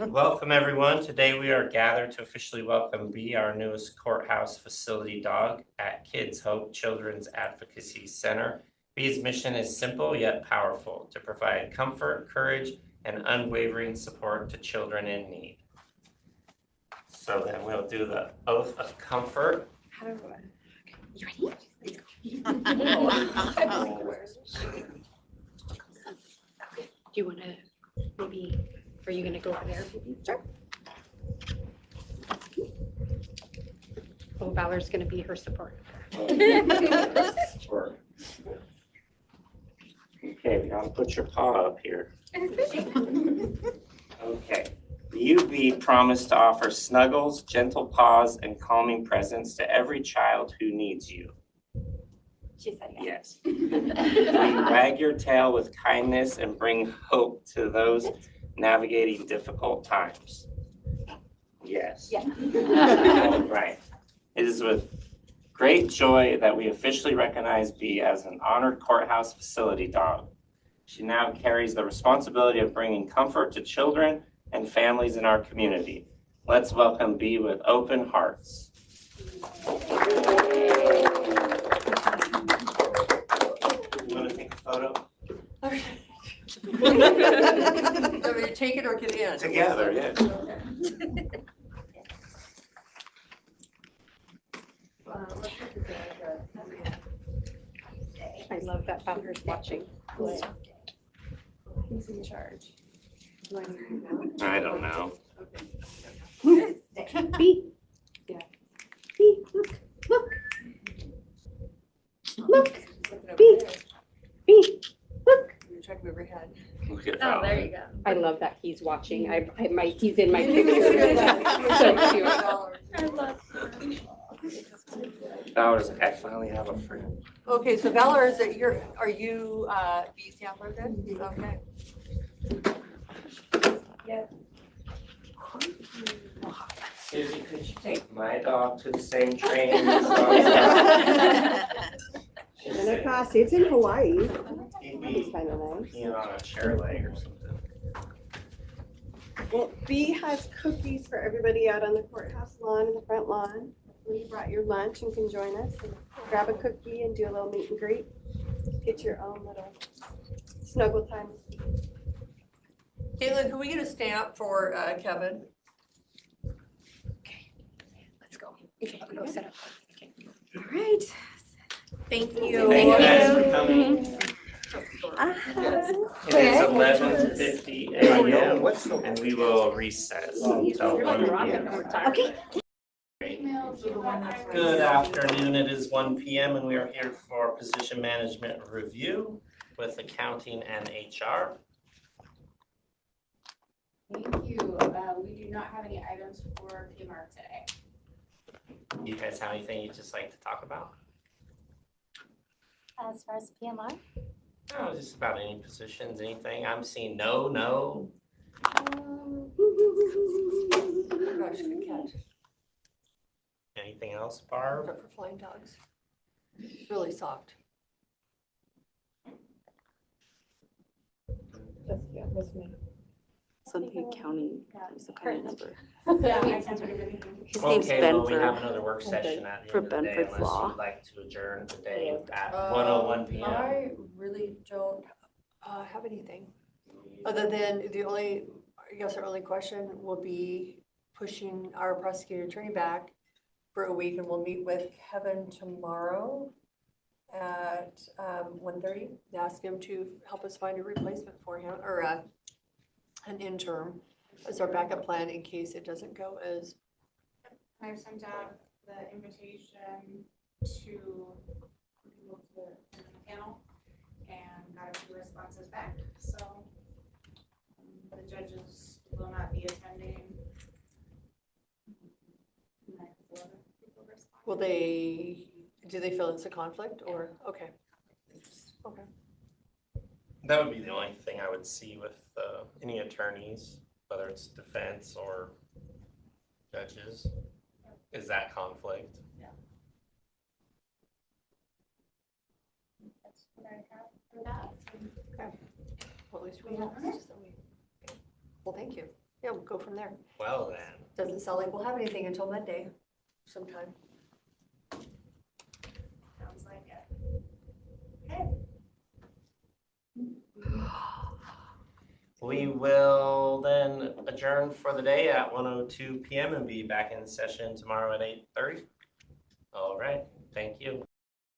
Speaker 1: Welcome, everyone. Today we are gathered to officially welcome B, our newest courthouse facility dog at Kids Hope Children's Advocacy Center. B's mission is simple yet powerful: to provide comfort, courage, and unwavering support to children in need. So then we'll do the oath of comfort.
Speaker 17: How do I? You ready? Do you want to maybe, are you going to go over there? Sure. Oh, Valor's going to be her support.
Speaker 1: Sure. Okay, we gotta put your paw up here. Okay. You, B, promise to offer snuggles, gentle paws, and calming presence to every child who needs you.
Speaker 17: She said
Speaker 1: Yes. Will you wag your tail with kindness and bring hope to those navigating difficult times. Yes.
Speaker 11: Yeah.
Speaker 1: All right. It is with great joy that we officially recognize Bee as an honored courthouse facility dog. She now carries the responsibility of bringing comfort to children and families in our community. Let's welcome Bee with open hearts. You want to take a photo?
Speaker 3: Okay. I mean, take it or get in.
Speaker 1: Together, yeah.
Speaker 16: I love that Founder's watching.
Speaker 17: Who's in charge?
Speaker 1: I don't know.
Speaker 16: Bee. Yeah. Bee, look, look. Look, Bee, Bee, look.
Speaker 3: You're trying to move your head.
Speaker 1: Look at
Speaker 17: Oh, there
Speaker 1: that.
Speaker 17: you go.
Speaker 16: I love that he's watching. He's in my picture. So cute.
Speaker 17: I love
Speaker 1: Dollars, I finally have a friend.
Speaker 3: Okay, so Valor, are you Bee's handler then? Okay.
Speaker 1: Susie, could you take my dog to the same training? She's
Speaker 16: And across, it's in Hawaii.
Speaker 1: He'd
Speaker 16: It's
Speaker 1: be
Speaker 16: kind of nice.
Speaker 1: peeing on a chair leg or something.
Speaker 16: Well, Bee has cookies for everybody out on the courthouse lawn and the front lawn. Hopefully you brought your lunch and can join us and grab a cookie and do a little meet and greet. Get your own little snuggle time.
Speaker 3: Caitlin, can we get a stamp for Kevin?
Speaker 11: Let's go. Okay, I'll go set up. Okay.
Speaker 16: All right.
Speaker 3: Thank you.
Speaker 1: Thank you guys for coming. It is
Speaker 16: Okay.
Speaker 1: 11:50 a.m. and we will recess until 1 p.m.
Speaker 16: Okay.
Speaker 1: Good afternoon. It is 1 p.m. and we are here for position management review with accounting and HR.
Speaker 18: Thank you. We do not have any items for PMR today.
Speaker 1: You guys have anything you'd just like to talk about?
Speaker 17: As far as PMR?
Speaker 1: No, just about any positions, anything. I'm seeing no.
Speaker 3: Oh gosh, good catch.
Speaker 1: Anything else, Barb?
Speaker 3: For flying dogs. Really soft.
Speaker 11: Something accounting, some kind of number.
Speaker 18: Yeah, I answered everything.
Speaker 11: His name's
Speaker 1: Okay, well, we have
Speaker 11: Benford.
Speaker 1: another work session at the
Speaker 11: For
Speaker 1: end of the day
Speaker 11: Benford's
Speaker 1: unless
Speaker 11: Law.
Speaker 1: you'd like to adjourn today at 1:01 p.m.
Speaker 3: I really don't have anything. Other than our only question will be pushing our prosecutor attorney back for a week, and we'll meet with Kevin tomorrow at 1:30. Ask him to help us find a replacement for him, or an interim as our backup plan in case it doesn't go as.
Speaker 18: I've sent out the invitation to people to the panel and got a few responses back, so the judges will not be attending.
Speaker 3: Do they feel it's a conflict or, okay. Okay.
Speaker 1: That would be the only thing I would see with any attorneys, whether it's defense or judges, is that conflict.
Speaker 18: That's what I have for that.
Speaker 3: Okay. Well, at least we have. Okay. Well, thank you. Yeah, we'll go from there.
Speaker 1: Well then.
Speaker 3: Doesn't sound like we'll have anything until Monday sometime.
Speaker 18: Sounds like it. Okay.
Speaker 1: We will then adjourn for the day at 1:02 p.m. and be back in session tomorrow at 8:30. All right, thank you.